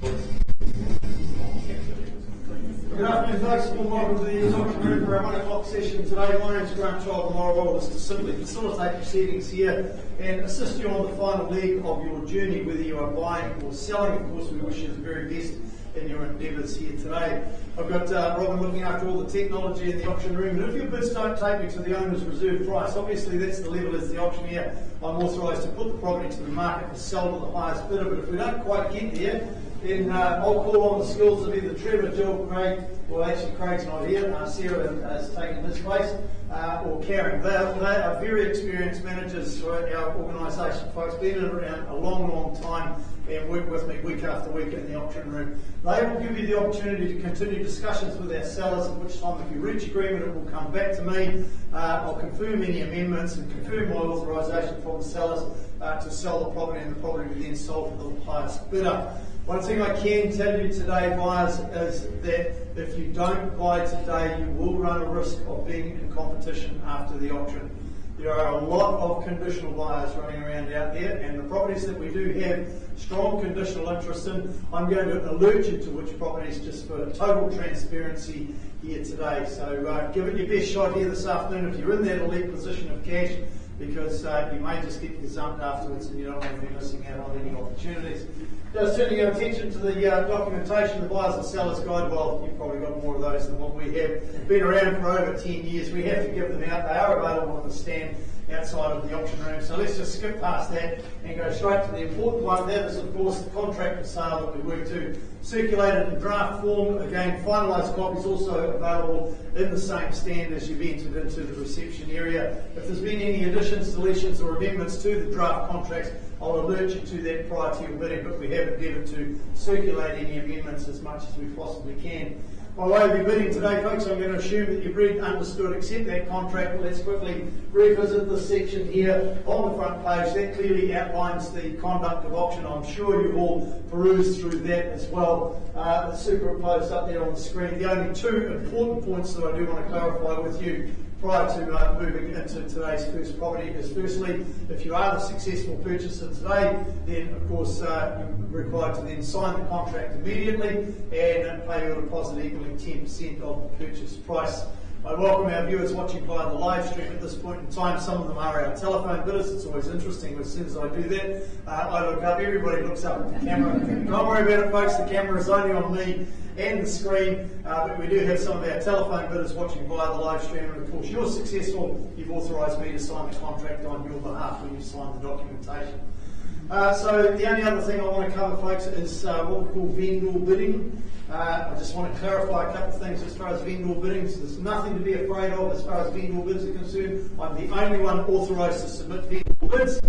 Good afternoon, folks, and welcome to the Auction Room for our 1 o'clock session today. My name is Grant Child, and my role is to simply facilitate proceedings here and assist you on the final leg of your journey, whether you are buying or selling. Of course, we wish you the very best in your endeavours here today. I've got Robin looking after all the technology in the auction room, and if your bids don't take me to the owner's reserve price, obviously that's the level as the auctioneer. I'm authorised to put the property to the market and sell to the highest bidder, but if we don't quite get there, then I'll call on the skills of either Trevor, Jill, Craig, well actually Craig's not here, Sarah has taken his place, or Karen. They are very experienced managers throughout our organisation, folks, been around a long time and work with me week after week in the auction room. They will give you the opportunity to continue discussions with our sellers, at which time if you reach agreement it will come back to me. I'll confirm any amendments and confirm my authorisation from the sellers to sell the property, and the property will then sold to the highest bidder. One thing I can tell you today, buyers, is that if you don't buy today, you will run a risk of being in competition after the auction. There are a lot of conditional buyers running around out there, and the properties that we do have strong conditional interest in, I'm going to alert you to which properties just for total transparency here today. So give it your best shot here this afternoon if you're in that elite position of cash, because you may just get gazumped afterwards and you don't want to be missing out on any opportunities. Just turning our attention to the documentation, the Buyers and Sellers Guide. Well, you've probably got more of those than what we have. Been around for over 10 years. We have to give them out. They are available on the stand outside of the auction room. So let's just skip past that and go straight to the important one. That is, of course, the contract for sale that we work to. Circulated in draft form. Again, finalised copies also available in the same stand as you've entered into the reception area. If there's been any additions, deletions or amendments to the draft contracts, I'll alert you to that prior to your bidding, but we have endeavoured to circulate any amendments as much as we possibly can. By way of your bidding today, folks, I'm going to assume that you've read, understood, accept that contract. Let's quickly revisit this section here on the front page. That clearly outlines the conduct of auction. I'm sure you've all perused through that as well. It's superimposed up there on the screen. The only two important points that I do want to clarify with you prior to moving into today's first property is, firstly, if you are the successful purchaser today, then of course you're required to then sign the contract immediately and pay your deposit equaling 10% of the purchase price. I welcome our viewers watching via the live stream at this point in time. Some of them are our telephone bidders. It's always interesting as soon as I do that. I look up, everybody looks up at the camera. Don't worry about it, folks, the camera is only on me and the screen, but we do have some of our telephone bidders watching via the live stream, and of course you're successful, you've authorised me to sign the contract on your behalf when you sign the documentation. So the only other thing I want to cover, folks, is what we call vendor bidding. I just want to clarify a couple of things as far as vendor bidding. So there's nothing to be afraid of as far as vendor bids are concerned. I'm the only one authorised to submit vendor bids.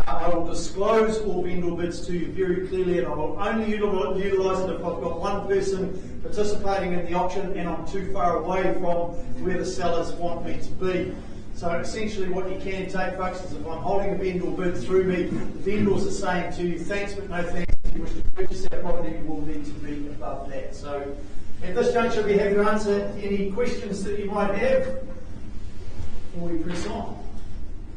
I will disclose all vendor bids to you very clearly, and I will only utilise it if I've got one person participating in the auction and I'm too far away from where the sellers want me to be. So essentially what you can take, folks, is if I'm holding a vendor bid through me, the vendors are saying to you, thanks but no thanks. If you wish to purchase that property, you will need to be above that. So at this juncture, we have to answer any questions that you might have before we press on.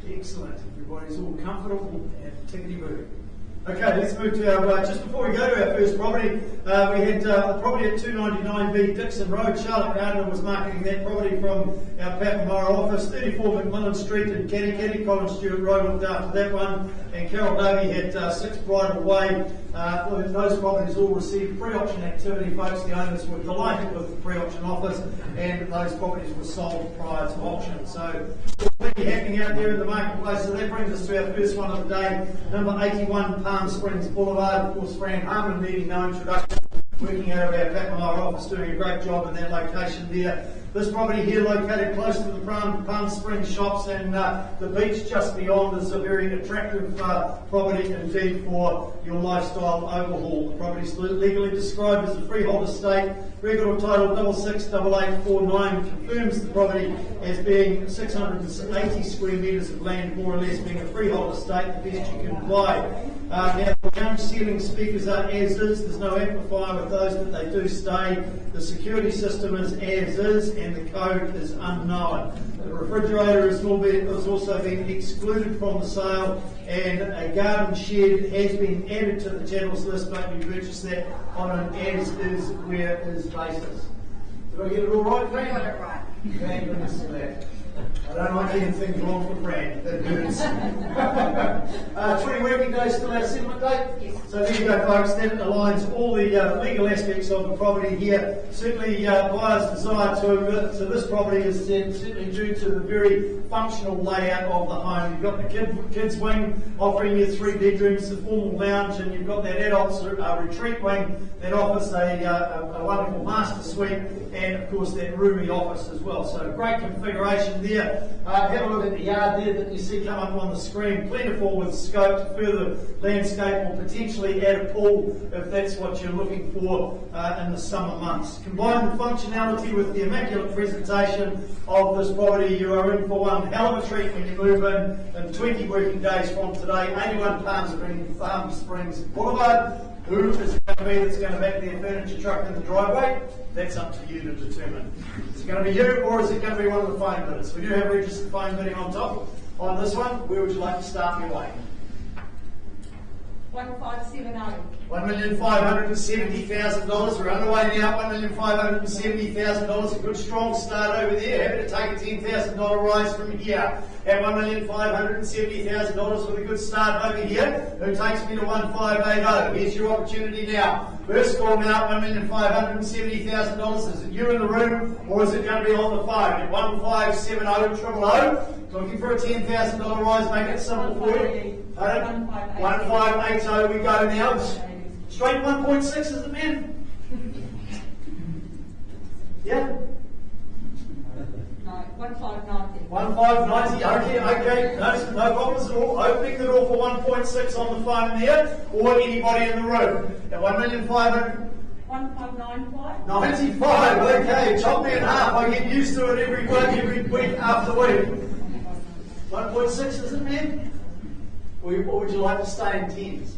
Excellent. Everybody's all comfortable and tickety-boo. Okay, let's move to our, just before we go to our first property, we had the property at 299B Dixon Road. Charlotte Gardner was marketing that property from our Papamoa office. 34 McMillan Street in Katikati. Colin Stewart Road looked after that one, and Carol Davey had 6 Bridal Way. Those properties all received pre-auction activity, folks. The owners were delighted with the pre-auction offers, and those properties were sold prior to auction. So plenty happening out there in the marketplace. So that brings us to our first one of the day, number 81 Palm Springs Boulevard. Of course, Fran Harmon needing no introduction, working out of our Papamoa office, doing a great job in that location there. This property here, located close to the Palm Springs shops and the beach just beyond, is a very attractive property indeed for your lifestyle overhaul. The property is legally described as a freehold estate. Record title 668849 confirms the property as being 680 square metres of land, more or less, being a freehold estate, the best you can provide. Now, the lounge ceiling speakers are as is. There's no amplifier with those, but they do stay. The security system is as is, and the code is unknown. The refrigerator has also been excluded from the sale, and a garden shed has been added to the channels list, but you purchase that on an as is, where is basis. Did I get it all right, Fran? You got it right. Thank goodness for that. I don't like anything wrong for Fran. That hurts. 20 working days still our settlement date? Yes. So there you go, folks. That aligns all the legal aspects of the property here. Certainly, buyers' desire to this property is certainly due to the very functional layout of the home. You've got the kids wing offering you 3 bedrooms, the formal lounge, and you've got that adults retreat wing that offers a wonderful master suite, and of course that roomy office as well. So great configuration there. Have a look at the yard there that you see come up on the screen. Plentiful with scope to further landscape or potentially add a pool if that's what you're looking for in the summer months. Combine the functionality with the immaculate presentation of this property. You are in for one hell of a treat when you move in 20 working days from today. 81 Palm Springs Boulevard. Who is it going to be that's going to back their furniture truck in the driveway? That's up to you to determine. Is it going to be you, or is it going to be one of the phone bidders? We do have registered phone bidding on top. On this one, where would you like to start your way? 1570. $1,570,000. We're underway now. $1,570,000. A good strong start over there. Happy to take a $10,000 rise from here. At $1,570,000 with a good start over here. Who takes me to 1580? Here's your opportunity now. First call now, $1,570,000. Is it you in the room, or is it going to be on the phone? At 1570 looking for a $10,000 rise. Make it simple for you. 1580 we go now. Straight 1.6, is it, man? Yeah? No, 1590. 1590, okay. No problems at all. Opening the door for 1.6 on the phone there, or anybody in the room. At 1,500,000. 1595. 95, okay. Chop me in half. I get used to it every week after week. 1.6, is it, man? Or would you like to stay in 10s?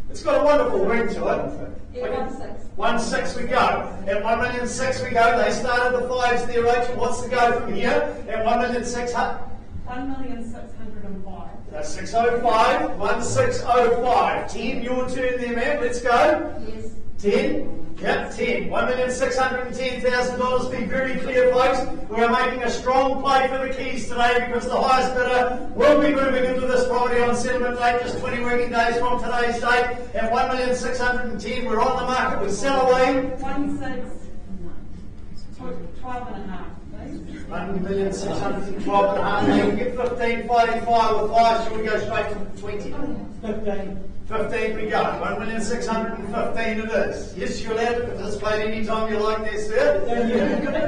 It's got a wonderful ring to it. Yeah, 16. 1.6 we go. At 1,600,000 we go. They started the 5s there, Rachel. What's the go from here? At 1,600,000. 1,605. 605. 1605. 10, your turn there, man. Let's go. Yes. 10. Yep, 10. $1,610,000. Be very clear, folks. We are making a strong play for the keys today because the highest bidder will be moving into this property on settlement date just 20 working days from today's date. At $1,610,000, we're on the market with sell away. 1,612,500. You can get 15 fighting fire with 5, so we go straight to 20. 15 we go. 1,615,000 it is. Yes, you're allowed to participate anytime you like there, sir.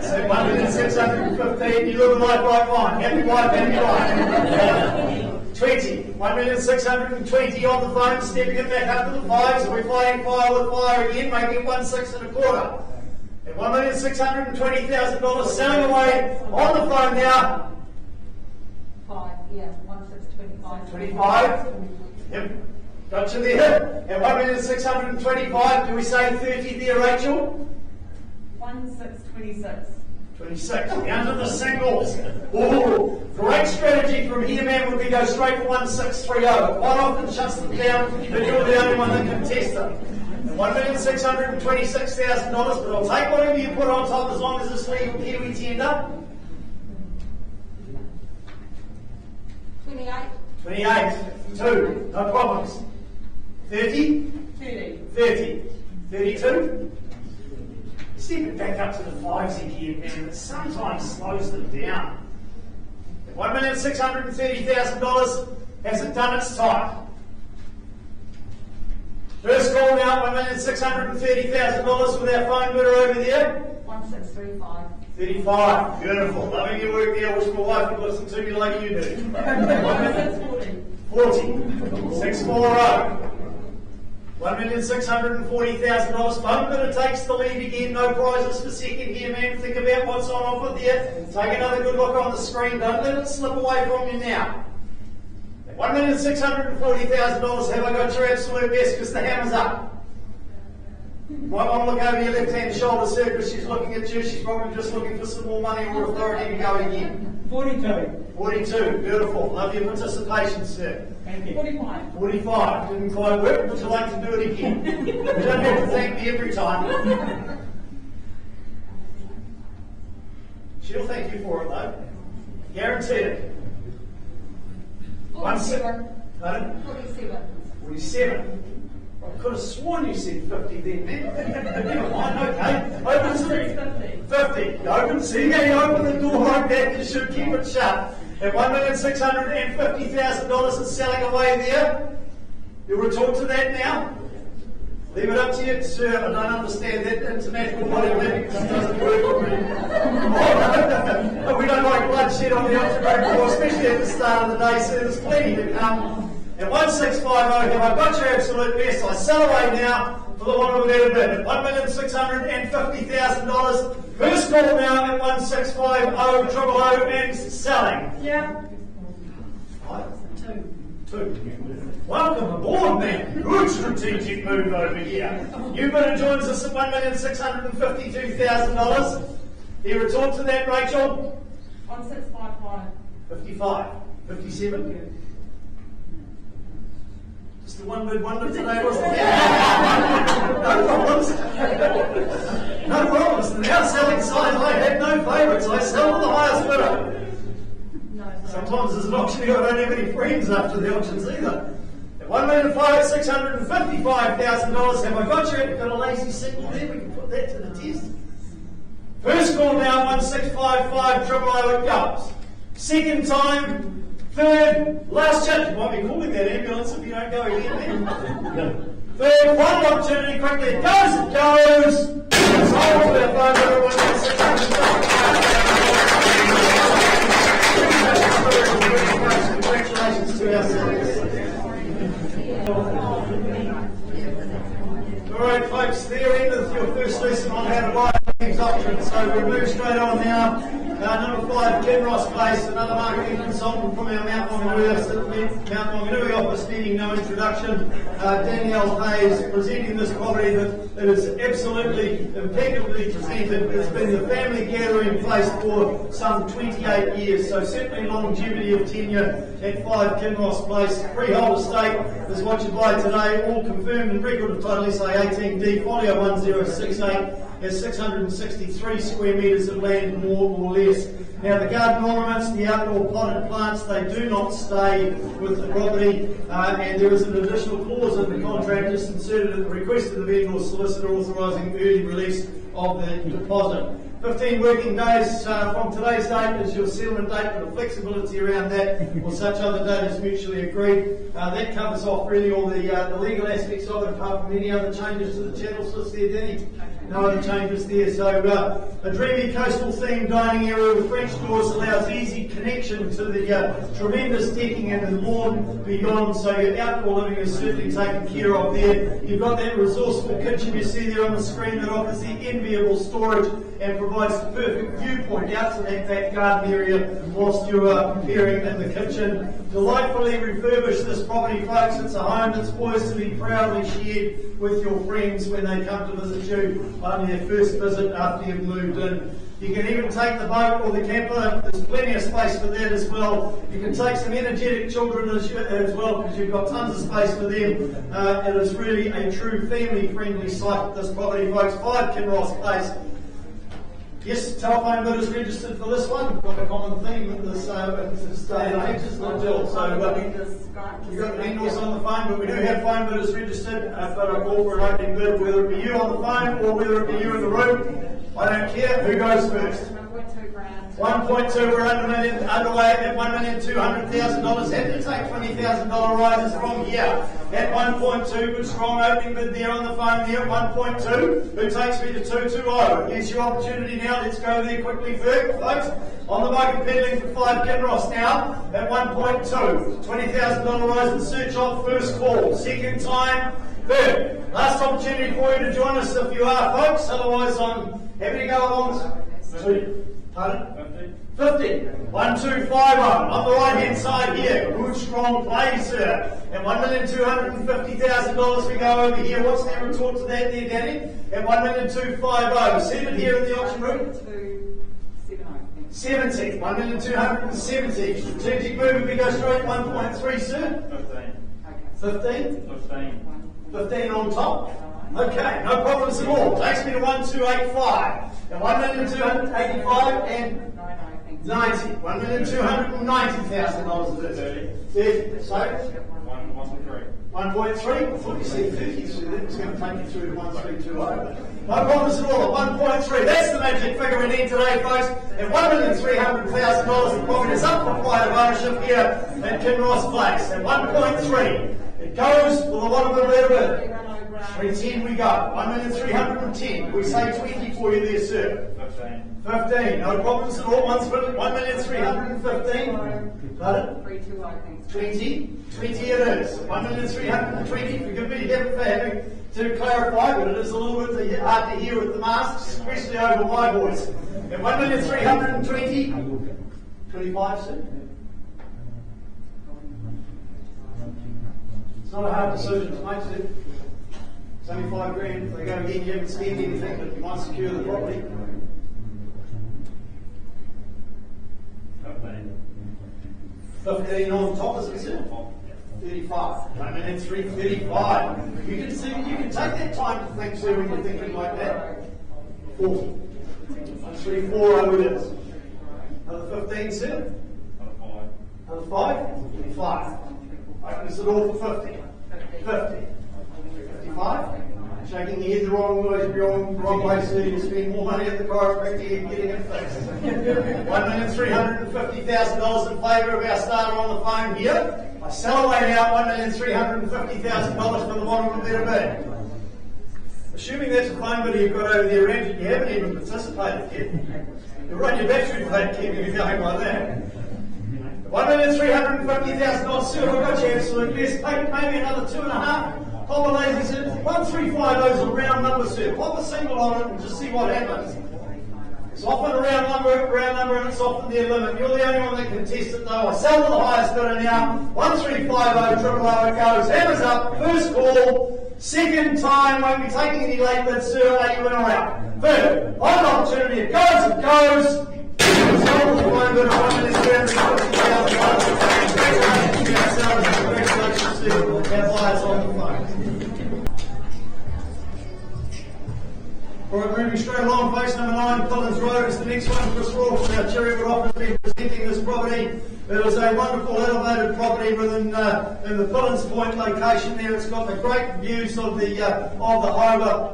So 1,615,000, you look like right line. Happy wife, happy life. 20. 1,620,000 on the phone, stepping it back up to the 5s. We're fighting fire with fire again, making it 1,625,000. At $1,620,000, selling away on the phone now. 5, yeah, 1,625. 25. Yep. Got you there. At 1,625,000, do we say 30 there, Rachel? 1,626. 26. Down to the singles. Ooh, great strategy from here, man, would be go straight for 1,630. Quite often shuts them down, but you're the only one that can test it. $1,626,000, but I'll take whatever you put on top as long as it's legal Kiwi tender. 28. 28. 2. No problems. 30. 30. 32. Step it back up to the 5s again, man. It sometimes slows them down. $1,630,000 hasn't done its time. First call now, $1,630,000 with our phone bidder over there. 1,635. 35. Beautiful. Loving your work there. Wish my wife would listen to me like you do. 40. 640. $1,640,000. Phone bidder takes the lead again. No prizes for second here, man. Think about what's on offer there. Take another good look on the screen. Don't let it slip away from you now. $1,640,000. Have I got your absolute best? Because the hammer's up. Might want to look over your left-hand shoulder, sir, because she's looking at you. She's probably just looking for some more money or authority to go again. 42. 42. Beautiful. Love your participation, sir. Thank you. 45. 45. Didn't quite work. Would you like to do it again? You don't have to thank me every time. She'll thank you for it, though. Guaranteed it. 47. Pardon? 47. 47. I could have sworn you said 50 then, man. Never mind, okay. Open to 50. Open, see how you open the door like that, you should keep it shut. At $1,650,000 it's selling away there. You'll retort to that now? Leave it up to you, sir. I don't understand that international politics doesn't work for me. Oh, we don't like bloodshed on the Otumoetai Rd, especially at the start of the day, so there's plenty to come. At 1650, have I got your absolute best? I sell away now for the one of a better bid. At $1,650,000. First call now at 1650 000 and selling. Yeah. Right. 2. Welcome aboard, man. Good strategic move over here. You better joins us at $1,652,000. You retort to that, Rachel? 1655. 55. 57? Just the one big wonder today, wasn't it? No problems. No problems. The now selling side, I had no favourites. I sell to the highest bidder. No, sorry. Sometimes there's an auction, I don't have any friends after the auctions either. At $1,655,000, have I got you? Got a lazy signal there, we can put that to the test. First call now, 1655 000 it goes. Second time, third, last chance. You might be calling that ambulance if you don't go again. Third, one opportunity, quickly. It goes, it goes. It's all for our phone, everyone. Congratulations to ourselves. Alright folks, there endeth your first lesson on how to buy things options. So we move straight on now. Number 5, Kenross Place, another marketing consultant from our Mount Matanui office, needing no introduction. Danielle Hayes presenting this property that is absolutely impeccably presented. It's been the family gathering place for some 28 years, so certainly longevity of tenure at 5 Kenross Place. Freehold estate is what you buy today, all confirmed and record of title SA 18D, folio 1068. Has 663 square metres of land, more or less. Now the garden ornaments, the outdoor potted plants, they do not stay with the property, and there is an additional clause in the contract just inserted at the request of the vendor or solicitor authorising early release of the deposit. 15 working days from today's date is your settlement date, with flexibility around that or such other date is mutually agreed. That covers off really all the legal aspects of it, apart from any other changes to the channel slips there, Danny. No other changes there. So a dreamy coastal themed dining area with French doors allows easy connection to the tremendous decking and the lawn beyond. So your outdoor living is certainly taken care of there. You've got that resourceful kitchen you see there on the screen that offers the enviable storage and provides the perfect viewpoint out to that back garden area whilst you're preparing in the kitchen. Delightfully refurbished this property, folks. It's a home that's poised to be proudly shared with your friends when they come to visit you on their first visit after you've moved in. You can even take the boat or the camper. There's plenty of space for that as well. You can take some energetic children as well, because you've got tons of space for them. It is really a true family-friendly site, this property, folks. 5 Kenross Place. Yes, telephone bid is registered for this one. Quite a common theme in this day and age, isn't it, Jill? So you've got the vendors on the phone, but we do have phone bidders registered. But I call for an opening bid, whether it be you on the phone or whether it be you in the room. I don't care. Who goes first? 1.2, we're underway at $1,200,000. Had to take $20,000 rises from here. At 1.2, good strong opening bid there on the phone there at 1.2. Who takes me to 220? Here's your opportunity now. Let's go there quickly, folks. On the market peddling for 5 Kenross now at 1.2. $20,000 rise in search of first call. Second time, third. Last opportunity for you to join us if you are, folks. Otherwise, I'm happy to go along. 2. Pardon? 50. 1250 on the right hand side here. Good strong play, sir. And $1,250,000 we go over here. What's the retort to that there, Danny? At 1,250. Send it here in the auction room. 70. 1,270. Strategic move if we go straight 1.3, sir. 15. 15 on top. Okay, no problems at all. Takes me to 1285. And 1,285 and 90. $1,290,000 it is. 30. So? 1.3. I thought you said 50, so that was going to take you through to 1320. No problems at all. 1.3. That's the magic figure we need today, folks. And $1,300,000 the profit is up for pride of ownership here at Kenross Place. At 1.3. It goes with a lot of a better bit. 310 we go. 1,310. We say 20 for you there, sir. 15. No problems at all. 1,315. Pardon? 20. 20 it is. 1,320. Forgive me to clarify, but it is a little bit hard to hear with the masks, especially over my voice. And 1,320. 25, sir. It's not a hard decision to make, sir. It's only $5,000. If they go again, you haven't spent anything, but you might secure the property. 15 on top, is it, sir? 35. 1,335. You can see, you can take that time to think, sir, when you're thinking like that. 40. 134 over this. Another 15, sir? Another 5? 25. Opens it all for 50. 50. 55. Shaking the head the wrong way, so you spend more money at the chiropractor getting it fixed. $1,350,000 in favour of our starter on the phone here. I sell away now $1,350,000 for the bottom of a better bid. Assuming that's a phone bidder you've got over there, Randy, you haven't even participated yet. You run your battery plate keeping you going like that. $1,350,000, sir, I've got you absolute best. Maybe another 2.5. Pop a lazy, sir. 135 those are round numbers, sir. Pop a single on it and just see what happens. It's often a round number, and it's often their limit. You're the only one that can test it, though. I sell to the highest bidder now. 135 triple O it goes. Hammers up. First call. Second time. Won't be taking any late bids, sir. Are you in or out? Third. On opportunity. It goes. It goes. Sold to the phone bidder. $1,350,000. Congratulations to our buyers on the phone. Alright, moving straight along, place number 9, Collins Road is the next one. Chris Rawls from our Cherrywood office been presenting this property. It is a wonderful elevated property within in the Collins Point location there. It's got the great views of the harbour.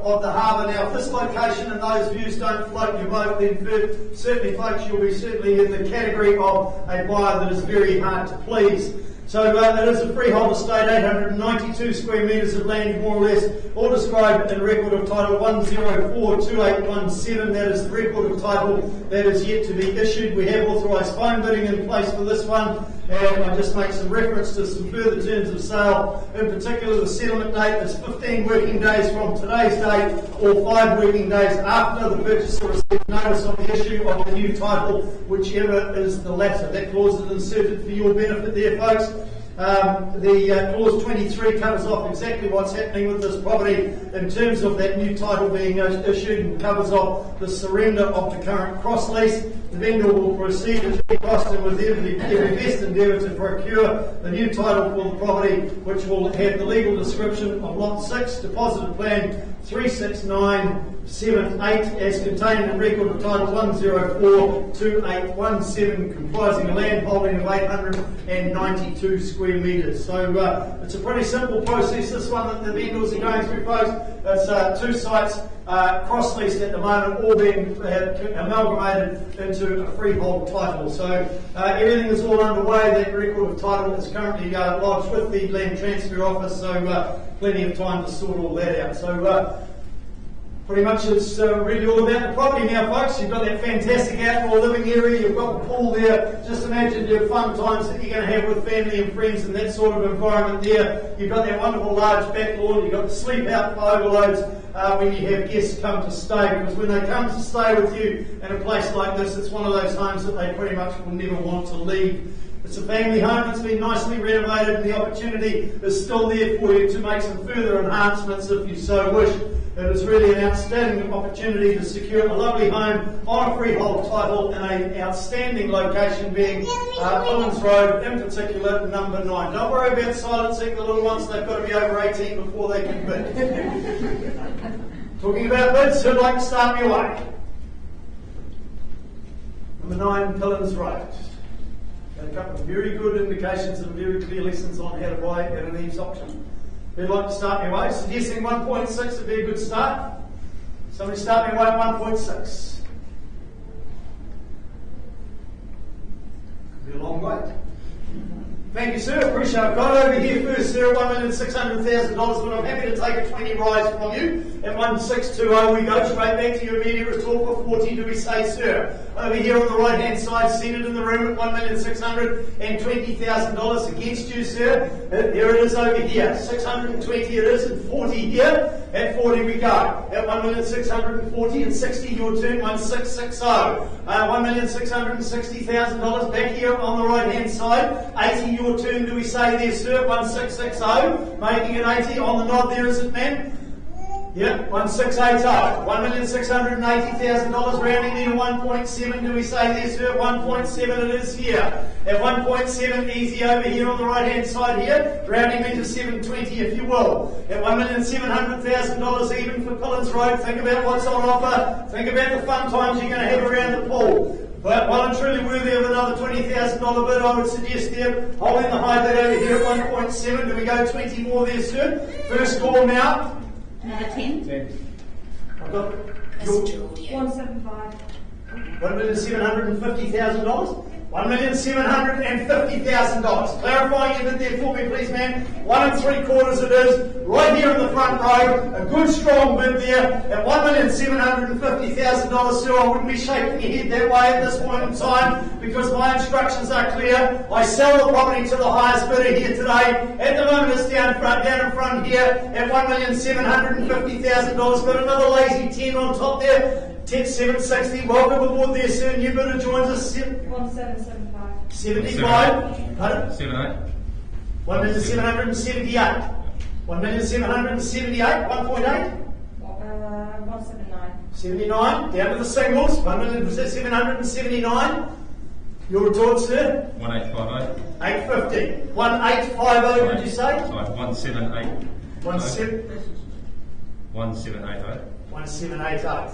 Now, if this location and those views don't float your boat, then certainly, folks, you'll be certainly in the category of a buyer that is very hard to please. So it is a freehold estate, 892 square metres of land, more or less, all described in record of title 1042817. That is the record of title that is yet to be issued. We have authorised phone bidding in place for this one, and I just make some reference to some further terms of sale. In particular, the settlement date is 15 working days from today's date, or 5 working days after the purchaser received notice of the issue of the new title, whichever is the latter. That clause is inserted for your benefit there, folks. The clause 23 covers off exactly what's happening with this property in terms of that new title being issued, and covers off the surrender of the current cross lease. The vendor will proceed as we cost and with every best endeavour to procure the new title for the property, which will have the legal description of Lot 6, Deposited Plan 36978, as contained in record of title 1042817, comprising a land holding of 892 square metres. So it's a pretty simple process, this one that the vendors are going through, folks. It's 2 sites cross-leased at the moment, all being amalgamated into a freehold title. So everything is all underway. That record of title is currently lodged with the Land Transfer Office, so plenty of time to sort all that out. So Pretty much it's really all about the property now, folks. You've got that fantastic outdoor living area, you've got the pool there. Just imagine your fun times that you're going to have with family and friends in that sort of environment there. You've got that wonderful large back lawn, you've got the sleep out overloads when you have guests come to stay, because when they come to stay with you in a place like this, it's one of those homes that they pretty much will never want to leave. It's a family home that's been nicely renovated, and the opportunity is still there for you to make some further enhancements if you so wish. It is really an outstanding opportunity to secure a lovely home on a freehold title in an outstanding location, being Collins Road, in particular number 9. Don't worry about silencing the little ones, they've got to be over 18 before they can bid. Talking about bids, who'd like to start me away? Number 9, Collins Road. A couple of very good indications and very clear lessons on how to buy at an EVES auction. Who'd like to start me away? Suggesting 1.6 would be a good start. Somebody start me away at 1.6. Could be a long wait. Thank you, sir. Appreciate it. I've got over here first, sir, $1,600,000, but I'm happy to take a 20 rise from you. At 1,620, we go straight back to your immediate retort. For 40, do we say, sir? Over here on the right-hand side, seated in the room at $1,620,000 against you, sir. There it is over here. 620 it is, and 40 here. At 40 we go. At 1,640 and 60, your turn, 1,660. $1,660,000 back here on the right-hand side. 80, your turn, do we say there, sir? 1,660. Making it 80 on the nod there, is it, ma'am? Yep, 1,680. $1,680,000, rounding there to 1.7. Do we say there, sir? 1.7 it is here. At 1.7, easy over here on the right-hand side here, rounding into 720 if you will. At $1,700,000 even for Collins Road. Think about what's on offer. Think about the fun times you're going to have around the pool. But well and truly worthy of another $20,000 bid, I would suggest there, holding the high bid over here at 1.7. Do we go 20 more there, sir? First call now. Another 10. 10. I've got your 175. $1,750,000. $1,750,000. Clarifying your bid there for me, please, ma'am. 1 3/4 it is, right here in the front row. A good, strong bid there at $1,750,000, sir. I wouldn't be shaking your head that way at this point in time, because my instructions are clear. I sell the property to the highest bidder here today. At the moment, it's down in front here at $1,750,000. Got another lazy 10 on top there. 760. Welcome aboard there, sir. New bidder joins us. 1775. 75. Pardon? 78. 1,778. 1,778. 1.8. 179. 79. Down to the singles. 1,779. Your retort, sir? 1850. 850. 1850. Did you say? Sorry, 178. 1780. 1780.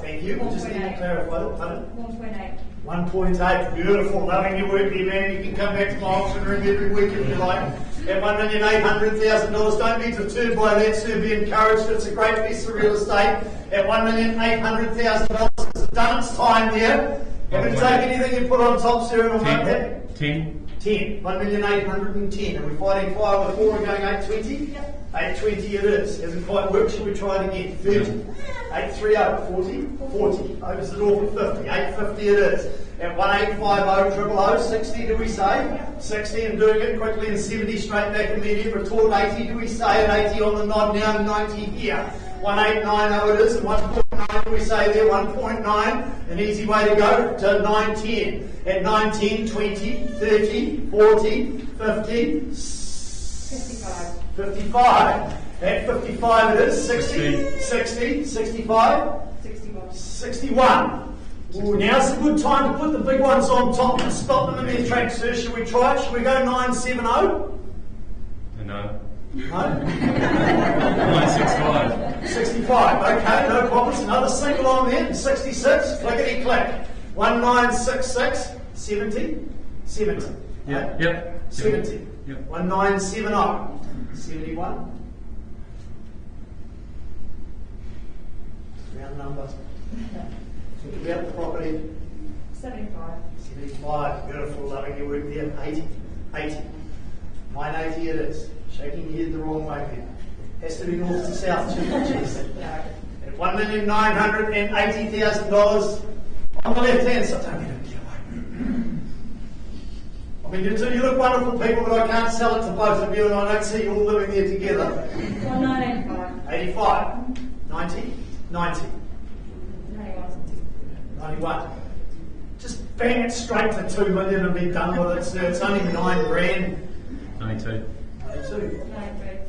Thank you. We just need to clarify that. Pardon? 1.8. 1.8. Beautiful. Loving your work here, man. You can come back to my auction room every week if you like. At $1,800,000. Don't be deterred by that, sir. Be encouraged. It's a great piece of real estate. At $1,800,000. It's done its time there. Haven't taken anything you put on top, sir, and I'll make that. 10. 10. 1,810. Are we fighting fire with 4 and going 820? Yep. 820 it is. Hasn't quite worked. Shall we try it again? 30. 830. 40. 40. Opens the door for 50. 850 it is. At 1850 60, do we say? 60 and doing it quickly, and 70 straight back immediate retort. 80, do we say? And 80 on the nod now, 90 here. 1890 it is, and 1.9 do we say there? 1.9. An easy way to go to 910. At 910, 20, 30, 40, 50, 55. 55. At 55 it is. 60, 60, 65, 61. 61. Ooh, now's a good time to put the big ones on top and stop them in their tracks, sir. Shall we try it? Shall we go 970? No. No? 965. 65. Okay, no problems. Another single on there. 66. Clickety click. 1966. 70. 70. Yep. Yep. 70. Yep. 1970. 71. Round numbers. Think about the property. 75. 75. Beautiful. Loving your work there. 80. 80. 980 it is. Shaking your head the wrong way here. Has to be north to south too much. Yes. At $1,980,000 on the left hand side. Don't get away. I mean, you look wonderful people, but I can't sell it to both of you, and I don't see you all living there together. 1985. 85, 90, 90, 91. Just bang it straight to 2 million and be done with it, sir. It's only $9 grand. 92. 92,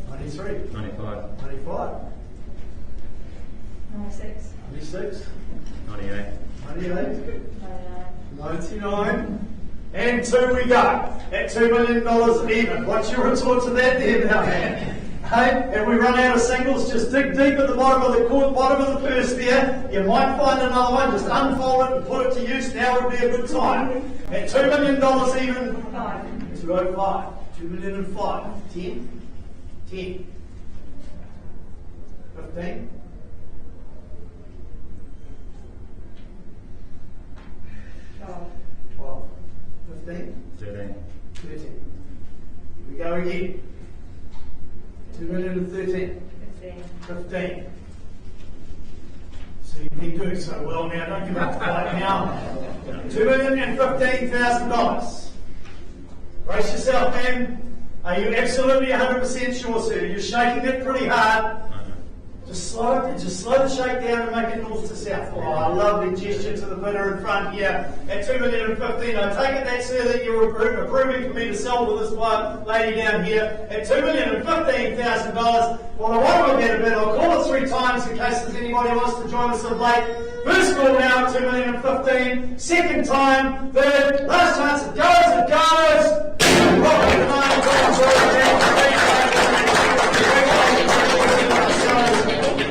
93, 95. 95, 96. 96, 98. 98, 99. 99, and 2 we go. At $2 million even. What's your retort to that there now, man? Hey, if we run out of singles, just dig deep at the bottom of the purse there. You might find another one. Just unfold it and put it to use. Now would be a good time. At $2 million even. 5. 205. 2 million and 5. 10. 10. 15. 12. 15. 13. 13. Here we go again. 2 million and 13. 15. So you've been doing so well now, don't give up right now. $2,015,000. Brace yourself, man. Are you absolutely 100% sure, sir? You're shaking it pretty hard. Just slow the shake down and make it north to south. Oh, a lovely gesture to the bidder in front here at $2,015,000. I take it that, sir, that you're approving for me to sell to this lady down here at $2,015,000. Well, I won't get a bid. I'll call it 3 times in case there's anybody who wants to join us of late. First call now, $2,015,000. Second time, third, last chance, it goes, it goes.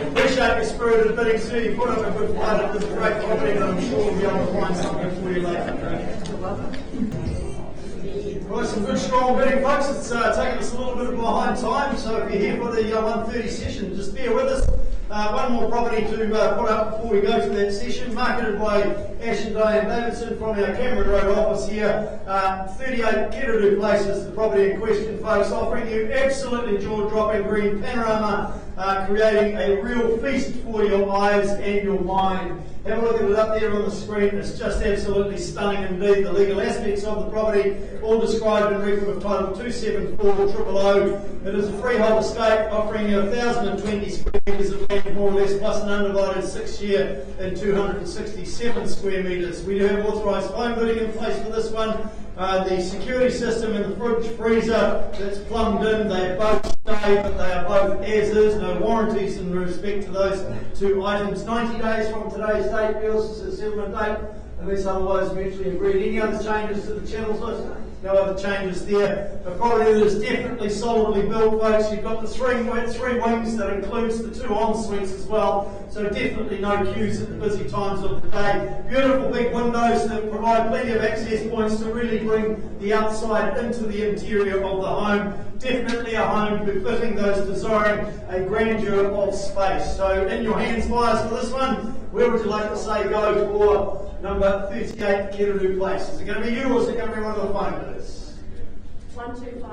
Appreciate your spirited bidding, sir. You put up a good fight at this great property, and I'm sure we'll be able to find something for you later. Right, some good strong bidding, folks. It's taking us a little bit behind time, so if you're here for the 1:30 session, just bear with us. One more property to put up before we go to that session, marketed by Ash and Diane Davidson from our Cameron Road office here. 38 Kidado Place is the property in question, folks, offering you absolutely jaw-dropping green panorama, creating a real feast for your eyes and your mind. Have a look at it up there on the screen. It's just absolutely stunning indeed. The legal aspects of the property, all described in record of title 274000. It is a freehold estate offering you 1,020 square metres of land, more or less, plus an undivided 6-year and 267 square metres. We do have authorised phone bidding in place for this one. The security system and the fridge freezer that's plumbed in, they both stay, but they are both as is, no warranties in respect to those 2 items. 90 days from today's date, bills to the settlement date, unless otherwise mutually agreed. Any other changes to the channels list? No other changes there. A property that is definitely solidly built, folks. You've got the three wings that includes the 2 en-suites as well, so definitely no queues at the busy times of the day. Beautiful big windows that provide plenty of access points to really bring the outside into the interior of the home. Definitely a home befitting those desiring a grandeur of space. So in your hands, buyers, for this one, where would you like to say go for number 38 Kidado Place? Is it going to be you or is it going to be one of the phone bidders? 1250.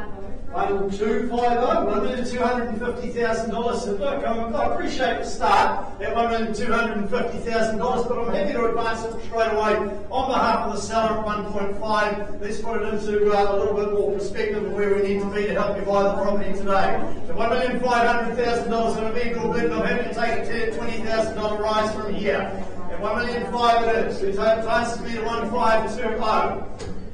1250, $1,250,000. And look, I appreciate the start at $1,250,000, but I'm happy to advance it straight away on behalf of the seller at 1.5. Let's put it into a little bit more perspective of where we need to be to help you buy the property today. The $1,500,000 is going to be a good bid, and I'm happy to take a $20,000 rise from here. At $1,500,000 it is. It advances me to 1,520.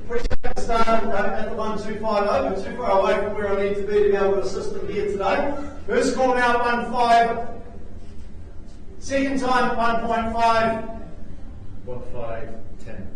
Appreciate the start at the 1,250, but too far away from where I need to be to be able to assist them here today. First call now at 1.5. Second time at 1.5. 1510.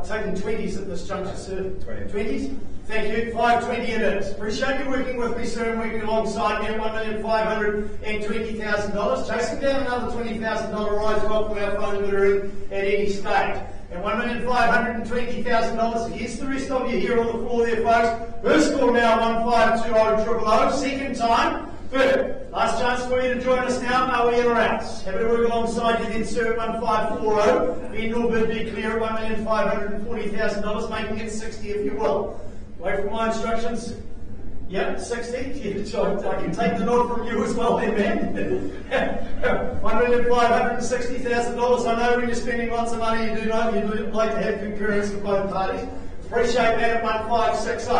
Taking 20s at this juncture, sir. 20s. Thank you. 520 it is. Appreciate you working with me, sir, and working alongside me at $1,520,000. Chasing down another $20,000 rise. Welcome our phone bidder in at any stage. At $1,520,000. Here's the rest of you here on the floor there, folks. First call now, 1520000. Second time, third. Last chance for you to join us now. Are we in or out? Happy to work alongside you then, sir, at 1540. Vendor bid be clear at $1,540,000, making it 60 if you will. Wait for my instructions. Yeah, 60. I can take the nod from you as well, then, man. $1,560,000. I know when you're spending lots of money, you do like to have concurrence from both parties. Appreciate that at 1,560.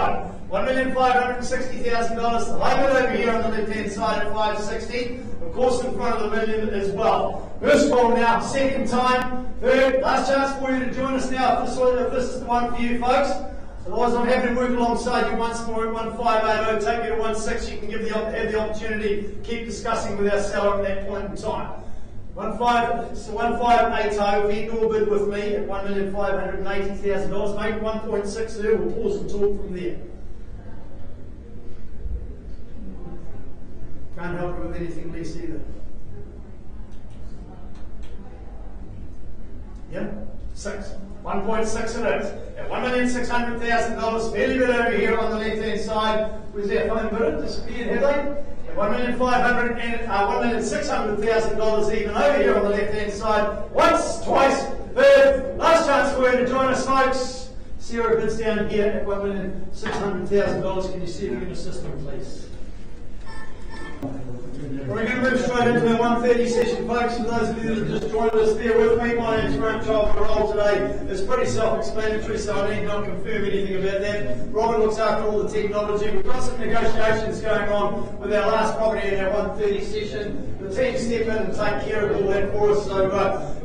$1,560,000. The limit over here on the left-hand side at 560. Of course, in front of the million as well. First call now, second time, third, last chance for you to join us now if this is the one for you, folks. Otherwise, I'm happy to work alongside you once more at 1580. Take you to 16. You can have the opportunity to keep discussing with our seller at that point in time. 1580, indoor bid with me at $1,580,000. Make 1.6 there. We'll pause and talk from there. Can't help you with anything less either. Yeah? 6. 1.6 it is. At $1,600,000, fairly bit over here on the left-hand side. Where's our phone bidder? Disappeared, have they? At $1,600,000 even over here on the left-hand side. Once, twice, third. Last chance for you to join us, folks. Sarah bids down here at $1,600,000. Can you see if you can assist them, please? We're going to move straight into our 1:30 session, folks. For those of you that have just joined us, bear with me. My name's Graham. The role today is pretty self-explanatory, so I need not confirm anything about that. Robin looks after all the technology. We've got some negotiations going on with our last property in our 1:30 session. The team step in and take care of all that for us, so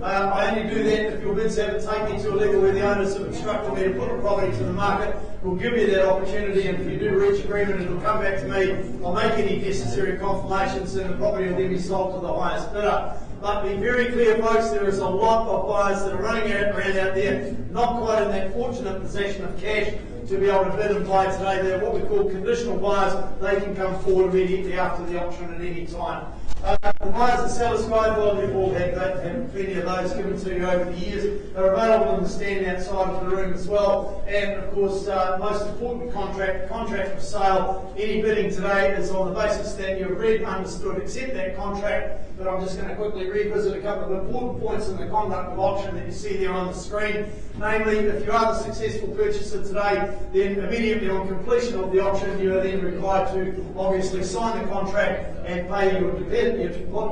I only do that if your bids haven't taken me to a level where the owners have instructed me to put the property to the market. We'll give you that opportunity, and if you do reach agreement, it'll come back to me. I'll make any necessary confirmations, and the property will then be sold to the highest bidder. But be very clear, folks, there is a lot of buyers that are running around out there, not quite in that fortunate possession of cash to be able to bid and buy today. They're what we call conditional buyers. They can come forward immediately after the auction at any time. The buyers and sellers guide, well, you've all had plenty of those given to you over the years. They're available in the stand outside of the room as well. And of course, most important contract for sale. Any bidding today is on the basis that you've read, understood, accept that contract. But I'm just going to quickly revisit a couple of important points in the conduct of auction that you see there on the screen. Namely, if you are the successful purchaser today, then immediately on completion of the auction, you are then required to obviously sign the contract and pay your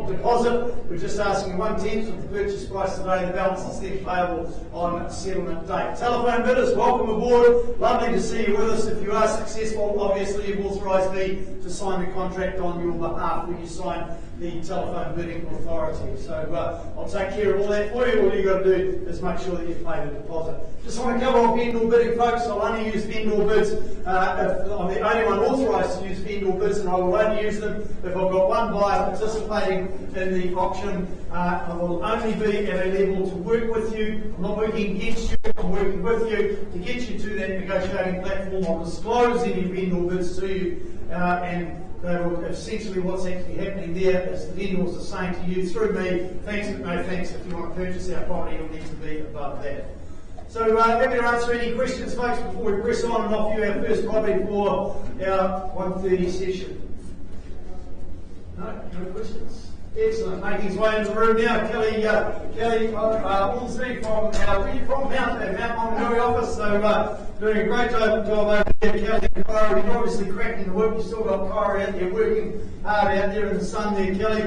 deposit. We're just asking 1/10 of the purchase price today. The balance is then payable on settlement date. Telephone bidders, welcome aboard. Lovely to see you with us. If you are successful, obviously you've authorised me to sign the contract on your behalf when you sign the telephone bidding authority. So I'll take care of all that for you. All you've got to do is make sure that you pay the deposit. Just want to cover off vendor bidding, folks. I'll only use vendor bids if I'm the only one authorised to use vendor bids, and I will only use them if I've got one buyer participating in the auction. I will only be at a level to work with you. I'm not working against you, I'm working with you to get you to that negotiating platform. I'll disclose any vendor bids to you, and essentially what's actually happening there is the vendors are saying to you through me, thanks but no thanks. If you want to purchase our property, you'll need to be above that. So happy to answer any questions, folks, before we press on and offer you our first property for our 1:30 session. No questions? Excellent. Making his way into the room now, Kelly Ormsby from Mount Matanui office. So doing a great job over there, Kelly and Kyra. You're obviously cracking the whip. You've still got Kyra out there working hard out there in the sun there, Kelly.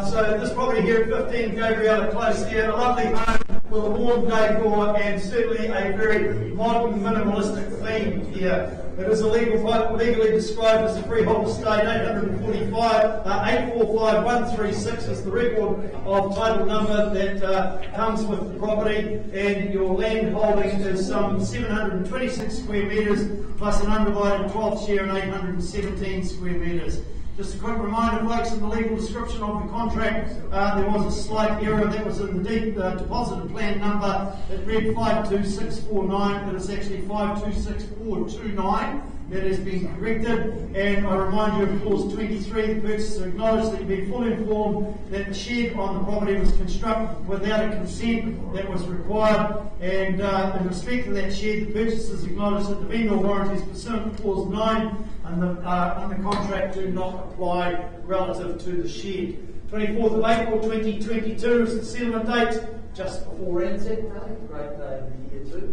So this property here at 15 Gabrielle close here, a lovely home with a warm decor and certainly a very modern, minimalistic theme here. It is legally described as a freehold estate. 845-136 is the record of title number that comes with the property, and your land holding is some 726 square metres plus an undivided 12th share and 817 square metres. Just a quick reminder, folks, in the legal description of the contract, there was a slight error that was in the deposit and plan number. It read 52649, but it's actually 526429. That has been corrected, and I remind you of clause 23, the purchaser acknowledged that you've been fully informed that the shed on the property was constructed without a consent that was required, and in respect to that shed, the purchasers acknowledged that the vendor warranties pursuant to clause 9 and the contract do not apply relative to the shed. 24th of April 2022 is the settlement date, just before Anzac Day. Great day of the year too.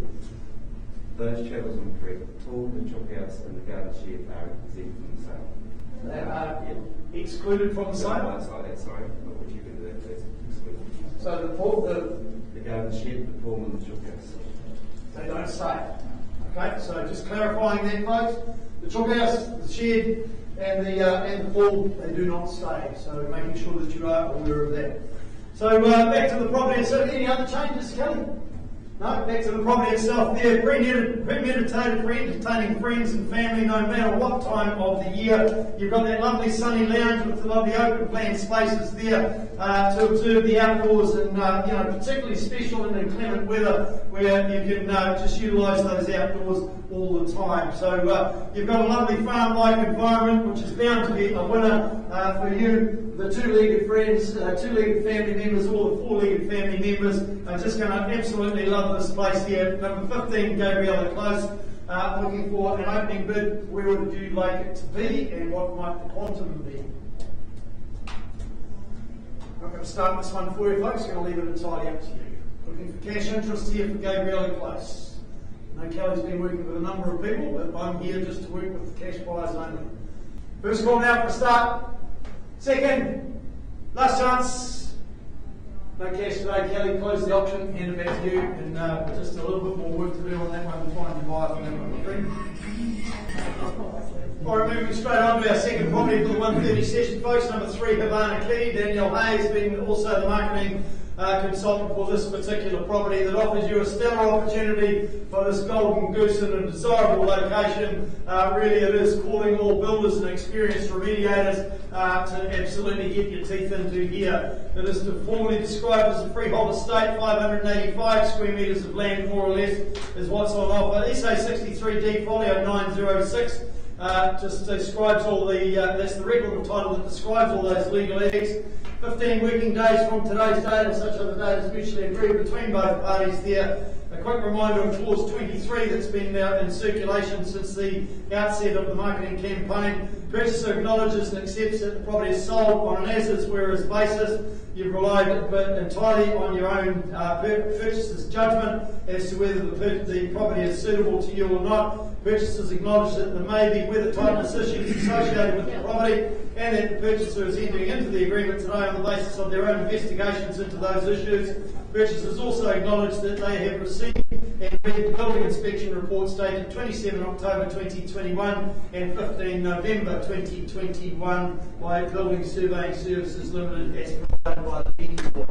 Those channels on the correct. The pool, the chook house, and the garden shed are exempt from the sale. They are excluded from the sale. Outside that, sorry, but whichever that's excluded. So the pool, The garden shed, the pool, and the chook house. they don't stay. Okay, so just clarifying that, folks. The chook house, the shed, and the pool, they do not stay. So making sure that you are aware of that. So back to the property itself. Any other changes, Kelly? No, back to the property itself there. Premeditated for entertaining friends and family no matter what time of the year. You've got that lovely sunny lounge with the lovely open plan spaces there to observe the outdoors, and particularly special in inclement weather where you can just utilise those outdoors all the time. So you've got a lovely farm-like environment, which is bound to be a winner for you. The two-legged friends, two-legged family members, or the four-legged family members are just going to absolutely love this place here. Number 15, Gabrielle Close, looking for an opening bid. Where would you like it to be, and what might the quantum be? I'm not going to start this one for you, folks. I'm going to leave it entirely up to you. Looking for cash interest here for Gabrielle Close. I know Kelly's been working with a number of people, but I'm here just to work with the cash buyers only. First call now for a start. Second, last chance. No cash today, Kelly. Close the auction, hand it back to you, and just a little bit more work to do on that one to find your buyer for that one. Alright, moving straight on to our second property for the 1:30 session, folks. Number 3, Havana Key. Danielle Hayes being also the marketing consultant for this particular property that offers you a stellar opportunity for this golden goose in a desirable location. Really it is calling all builders and experienced remediators to absolutely get your teeth into here. It is formally described as a freehold estate. 585 square metres of land more or less is what's on offer. SA 63D folio 906 just describes all the, that's the record title that describes all those legal eggs. 15 working days from today's date, or such other date is mutually agreed between both parties there. A quick reminder of clause 23 that's been in circulation since the outset of the marketing campaign. Purchaser acknowledges and accepts that the property is sold on an as-is whereas basis. You've relied entirely on your own purchaser's judgment as to whether the property is suitable to you or not. Purchasers acknowledge that there may be weather tightness issues associated with the property, and that the purchaser is entering into the agreement today on the basis of their own investigations into those issues. Purchasers also acknowledge that they have received and read the building inspection reports dated 27 October 2021 and 15 November 2021 by Building Surveying Services Limited as provided by the vendor.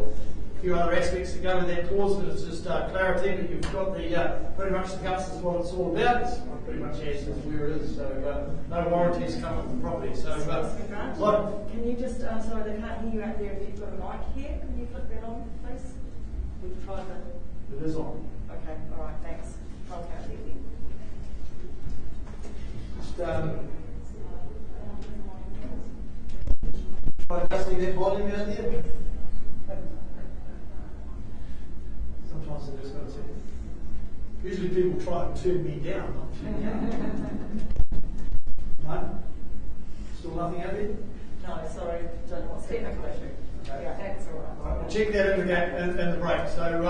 A few other aspects to go with that clause, but it's just clarity, but you've got the pretty much the guts is what it's all about. It's pretty much as is where it is, so no warranties come with the property. So, can you just, sorry, they can't hear you out there if you've got a mic here. Can you flip that on, please? We've tried that. it is on. Okay, all right, thanks. I'll count it. Just try adjusting that volume out there. Sometimes I just got to say, usually people try and turn me down, not turn me up. No? Still nothing out there? No, sorry, don't know what's technical issue. Okay. Yeah, that's all right. Right, we'll check that in the break. So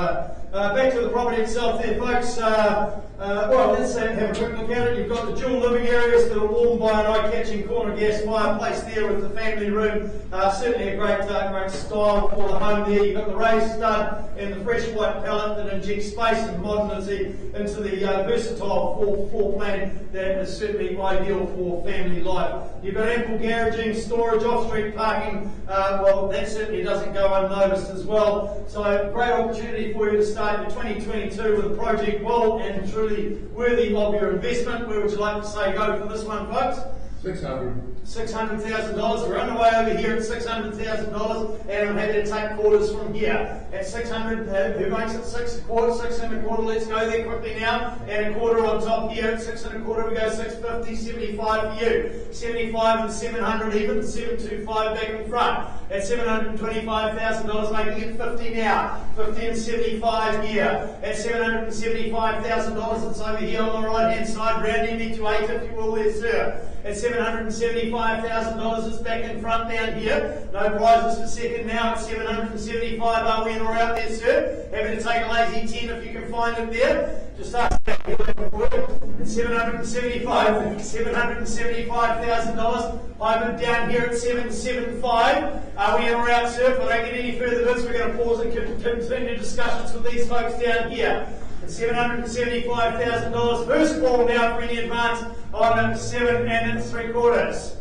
back to the property itself there, folks. Well, let's have a quick look at it. You've got the dual living areas that are warmed by an eye-catching corner gas fireplace there with the family room. Certainly a great style for the home there. You've got the raised stud and the fresh white palette that injects space and modernity into the versatile floor plan that is certainly ideal for family life. You've got ample garaging, storage, off-street parking. Well, that certainly doesn't go unnoticed as well. So great opportunity for you to start your 2022 with a project well and truly worthy of your investment. Where would you like to say go for this one, folks? $600,000. We're underway over here at $600,000, and I'm happy to take quarters from here. At 600, who makes it 6 a quarter, 6 and a quarter? Let's go there quickly now. And a quarter on top here at 6 and a quarter. We go 650, 75 for you. 75 and 700 even, 725 back in front. At $725,000, making it 50 now. 50 and 75 here. At $775,000, it's over here on the right hand side, rounding me to 8 if you will there, sir. at $775,000. It's back in front down here. No prizes for second now at 775. Are we in or out there, sir? Happy to take a lazy 10 if you can find it there. Just ask that at $775,000. I'm down here at 775. Are we in or out, sir? If I don't get any further bids, we're going to pause and continue discussions with these folks down here. At $775,000. First ball now for any advance on at 7 3/4.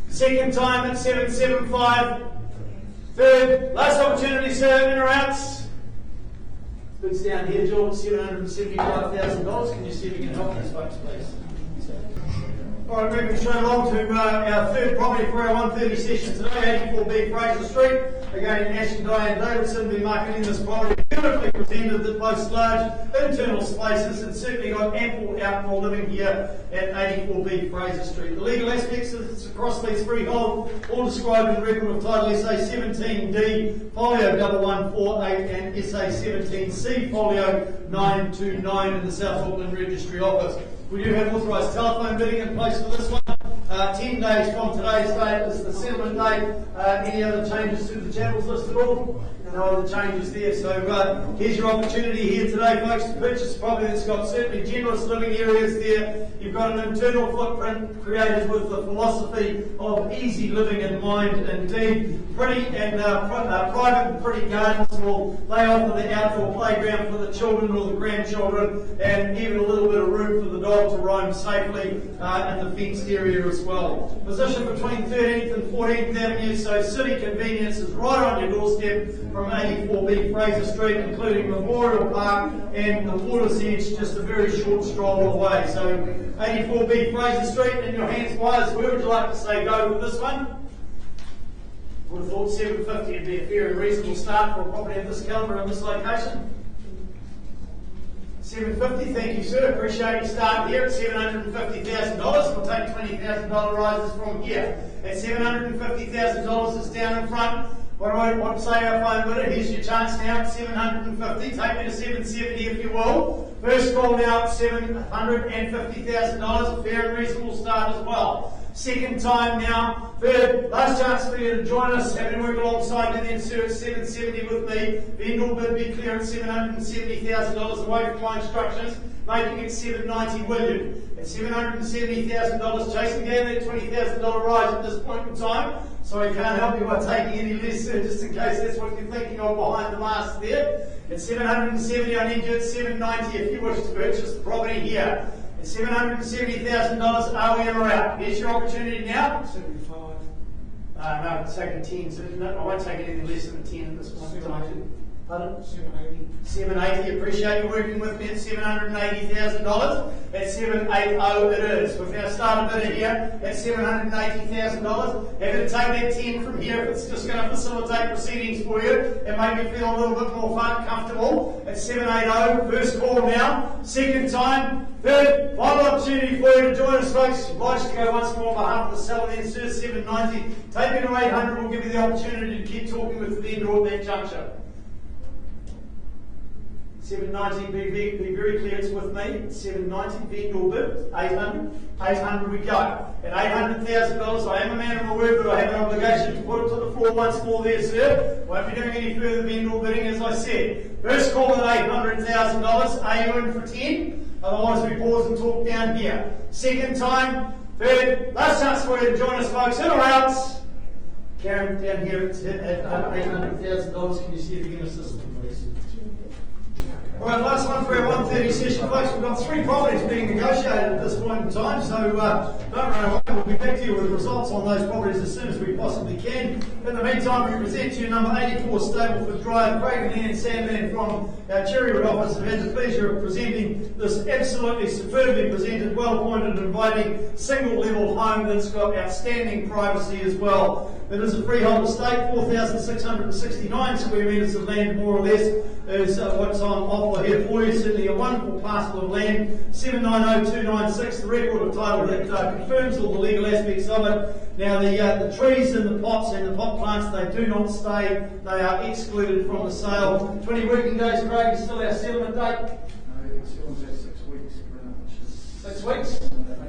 Second time at 775. Third, last opportunity, sir, in or outs? Bids down here, George, $775,000. Can you see if you can help these folks, please? All right, moving straight along to our third property for our 1:30 session today, 84B Fraser Street. Again, Ash and Diane Davidson will be marketing this property. Beautifully presented, that boasts large internal spaces and certainly got ample outdoor living here at 84B Fraser Street. The legal aspects across these freehold, all described in record of title SA 17D, folio 1148 and SA 17C, folio 929 in the South Auckland Registry Office. We do have authorised telephone bidding in place for this one. 10 days from today's date is the settlement date. Any other changes to the channels list at all? No other changes there. So here's your opportunity here today, folks, to purchase a property that's got certainly generous living areas there. You've got an internal footprint created with the philosophy of easy living in mind indeed. Pretty and private and pretty gardens will lay offer the outdoor playground for the children or the grandchildren, and even a little bit of room for the dog to roam safely in the fenced area as well. Position between 13th and 14th Avenue, so city convenience is right on your doorstep from 84B Fraser Street, including Memorial Park and the water's edge, just a very short stroll away. So 84B Fraser Street in your hands, wires. Where would you like to say go with this one? Would have thought 750 would be a fair and reasonable start for a property of this calibre in this location. 750, thank you, sir. Appreciate you starting here at $750,000. We'll take $20,000 rises from here. At $750,000 is down in front. What do I want to say our phone bidder? Here's your chance now at 750. Take me to 770 if you will. First call now at $750,000. A fair and reasonable start as well. Second time now. Third, last chance for you to join us. Happy to work alongside you then, sir, at 770 with me. Vendor bid be clear at $770,000 away from my instructions, making it $790 will you? At $770,000, chasing down that $20,000 rise at this point in time. Sorry, can't help you by taking any less, sir, just in case that's what you're thinking of behind the mask there. At 770, I need you at 790 if you wish to purchase the property here. At $770,000, are we in or out? Here's your opportunity now. 75. No, take a 10. So no, I won't take anything less than a 10 at this point in time. Pardon? 780. 780. Appreciate you working with me at $780,000. At 780 it is. We've now started bidder here at $780,000. Happy to take that 10 from here if it's just going to facilitate proceedings for you and make you feel a little bit more fun, comfortable. At 780, first call now. Second time. Third, final opportunity for you to join us, folks. Obliged to go once more on behalf of the seller then, sir. 790. Take it to 800. We'll give you the opportunity to keep talking with the vendor at that juncture. 790, be very clear, it's with me. 790, vendor bid, 800. 800 we go. At $800,000, I am a man of my word, but I have an obligation to put it to the floor once more there, sir. Won't be doing any further vendor bidding, as I said. First call at $800,000. Are you in for 10? Otherwise, we pause and talk down here. Second time. Third, last chance for you to join us, folks. In or out? Karen, down here at $800,000. Can you see if you can assist them, please? All right, last one for our 1:30 session, folks. We've got 3 properties being negotiated at this point in time, so don't run away. We'll be back to you with results on those properties as soon as we possibly can. In the meantime, we present to you number 84 Stableford Drive, Craig and Sandman from our Cherrywood office have had the pleasure of presenting this absolutely superbly presented, well-appointed, inviting, single-level home that's got outstanding privacy as well. It is a freehold estate, 4,669 square metres of land, more or less, is what's on offer here for you. Certainly a wonderful parcel of land, 790296, the record of title that confirms all the legal aspects of it. Now the trees and the pots and the pot plants, they do not stay, they are excluded from the sale. 20 working days, Craig, is still our settlement date. No, it still has 6 weeks. 6 weeks.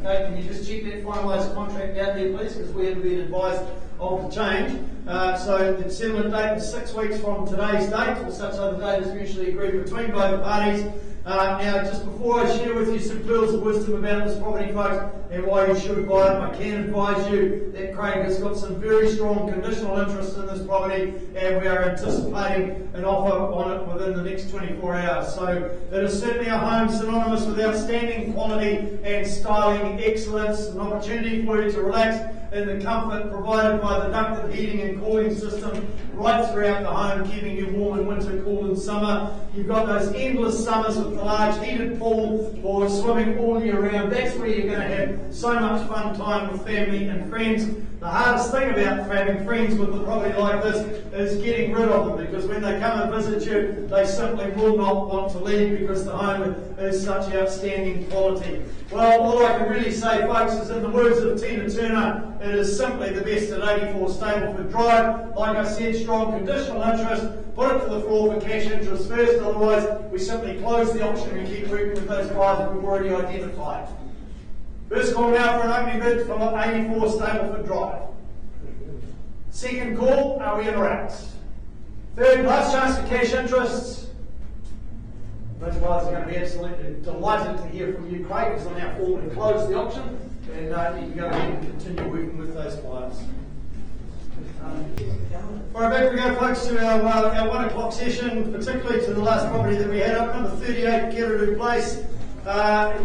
Okay, can you just check that finalised contract out there, please, because we haven't been advised of the change. So the settlement date is 6 weeks from today's date, or such other date is mutually agreed between both parties. Now, just before I share with you some pearls of wisdom about this property, folks, and why you should buy it, I can advise you that Craig has got some very strong conditional interest in this property, and we are anticipating an offer on it within the next 24 hours. So it is certainly a home synonymous with outstanding quality and styling excellence, an opportunity for you to relax in the comfort provided by the ducted heating and cooling system right throughout the home, keeping you warm in winter, cool in summer. You've got those endless summers with the large heated pool for swimming all year round. That's where you're going to have so much fun time with family and friends. The hardest thing about having friends with a property like this is getting rid of them, because when they come and visit you, they simply will not want to leave because the home is such outstanding quality. Well, all I can really say, folks, is in the words of Tina Turner, it is simply the best at 84 Stableford Drive. Like I said, strong conditional interest. Put it to the floor for cash interest first, otherwise we simply close the auction and keep working with those buyers that we've already identified. First call now for an opening bid for 84 Stableford Drive. Second call, are we in or out? Third, last chance for cash interests. Those buyers are going to be absolutely delighted to hear from you, Craig, because I now formally close the auction, and you can go ahead and continue working with those buyers. Alright, back we go, folks, to our 1 o'clock session, particularly to the last property that we had up, number 38 Kidado Place.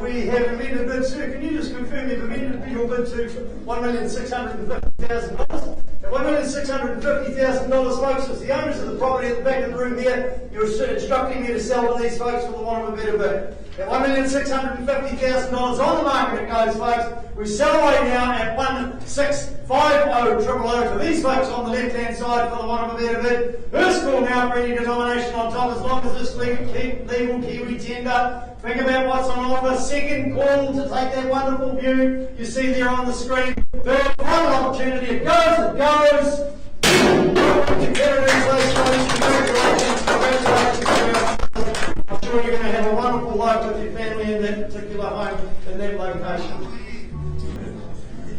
We have amended bid, sir. Can you just confirm you've amended your bid to $1,650,000? At $1,650,000, folks, as the owners of the property at the back of the room there, you're instructing me to sell to these folks for the want of a better bid. At $1,650,000 on the market it goes, folks. We sell away now at $1,650,000 to these folks on the left-hand side for the want of a better bid. First call now for any denomination on top, as long as this legal Kiwi tender. Think about what's on offer. Second call to take that wonderful view you see there on the screen. Third, final opportunity. It goes, it goes. I'm sure you're going to have a wonderful life with your family in that particular home, in that location.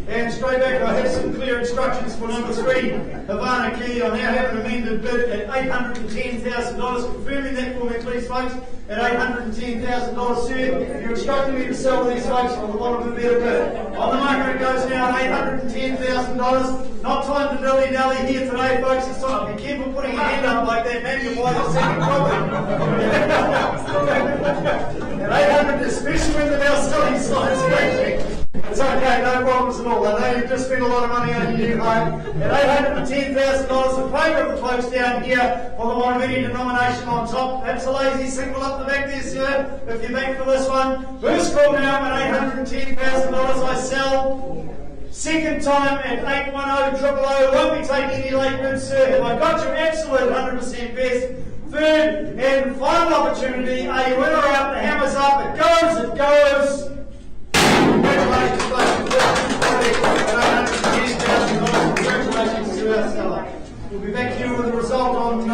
And straight back, I have some clear instructions for number 3, Havana Key. I now have an amended bid at $810,000. Confirming that for me, please, folks. At $810,000, sir. You're instructing me to sell these folks for the want of a better bid. On the market it goes now at $810,000. Not time to dilly-dally here today, folks. It's time. Be careful putting your hand up like that, man. You'll buy the second property. At 800, especially when they're now selling signs scratching. It's okay, no problems at all. I know you've just spent a lot of money on your new home. At $810,000, in favour of the folks down here for the want of any denomination on top. That's a lazy single up the back there, sir, if you're back for this one. First call now at $810,000, I sell. Second time at $810,000, won't be taking any late bids, sir. Have I got your absolute 100% best? Third and final opportunity, are you in or out? The hammer's up, it goes, it goes. Congratulations, congratulations to our seller. We'll be back here with the result on,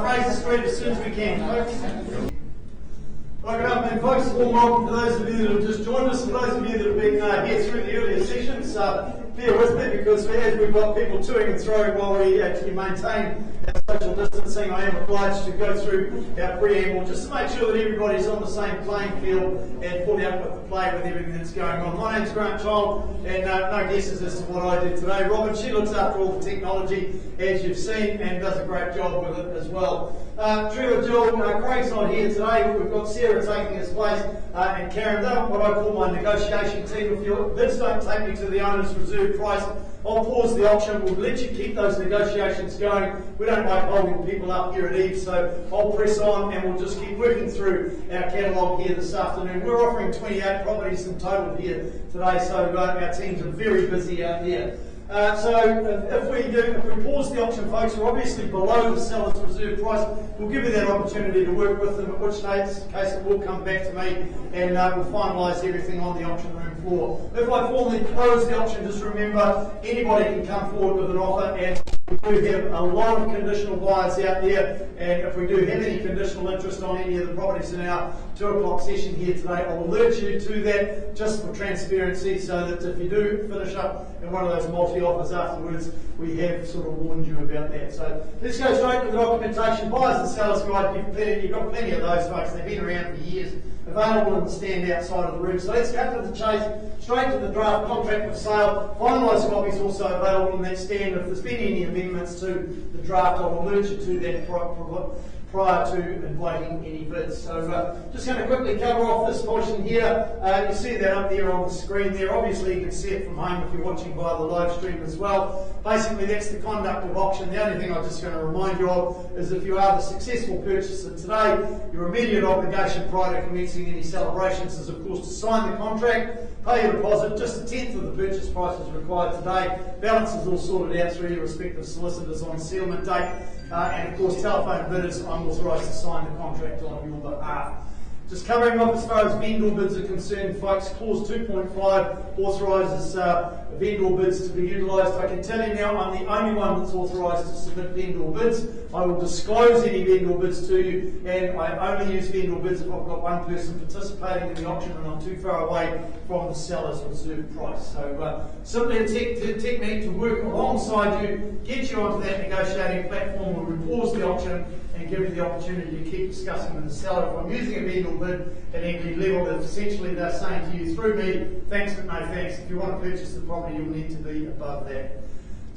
Fraser Street as soon as we can, folks. Right, good afternoon, folks. Warm welcome to those of you that have just joined us, and those of you that have been here through the earlier sessions. Bear with me, because as we've got people toing and throwing while we actually maintain our social distancing, I am obliged to go through our preamble just to make sure that everybody's on the same playing field and fully up with the play with everything that's going on. My name's Grant Child, and no guesses as to what I do today. Robin, she looks after all the technology, as you've seen, and does a great job with it as well. True or Jill, Craig's not here today, but we've got Sarah taking his place, and Karen. They're what I call my negotiation team. If your bids don't take me to the owner's reserve price, I'll pause the auction. We'll let you keep those negotiations going. We don't like holding people up here at EVES, so I'll press on and we'll just keep working through our catalogue here this afternoon. We're offering 28 properties in total here today, so our teams are very busy out there. So if we pause the auction, folks, we're obviously below the seller's reserve price. We'll give you that opportunity to work with them, in which case it will come back to me, and we'll finalise everything on the auction room floor. If I formally close the auction, just remember anybody can come forward with an offer, and We do have a lot of conditional buyers out there, and if we do have any conditional interest on any of the properties in our 2 o'clock session here today, I'll alert you to that just for transparency, so that if you do finish up in one of those multi-offers afterwards, we have sort of warned you about that. So let's go straight to the documentation. Buyers and sellers guide, you've got plenty of those folks, they've been around for years, available in the stand outside of the room. So let's cut to the chase, straight to the draft contract of sale. Finalised copies also available in that stand. If there's been any amendments to the draft, I'll alert you to that prior to inviting any bids. So just going to quickly cover off this portion here. You see that up there on the screen there. Obviously you can see it from home if you're watching via the live stream as well. Basically that's the conduct of auction. The only thing I'm just going to remind you of is if you are the successful purchaser today, your immediate obligation prior to commencing any celebrations is of course to sign the contract, pay your deposit. Just a tenth of the purchase price is required today. Balance is all sorted out through your respective solicitors on settlement date. And of course telephone bidders, I'm authorised to sign the contract on your behalf. Just covering off as far as vendor bids are concerned, folks, clause 2.5 authorises vendor bids to be utilised. I can tell you now I'm the only one that's authorised to submit vendor bids. I will disclose any vendor bids to you, and I only use vendor bids if I've got one person participating in the auction and I'm too far away from the seller's reserve price. So simply a technique to work alongside you, get you onto that negotiating platform where we pause the auction and give you the opportunity to keep discussing with the seller. If I'm using a vendor bid at any level, essentially they're saying to you through me, thanks but no thanks. If you want to purchase the property, you'll need to be above that.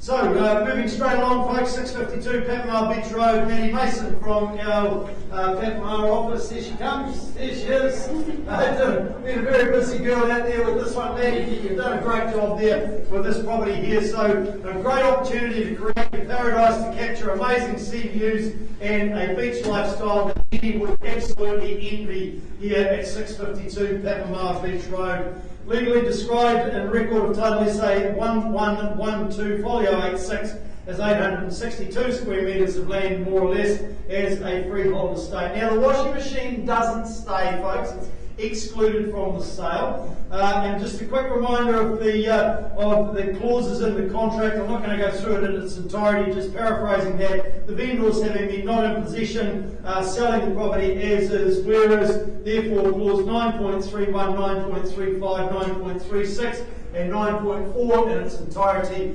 So, moving straight along, folks, 652 Papamoa Beach Road, Maddie Mason from our Papamoa office. Here she comes. There she is. Been a very busy girl out there with this one, Maddie. You've done a great job there with this property here. So, a great opportunity to create a paradise to capture amazing sea views and a beach lifestyle that many would absolutely envy here at 652 Papamoa Beach Road. Legally described in record of title SA 1112 folio 86 as 862 square metres of land, more or less, as a freehold estate. Now the washing machine doesn't stay, folks. It's excluded from the sale. And just a quick reminder of the clauses in the contract. I'm not going to go through it in its entirety, just paraphrasing that. The vendors having been not in possession, selling the property as is, whereas therefore clause 9.31, 9.35, 9.36 and 9.4 in its entirety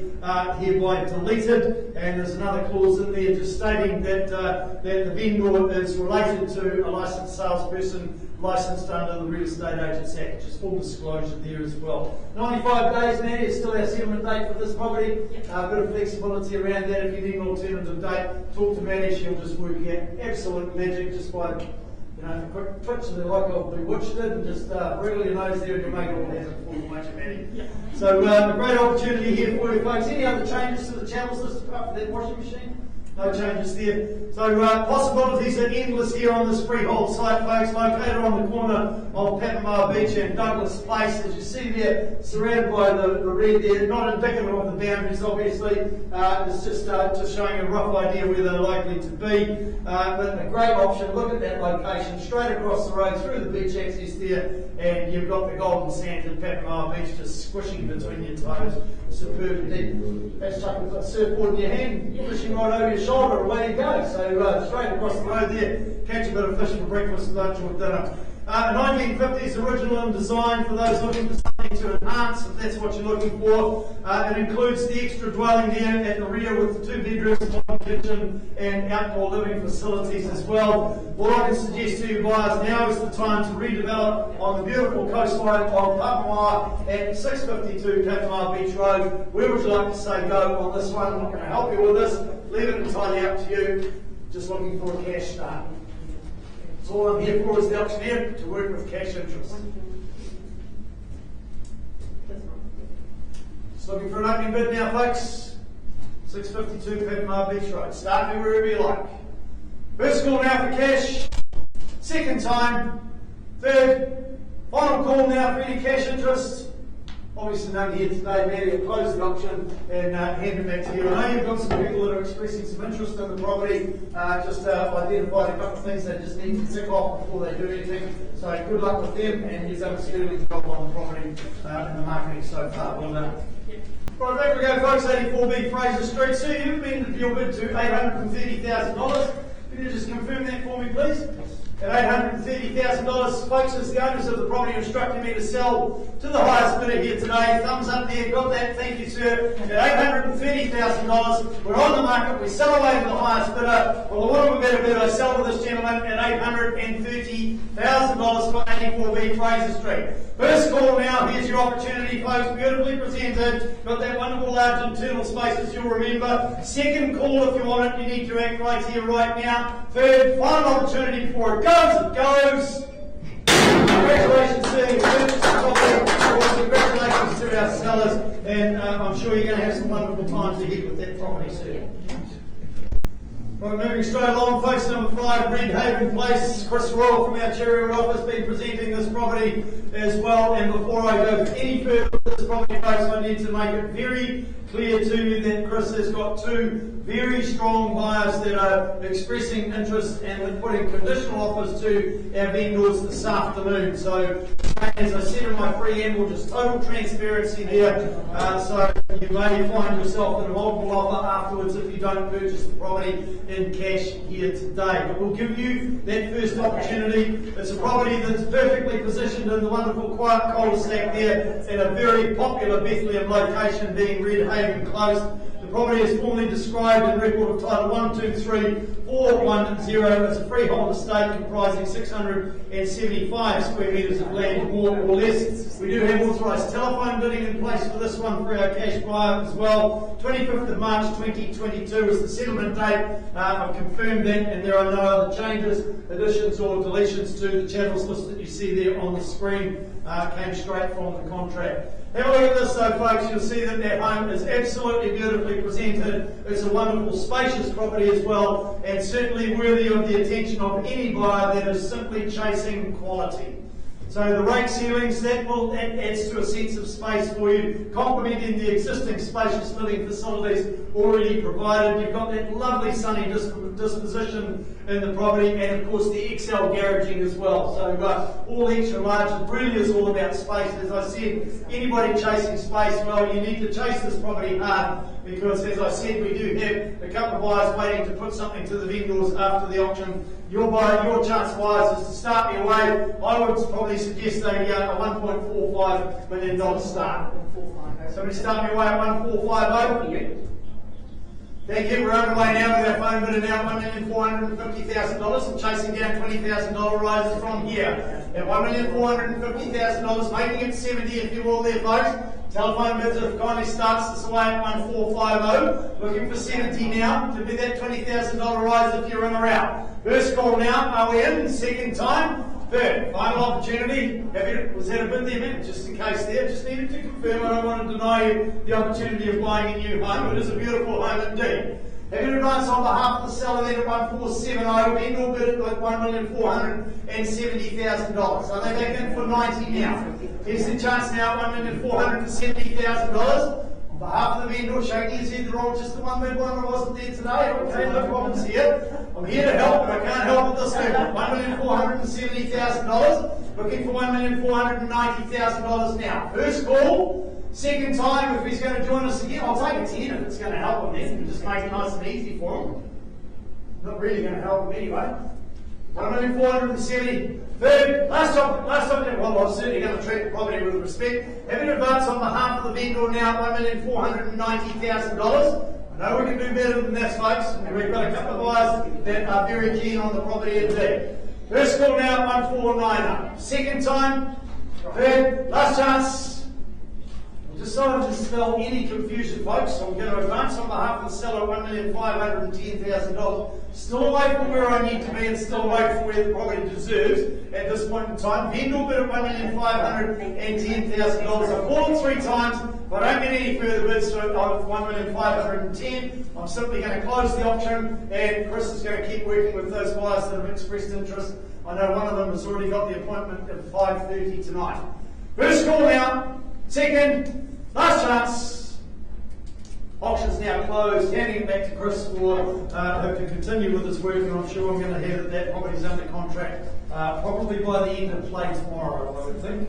hereby deleted. And there's another clause in there just stating that the vendor is related to a licensed salesperson licensed under the Real Estate Agents Act. Just full disclosure there as well. 95 days, Maddie, is still our settlement date for this property. A bit of flexibility around that. If you need an alternative date, talk to Maddie. She'll just work out absolute magic just by a quick twitch of the like I'll bewitched it and just wriggle your nose there and you'll make it all happen for you, won't you, Maddie? So a great opportunity here for you folks. Any other changes to the channels list apart for that washing machine? No changes there. So possibilities are endless here on this freehold site, folks, located on the corner of Papamoa Beach and Douglas Place. As you see there, surrounded by the red there, not indicative of the boundaries, obviously. It's just showing a rough idea where they're likely to be. But a great option. Look at that location, straight across the road through the beach access there, and you've got the golden sand of Papamoa Beach just squishing between your toes. Superb indeed. That's like you've got a surfboard in your hand, pushing right over your shoulder, away you go. So straight across the road there, catch a bit of fish for breakfast, lunch or dinner. 1950s original in design for those looking for something to enhance, if that's what you're looking for. It includes the extra dwelling there at the rear with the 2 bedrooms, 1 kitchen and outdoor living facilities as well. What I can suggest to you buyers, now is the time to redevelop on the beautiful coastline of Papamoa at 652 Papamoa Beach Road. Where would you like to say go on this one? I'm not going to help you with this. Leave it entirely up to you. Just looking for a cash start. That's all I'm here for as the auctioneer, to work with cash interest. Just looking for an opening bid now, folks. 652 Papamoa Beach Road. Start me wherever you like. First call now for cash. Second time. Third. Final call now for any cash interest. Obviously none here today, Maddie will close the auction and hand it back to you. I know you've got some people that are expressing some interest in the property, just identified a couple of things they just need to tick off before they do anything. So good luck with them, and you've done a sterling job on the property in the marketing so far. Well done. Right, back we go, folks. 84B Fraser Street. So you've amended your bid to $830,000. Can you just confirm that for me, please? At $830,000, folks, as the owners of the property instructed me to sell to the highest bidder here today. Thumbs up there, got that, thank you, sir. At $830,000, we're on the market, we sell away to the highest bidder. Well, what have we better bid? I sell to this gentleman at $830,000 for 84B Fraser Street. First call now, here's your opportunity, folks, beautifully presented. Got that wonderful large internal space, as you'll remember. Second call if you want it, you need to act right here, right now. Third, final opportunity before it goes, it goes. Congratulations, sir. Congratulations to our sellers, and I'm sure you're going to have some wonderful times ahead with that property, sir. Right, moving straight along, folks, number 5, Red Haven Place. Chris Royal from our Terr office been presenting this property as well. And before I go any further with this property, folks, I need to make it very clear to you that Chris has got 2 very strong buyers that are expressing interest and putting conditional offers to our vendors this afternoon. So, as I said in my preamble, just total transparency here. So you may find yourself in a multiple offer afterwards if you don't purchase the property in cash here today. But we'll give you that first opportunity. It's a property that's perfectly positioned in the wonderful quiet cul-de-sac there at a very popular Bethlehem location, being Red Haven Close. The property is formally described in record of title 123410. It's a freehold estate comprising 675 square metres of land, more or less. We do have authorised telephone bidding in place for this one for our cash buyer as well. 25th of March 2022 is the settlement date. I've confirmed that, and there are no other changes, additions or deletions to the channels list that you see there on the screen. Came straight from the contract. Have a look at this though, folks. You'll see that that home is absolutely beautifully presented. It's a wonderful, spacious property as well, and certainly worthy of the attention of any buyer that is simply chasing quality. So the rake ceilings, that adds to a sense of space for you, complementing the existing spacious living facilities already provided. You've got that lovely sunny disposition in the property, and of course the XL garaging as well. So all extra large, it really is all about space. As I said, anybody chasing space, well, you need to chase this property hard, because as I said, we do have a couple of buyers waiting to put something to the vendors after the auction. Your chance buyers is to start me away. I would probably suggest a $1.45 million start. Somebody start me away at 1.450. Thank you. We're underway now with our phone bidder now at $1,450,000 and chasing down $20,000 rises from here. At $1,450,000, making it 70 if you will there, folks. Telephone bids have kindly starts this away at 1.450. Looking for 70 now to be that $20,000 rise if you're in or out. First call now. Are we in? Second time. Third, final opportunity. Was that a bid there, man? Just in case there. Just needed to confirm. I don't want to deny you the opportunity of buying a new home. It is a beautiful home indeed. Have an advance on behalf of the seller then at 1,470, vendor bid at $1,470,000. Are they back in for 90 now? Here's the chance now, $1,470,000. On behalf of the vendor, shaking his head, the roll, just the one bid one I wasn't there today. Okay, no problems here. I'm here to help, but I can't help at this level. $1,470,000. Looking for $1,490,000 now. First call. Second time, if he's going to join us again, I'll take a 10 if it's going to help him then. Just make it nice and easy for him. Not really going to help him anyway. $1,470,000. Third, last time, well, I'm certainly going to treat the property with respect. Have an advance on behalf of the vendor now, $1,490,000. I know we can do better than that, folks. And we've got a couple of buyers that are very keen on the property indeed. First call now, 1,490. Second time, third, last chance. Just so I don't dispel any confusion, folks, I'm going to advance on behalf of the seller $1,510,000. Still away from where I need to be and still away from where the property deserves at this point in time. Vendor bid at $1,510,000. I've called 3 times. If I don't get any further bids to $1,510,000, I'm simply going to close the auction, and Chris is going to keep working with those buyers that have expressed interest. I know one of them has already got the appointment at 5:30 tonight. First call now. Second, last chance. Auction's now closed. Handing it back to Chris for who can continue with his work, and I'm sure I'm going to hear that property's under contract probably by the end of play tomorrow, I would think.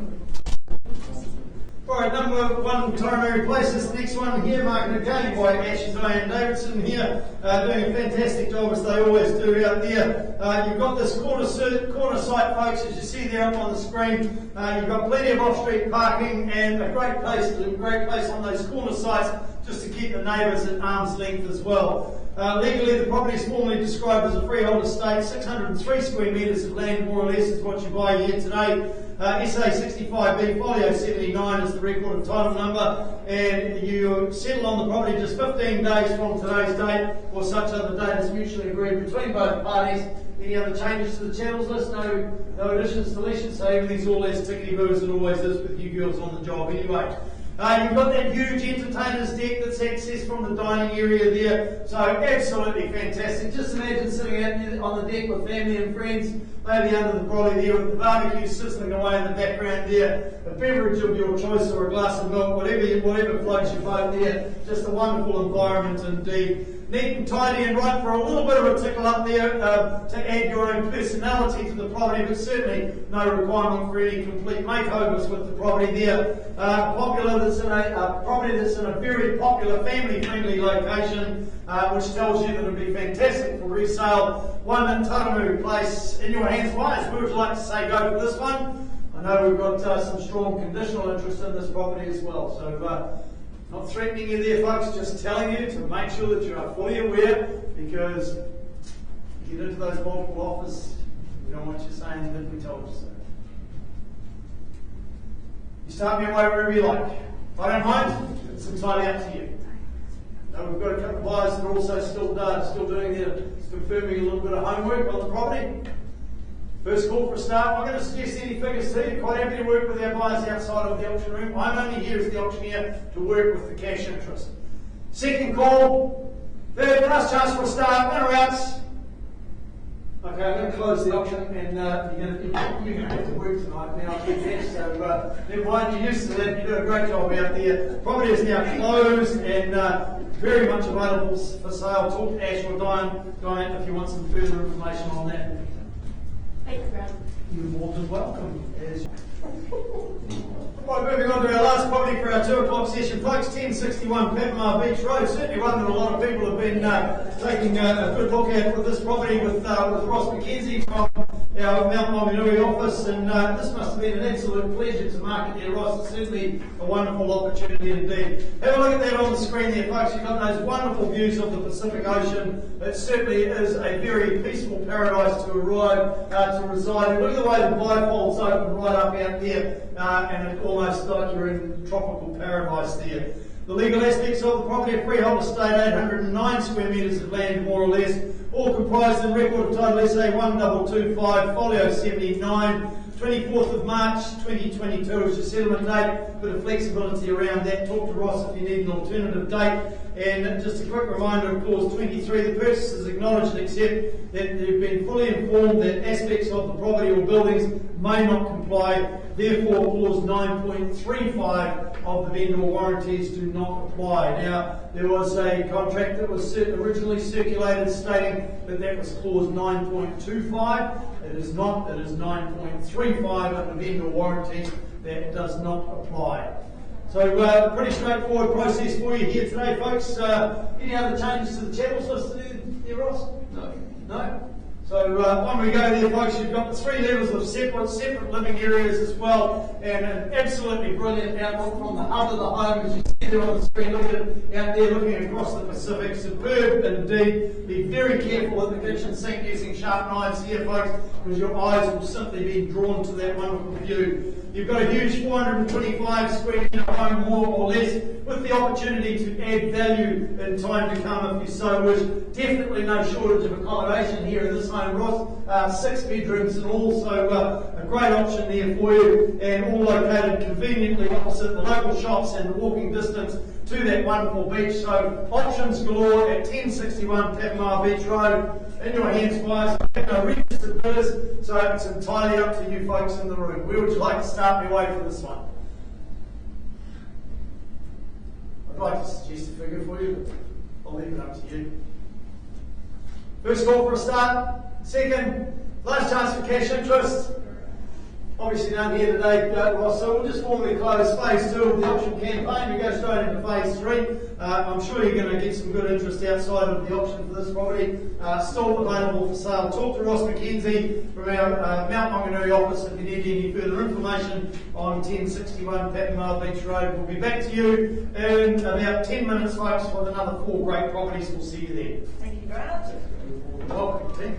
Alright, number 1, Tauranga Place. This next one here, marketed again by Ash and Diane Davidson here, doing a fantastic job as they always do out there. You've got this corner site, folks, as you see there up on the screen. You've got plenty of off-street parking and a great place on those corner sites just to keep the neighbours at arm's length as well. Legally, the property is formally described as a freehold estate. 603 square metres of land, more or less, is what you buy here today. SA 65B, folio 79 is the record of title number, and you settle on the property just 15 days from today's date, or such other date as mutually agreed between both parties. Any other changes to the channels list? No additions, deletions, so everything's all as tickety-boo as it always is with you girls on the job anyway. You've got that huge entertainer's deck that's accessed from the dining area there, so absolutely fantastic. Just imagine sitting out there on the deck with family and friends, maybe under the brolly there with the barbecue sizzling away in the background there, a beverage of your choice or a glass of milk, whatever floats your boat there. Just a wonderful environment indeed. Neat and tidy and right for a little bit of a tickle up there to add your own personality to the property, but certainly no requirement for any complete makeovers with the property there. Property that's in a very popular family-friendly location, which tells you that it'll be fantastic for resale. One in Matanui Place, in your hands, wise. Who would like to say go for this one? I know we've got some strong conditional interest in this property as well, so not threatening you there, folks, just telling you to make sure that you are fully aware, because you get into those multiple offers, we don't want you saying that we told you so. You start me away wherever you like. If I don't mind, it's entirely up to you. Now we've got a couple of buyers that are also still doing confirming a little bit of homework on the property. First call for a start. I'm not going to suggest any figures to you. Quite happy to work with our buyers outside of the auction room. I'm only here as the auctioneer to work with the cash interest. Second call. Third, last chance for a start. In or outs? Okay, I'm going to close the auction, and you're going to have to work tonight now. So never mind, you're used to that. You do a great job out there. Property is now closed and very much available for sale. Talk to Ash or Diane if you want some further information on that. You're more than welcome. Right, moving on to our last property for our 2 o'clock session, folks. 1061 Papamoa Rd. Certainly one that a lot of people have been taking a good look at for this property with Ross McKenzie from our Mount Mamanui office, and this must have been an absolute pleasure to market there, Ross. It's certainly a wonderful opportunity indeed. Have a look at that on the screen there, folks. You've got those wonderful views of the Pacific Ocean. It certainly is a very peaceful paradise to arrive, to reside in. Look at the way the bifolds open right up out there, and it's almost like you're in tropical paradise there. The legal aspects of the property: a freehold estate, 809 square metres of land, more or less, all comprised in record of title SA 1225, folio 79. 24th of March 2022 is your settlement date. Bit of flexibility around that. Talk to Ross if you need an alternative date. And just a quick reminder of clause 23, the purchasers acknowledge and accept that they've been fully informed that aspects of the property or buildings may not comply. Therefore, clause 9.35 of the vendor warranties do not apply. Now, there was a contract that was originally circulated stating that was clause 9.25. It is not. It is 9.35 of the vendor warranties that does not apply. So, pretty straightforward process for you here today, folks. Any other changes to the channels listed there, Ross? No. No? So, on we go there, folks. You've got the 3 levels of separate living areas as well, and an absolutely brilliant outlook from the hub of the home, as you see there on the screen. Look at it out there looking across the Pacific. Superb indeed. Be very careful with the kitchen sink using sharp knives here, folks, because your eyes will simply be drawn to that wonderful view. You've got a huge 425 square metre home, more or less, with the opportunity to add value in time to come if you so wish. Definitely no shortage of accommodation here in this home, Ross. 6 bedrooms and all, so a great option there for you, and all located conveniently opposite the local shops and walking distance to that wonderful beach. So options galore at 1061 Papamoa Rd. In your hands, guys. I have no registered bidders, so it's entirely up to you folks in the room. Where would you like to start me away for this one? I'd like to suggest a figure for you, but I'll leave it up to you. First call for a start. Second, last chance for cash interest. obviously none here today, Ross, so we'll just formally close phase 2 of the auction campaign. We go straight into phase 3. I'm sure you're going to get some good interest outside of the auction for this property. Still available for sale. Talk to Ross McKenzie from our Mount Matanui office if you need any further information on 1061 Papamoa Rd. We'll be back to you in about 10 minutes, folks, with another 4 great properties. We'll see you there. Thank you, Grant. Welcome, team.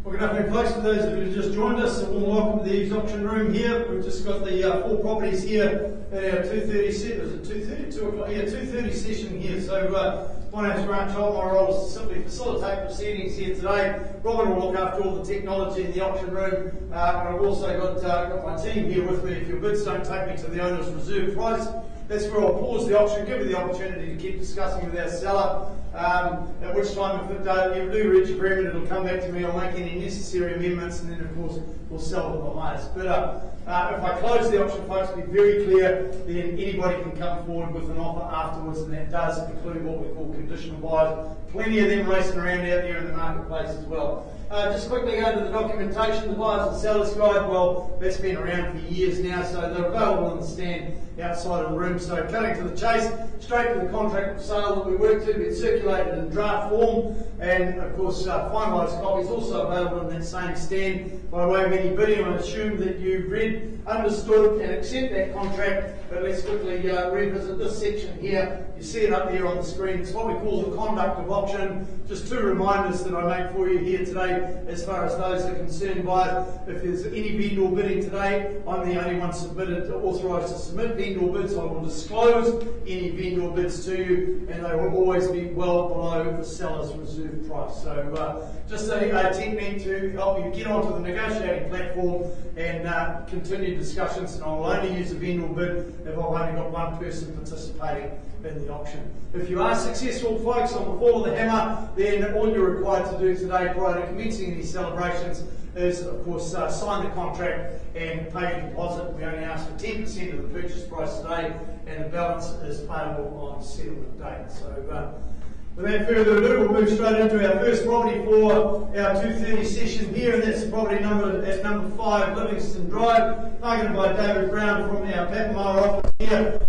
Well, good afternoon, folks. For those of you who just joined us, a warm welcome to the EVES auction room here. We've just got the 4 properties here at our 2:30 session. Was it 2:30? 2 o'clock? Yeah, 2:30 session here. So, my name's Grant Child. My role is to simply facilitate proceedings here today. Robin will look after all the technology in the auction room. And I've also got my team here with me. If your bids don't take me to the owner's reserve price, that's where I'll pause the auction, give you the opportunity to keep discussing with our seller, at which time, if you do reach agreement, it'll come back to me. I'll make any necessary amendments, and then, of course, we'll sell at the highest bidder. If I close the auction, folks, be very clear, then anybody can come forward with an offer afterwards, and that does include what we call conditional buyers. Plenty of them racing around out there in the marketplace as well. Just quickly go to the documentation, the buyers and sellers guide. Well, that's been around for years now, so they're available on the stand outside of the room. So cutting to the chase, straight to the contract of sale that we work to, get circulated in draft form, and of course finalised copies also available in that same stand by way of any bidding. I assume that you've read, understood and accept that contract, but let's quickly revisit this section here. You see it up there on the screen. It's what we call the conduct of auction. Just 2 reminders that I make for you here today as far as those are concerned. By if there's any vendor bidding today, I'm the only one authorised to submit vendor bids. I will disclose any vendor bids to you, and they will always be well below the seller's reserve price. So just a technique to help you get onto the negotiating platform and continue discussions, and I'll only use a vendor bid if I've only got one person participating in the auction. If you are successful, folks, on the fall of the hammer, then all you're required to do today prior to commencing any celebrations is, of course, sign the contract and pay your deposit. We only ask for 10% of the purchase price today, and the balance is payable on settlement date. So, without further ado, we'll move straight into our first property for our 2:30 session here, and that's the property number 5, Livingston Drive, targeted by David Brown from our Papamoa office here.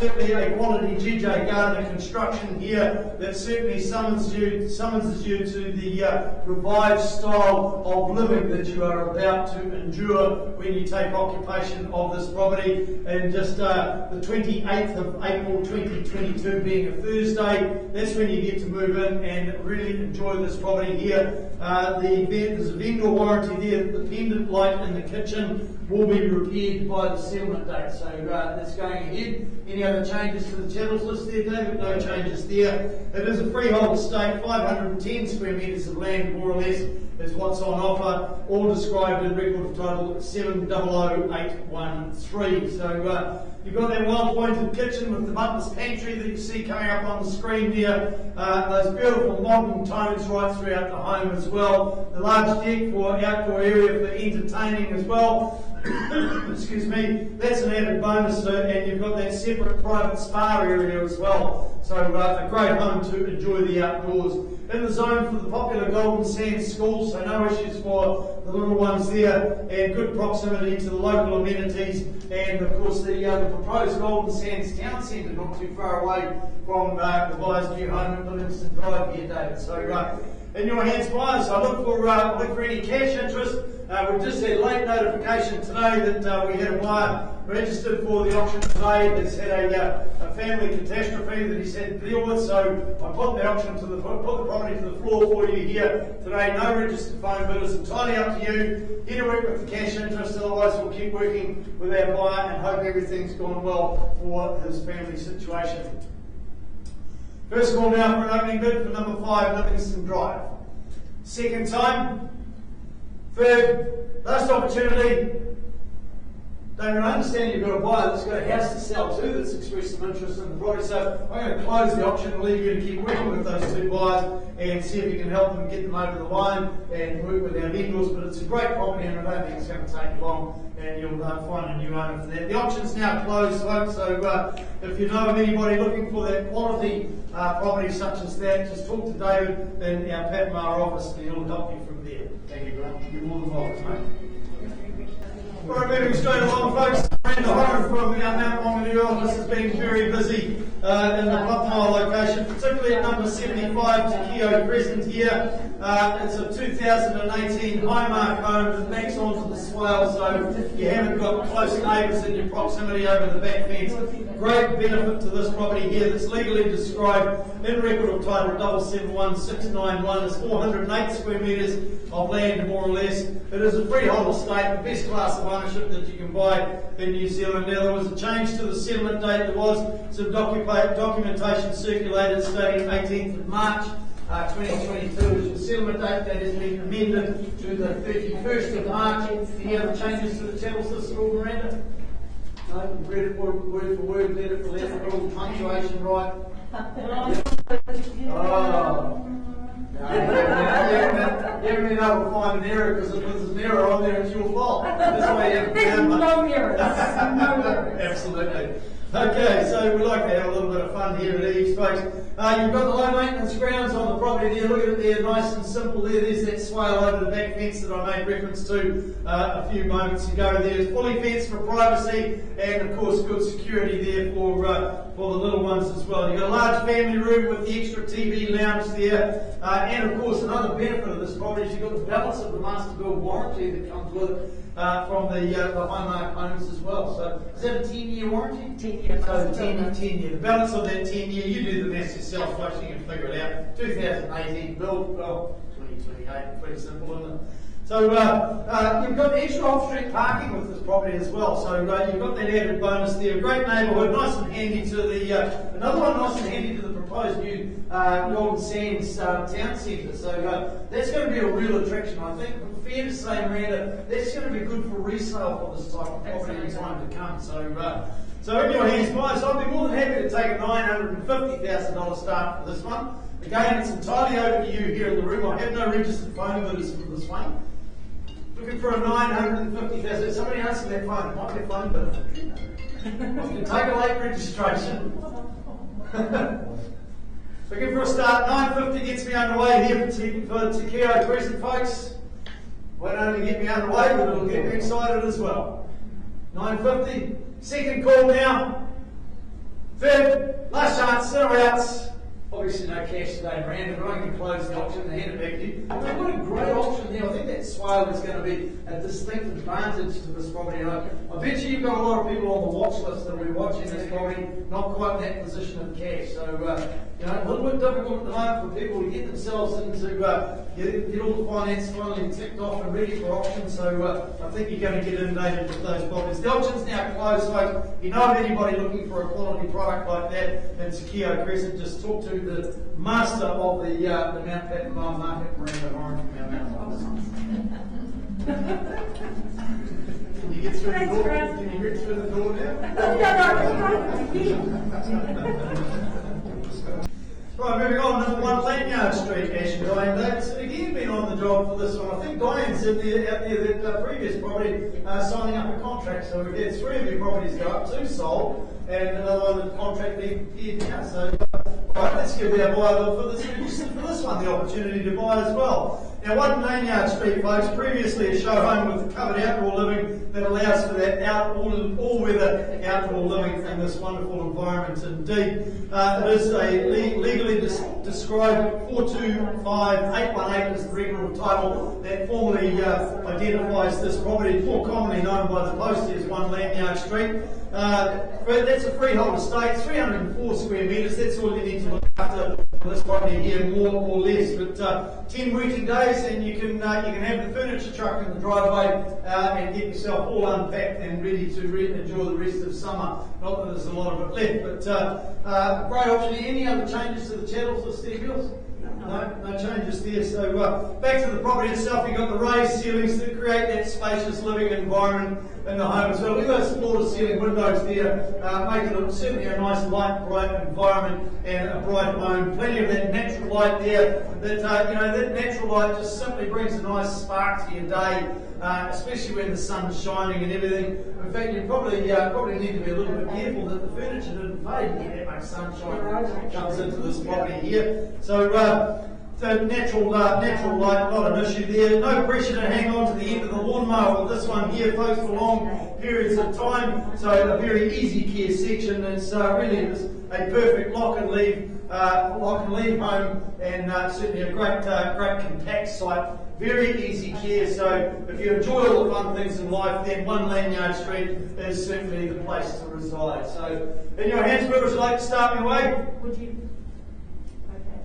Certainly a quality GJ Gardner construction here that certainly summonses you to the revived style of living that you are about to endure when you take occupation of this property. And just the 28th of April 2022 being a Thursday, that's when you get to move in and really enjoy this property here. There's a vendor warranty there. The pendant light in the kitchen will be repaired by the settlement date. So that's going ahead. Any other changes to the channels list there, David? No changes there. It is a freehold estate, 510 square metres of land, more or less, is what's on offer, all described in record of title 700813. So you've got that well-appointed kitchen with the butler's pantry that you see coming up on the screen there. Those beautiful modern tones right throughout the home as well. The large deck for outdoor area for entertaining as well. Excuse me, that's an added bonus, and you've got that separate private spa area as well. So a great home to enjoy the outdoors. In the zone for the popular Golden Sands schools, so no issues for the little ones there, and good proximity to the local amenities, and of course the proposed Golden Sands Town Centre not too far away from the buyer's new home at Livingston Drive here, David. So in your hands, buyers, I look for any cash interest. We've just had late notification today that we had a buyer registered for the auction today that's had a family catastrophe that he's had to deal with. So I put the auction put the property to the floor for you here today. No registered phone bidders. Entirely up to you. Get to work with the cash interest. Otherwise, we'll keep working with our buyer and hope everything's gone well for his family situation. First call now for an opening bid for number 5, Livingston Drive. Second time. Third, last opportunity. David, I understand you've got a buyer that's got a house to sell too that's expressed some interest in the property, so I'm going to close the auction and leave you to keep working with those 2 buyers and see if you can help them get them over the line and work with our vendors. But it's a great property and I don't think it's going to take long, and you'll find a new owner for that. The auction's now closed, folks, so if you know of anybody looking for that quality property such as that, just talk to David in our Papamoa office and he'll help you from there. Thank you, Grant. You're more than welcome, mate. Alright, moving straight along, folks. Brenda Horan from our Mount Maunganui office has been very busy in the Papamoa location, particularly at number 75 Te Puke Crescent here. It's a 2018 Highmark home that backs onto the swale, so you haven't got close neighbours in your proximity over the back fence. Great benefit to this property here that's legally described in record of title 771691 as 408 square metres of land, more or less. It is a freehold estate, the best class of ownership that you can buy in New Zealand. Now, there was a change to the settlement date. There was some documentation circulated stating 18th of March 2022 is the settlement date. That has been amended to the 31st of March. Any other changes to the channel system, Miranda? No, we've read it word for word, letter for letter, all punctuation right. Oh. You know we'll find an error because if there's an error on there, it's your fault. That's why you have to There's no errors. No errors. Absolutely. Okay, so we like to have a little bit of fun here at EVES, folks. You've got the low maintenance grounds on the property there. Look at it there, nice and simple there. There's that swale over the back fence that I made reference to a few moments ago there. It's fully fenced for privacy and, of course, good security there for the little ones as well. You've got a large family room with the extra TV lounge there. And, of course, another benefit of this property is you've got the balance of the master build warranty that comes with it. From the Highmark owners as well. So is that a 10-year warranty? 10-year. So 10-year. The balance of that 10-year, you do the maths yourself, folks, you can figure it out. 2018 build, well, 2028, pretty simple, isn't it? So you've got the extra off-street parking with this property as well. So you've got that added bonus there. Great neighbourhood, nice and handy to the another one nice and handy to the proposed new Golden Sands town centre. So that's going to be a real attraction, I think. Fair to say, Miranda, that's going to be good for resale for this type of property in time to come. So in your hands, guys, I'd be more than happy to take a $950,000 start for this one. Again, it's entirely over to you here in the room. I have no registered phone with us for this one. Looking for a $950,000. Somebody answer that phone. It might be a phone benefit. You can take a late registration. Looking for a start. $950 gets me underway here for Te Puke Crescent, folks. Won't only get me underway, but it'll get me excited as well. $950. Second call now. Third, last chance, zero outs. Obviously no cash today, Miranda, but I can close the auction and hand it back to you. We've got a great auction there. I think that swale is going to be a distinct advantage to this property. And I bet you you've got a lot of people on the watch list that will be watching this property, not quite in that position of cash. So, a little bit difficult at the moment for people to get themselves into, get all the finance finally ticked off and ready for auction. So, I think you're going to get inundated with those properties. The auction's now closed, folks. If you know of anybody looking for a quality product like that in Te Puke Crescent, just talk to the master of the Mount Papamoa market, Miranda Horan from our Mount office. Can you get through the door? Can you get through the door now? Right, moving on, number 1 Lanyard Street, Ashley Diane Davis. Again, been on the job for this one. I think Diane's out there that previous property signing up a contract. So we've had 3 of your properties go up, 2 sold, and another one that contract being here now. So, right, let's give our buyer for this one the opportunity to buy as well. Now, 1 Lanyard Street, folks, previously a show home with covered outdoor living that allows for that all-weather outdoor living in this wonderful environment indeed. It is a legally described 425818 as the regular title that formally identifies this property, more commonly known by the post as 1 Lanyard Street. That's a freehold estate, 304 square metres. That's all you need to look after this property here, more or less. But 10 working days, and you can have the furniture truck in the driveway and get yourself all unpacked and ready to enjoy the rest of summer. Not that there's a lot of it left, but great option. Any other changes to the channels or Steve Hills? No, No changes there. So back to the property itself, you've got the raised ceilings to create that spacious living environment in the home as well. We've got floor-to-ceiling windows there, making it certainly a nice light, bright environment and a bright home. Plenty of that natural light there. That natural light just simply brings a nice spark to your day. Especially when the sun's shining and everything. In fact, you probably need to be a little bit careful that the furniture didn't fade and get that much sunshine that comes into this property here. So natural light, not an issue there. No pressure to hang on to the end of the lawnmower with this one here, folks, for long periods of time. So a very easy care section. It's really a perfect lock and leave home, and certainly a great compact site. Very easy care, so if you enjoy all the fun things in life, then 1 Lanyard Street is certainly the place to reside. So, in your hands, where would you like to start me away? Would you? Okay.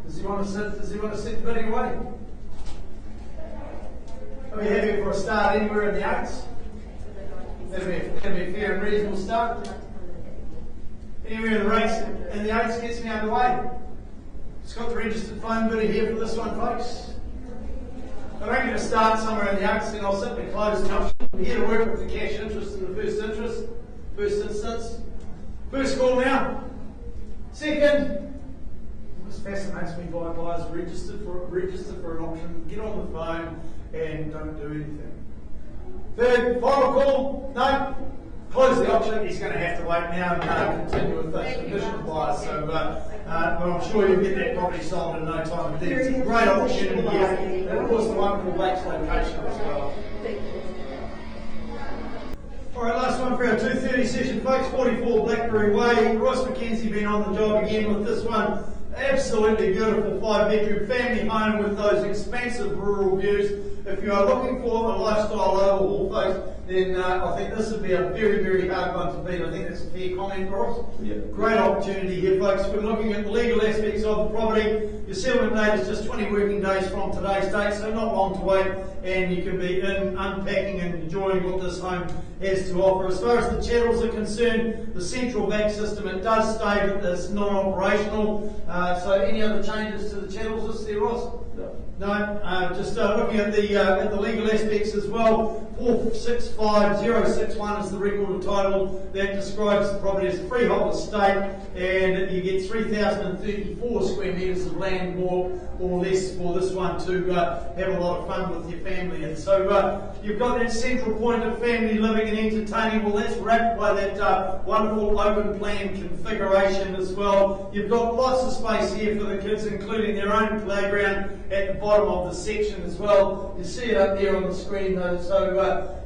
Does he want to sit the bidding away? Are we happy for a start anywhere in the Oaks? That'd be a fair and reasonable start. Anywhere in the race and the Oaks gets me underway. Just got the registered phone bidder here for this one, folks. I'm going to start somewhere in the Oaks, and I'll simply close the option. We're here to work with the cash interest in the first instance. First call now. Second. This fascinates me by buyers register for an option, get on the phone and don't do anything. Third, final call. No. Close the option. He's going to have to wait now and continue with those conditional buyers. So, but I'm sure you'll get that property sold in no time. It's a great opportunity here, and of course the wonderful Lakes location as well. All right, last one for our 2:30 session, folks. 44 Blackberry Way. Ross McKenzie been on the job again with this one. Absolutely beautiful 5-bedroom family home with those expansive rural views. If you are looking for a lifestyle overhaul, folks, then I think this would be a very, very hard one to beat. I think that's a fair comment, Ross. Yeah. Great opportunity here, folks. We're looking at the legal aspects of the property. Your settlement date is just 20 working days from today's date, so not long to wait, and you can be in, unpacking and enjoying what this home has to offer. As far as the chattels are concerned, the central bank system, it does stay, but it's non-operational. So any other changes to the chattels list there, Ross? No, just looking at the legal aspects as well. 465061 is the record of title that describes the property as a freehold estate, and you get 3,034 square metres of land, more or less, for this one to have a lot of fun with your family. And so you've got that central point of family living and entertaining. Well, that's wrapped by that wonderful open plan configuration as well. You've got lots of space here for the kids, including their own playground at the bottom of the section as well. You see it up there on the screen though, so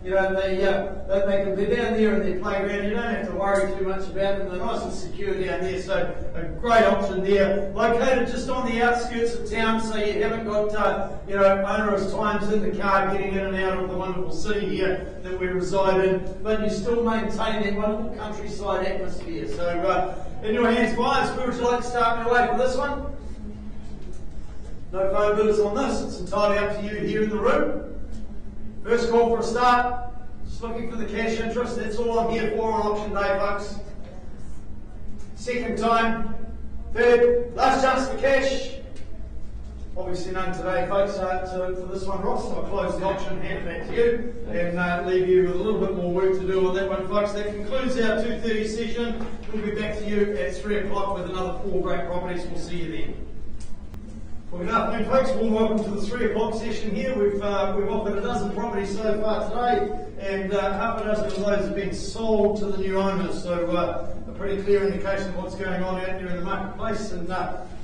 they can be down there in their playground. You don't have to worry too much about them. They're nice and secure down there, so a great option there. Located just on the outskirts of town, so you haven't got onerous times in the car getting in and out of the wonderful city here that we reside in, but you still maintain that wonderful countryside atmosphere. So in your hands, buyers, where would you like to start me away for this one? No phone bidders on this. It's entirely up to you here in the room. First call for a start. Just looking for the cash interest. That's all I'm here for on auction day, folks. Second time. Third. Last chance for cash. Obviously none today, folks. For this one, Ross, I'll close the auction, hand it back to you, and leave you with a little bit more work to do on that one, folks. That concludes our 2:30 session. We'll be back to you at 3 o'clock with another 4 great properties. We'll see you then. Well, good afternoon, folks. Warm welcome to the 3 o'clock session here. We've offered a dozen properties so far today, and half a dozen of those have been sold to the new owners. So a pretty clear indication of what's going on out there in the marketplace. And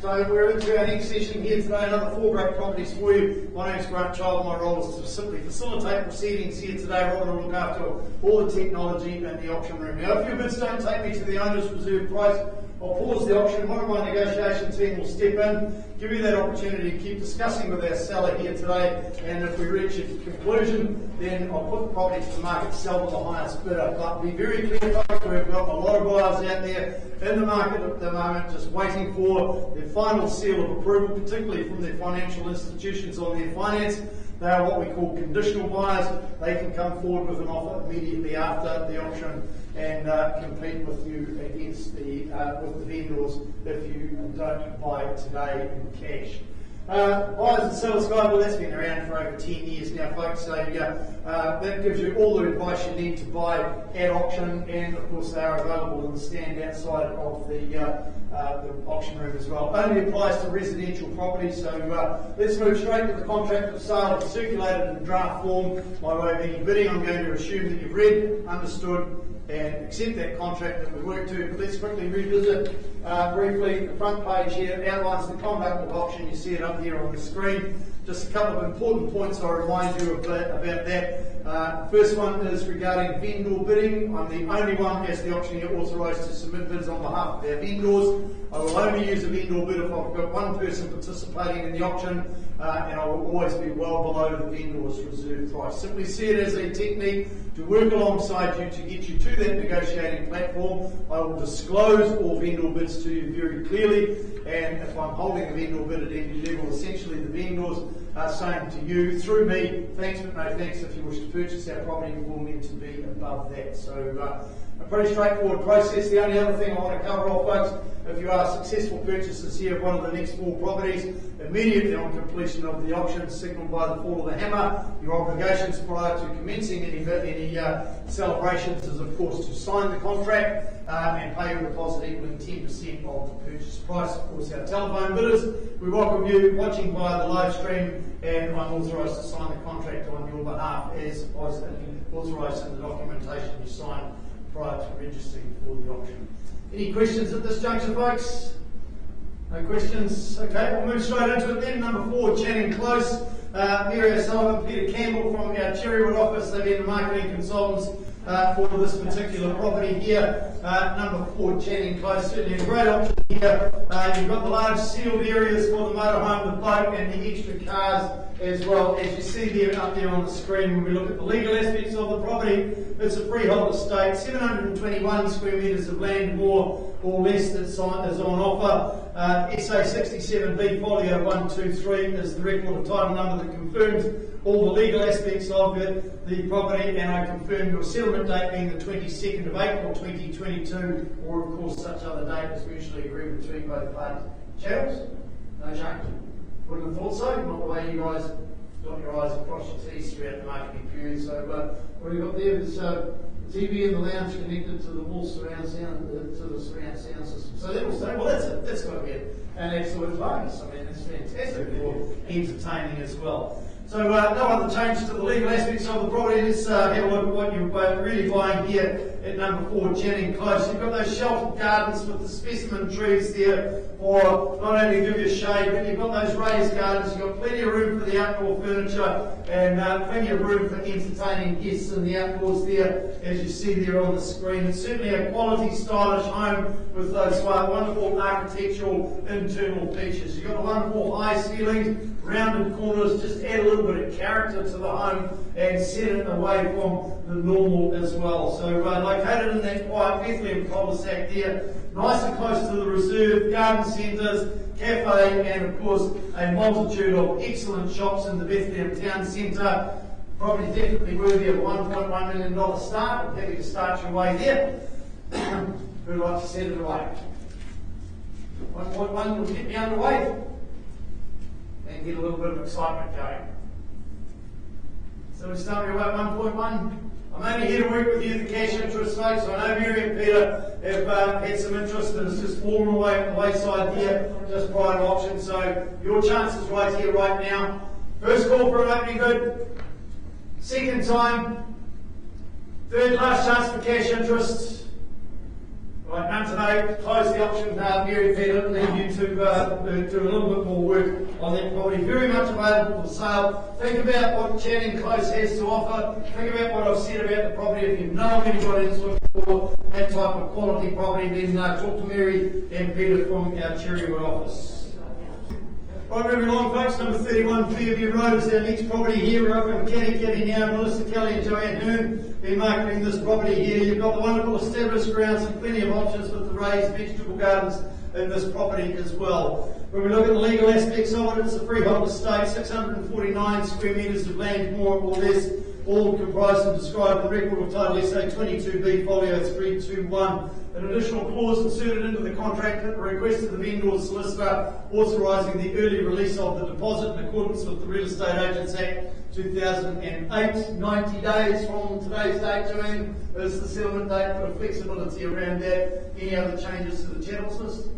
so we're into our next session here today. Another 4 great properties for you. My name's Grant Child. My role is to simply facilitate proceedings here today, rather than look after all the technology in the auction room. Now, if your bids don't take me to the owner's reserve price, I'll pause the auction. One of my negotiation team will step in, give you that opportunity to keep discussing with our seller here today, and if we reach a conclusion, then I'll put the property to the market, sell to the highest bidder. But be very clear, folks, we've got a lot of buyers out there in the market at the moment just waiting for their final seal of approval, particularly from their financial institutions on their finance. They are what we call conditional buyers. They can come forward with an offer immediately after the auction. and compete with you against the with the vendors if you don't buy it today in cash. Buyers and sellers guide, well, that's been around for over 10 years now, folks, so that gives you all the advice you need to buy at auction, and of course they are available in the stand outside of the auction room as well. Only applies to residential property, so let's move straight to the contract of sale. It's circulated in draft form by way of any bidding. I'm going to assume that you've read, understood, and accept that contract that we worked to. But let's quickly revisit briefly. The front page here outlines the conduct of auction. You see it up here on the screen. Just a couple of important points I'll remind you about that. First one is regarding vendor bidding. I'm the only one as the auctioneer authorised to submit bids on behalf of our vendors. I will only use a vendor bid if I've got one person participating in the auction, and I will always be well below the vendor's reserve price. Simply see it as a technique to work alongside you to get you to that negotiating platform. I will disclose all vendor bids to you very clearly, and if I'm holding a vendor bid at any level, essentially the vendors are saying to you, through me, thanks but no thanks. If you wish to purchase our property, you will need to be above that. So a pretty straightforward process. The only other thing I want to cover off, folks, if you are successful purchasers here of one of the next 4 properties, immediately on completion of the auction, signalled by the fall of the hammer, your obligations prior to commencing any celebrations is, of course, to sign the contract and pay your deposit equaling 10% of the purchase price. Of course, our telephone bidders, we welcome you watching via the live stream, and I'm authorised to sign the contract on your behalf as was authorised in the documentation you signed prior to registering for the auction. Any questions at this juncture, folks? No questions? Okay, we'll move straight into it then. Number 4, Channing Close. Mary O'Sullivan, Peter Campbell from our Cherrywood office. They've been the marketing consultants for this particular property here. Number 4, Channing Close, certainly a great option here. You've got the large sealed areas for the motorhome, the boat, and the extra cars as well. As you see there up there on the screen, when we look at the legal aspects of the property, it's a freehold estate, 721 square metres of land, more or less, that's is on offer. SA 67B folio 123 is the record of title number that confirms all the legal aspects of it, the property, and I confirm your settlement date being the 22nd of April 2022, or of course such other date as mutually agreed between both parties. Charles? No change. Wouldn't have thought so, not the way you guys dot your I's and cross your T's throughout the marketing period. So what have you got there is TV in the lounge connected to the wall surround sound, to the surround sound system. So that will say, well, that's got to be an absolute bonus. I mean, it's fantastic for entertaining as well. So no other change to the legal aspects of the property. Let's have a look at what you're both really buying here at number 4, Channing Close. You've got those sheltered gardens with the specimen trees there for not only give you shade, but you've got those raised gardens. You've got plenty of room for the outdoor furniture and plenty of room for entertaining guests in the outdoors there, as you see there on the screen. It's certainly a quality, stylish home with those wonderful architectural internal features. You've got the wonderful high ceilings, rounded corners, just add a little bit of character to the home and set it away from the normal as well. So located in that quiet Bethlehem cul-de-sac there, nice and close to the reserve, garden centres, cafe, and of course a multitude of excellent shops in the Bethlehem town centre. Probably definitely worthy of a $1.1 million start. I'm happy to start your way there. Who'd like to set it away? 1.1 will get me underway and get a little bit of excitement going. So we start with about 1.1. I'm only here to work with you, the cash interest folks. I know Mary and Peter have had some interest and it's just fallen away at the wayside here just prior to auction. So your chance is right here, right now. First call for an opening bid. Second time. Third last chance for cash interest. Right, none today. Close the auction. Mary and Peter, leave you to do a little bit more work on that property. Very much available for sale. Think about what Channing Close has to offer. Think about what I've said about the property. If you know of anybody that's looking for that type of quality property, then talk to Mary and Peter from our Cherrywood office. Right, moving along, folks. Number 31, Fairview Rd is our next property here. We're up in Kenny now. Melissa Kelly and Joanne Hearn been marketing this property here. You've got the wonderful established grounds and plenty of options with the raised vegetable gardens in this property as well. When we look at the legal aspects of it, it's a freehold estate, 649 square metres of land, more or less. all comprised and described in the record of title SA 22B folio 321. An additional clause inserted into the contract at the request of the vendor's solicitor authorising the early release of the deposit in accordance with the Real Estate Agents Act 2008. 90 days from today's date to end is the settlement date. Put a flexibility around that. Any other changes to the channels list?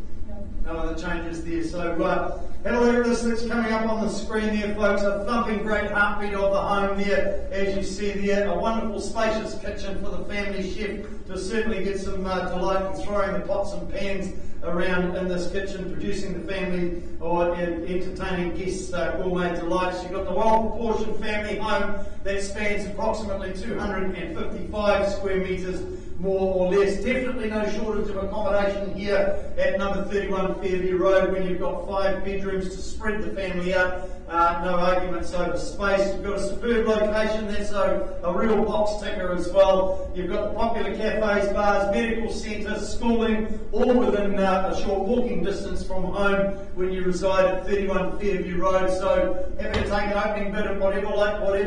No other changes there. So have a look at this that's coming up on the screen there, folks. A thumping great heartbeat of the home there, as you see there. A wonderful spacious kitchen for the family chef to certainly get some delight in throwing the pots and pans around in this kitchen, producing the family or entertaining guests gourmet delights. You've got the well-proportioned family home that spans approximately 255 square metres, more or less. Definitely no shortage of accommodation here at number 31 Fairview Rd when you've got 5 bedrooms to spread the family out. No arguments over space. You've got a superb location. That's a real box ticker as well. You've got the popular cafes, bars, medical centre, schooling, all within a short walking distance from home when you reside at 31 Fairview Road. So happy to take an opening bid at whatever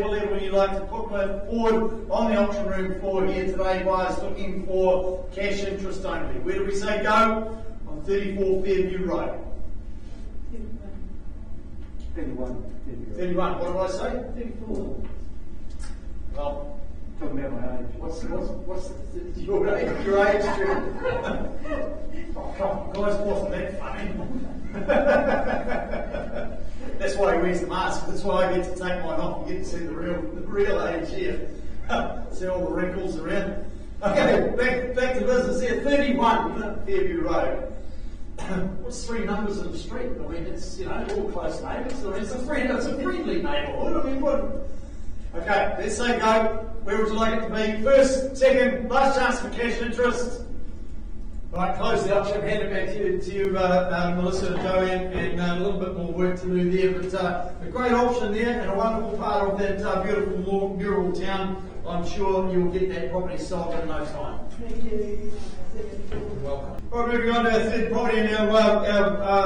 level you like to put forward on the auction room floor here today. Buyers looking for cash interest only. Where do we say go? On 34 Fairview Road. 31. 31. What did I say? 34. Well, Talking about my age. what's your age? Your age, oh, come on, guys, wasn't that funny? That's why he wears the mask. That's why I get to take mine off and get to see the real age here. See all the wrinkles around. Okay, back to business here. 31 Fairview Road. What's 3 numbers of the street? I mean, it's all close neighbours. I mean, it's a friendly neighbourhood. I mean, what? Okay, let's say go. Where would you like it to be? First, second, last chance for cash interest. Right, close the auction. Hand it back to you, Melissa, to go in, and a little bit more work to do there. But a great auction there, and a wonderful part of that beautiful mural town. I'm sure you'll get that property sold in no time. Thank you. Welcome. Right, moving on to our third property and our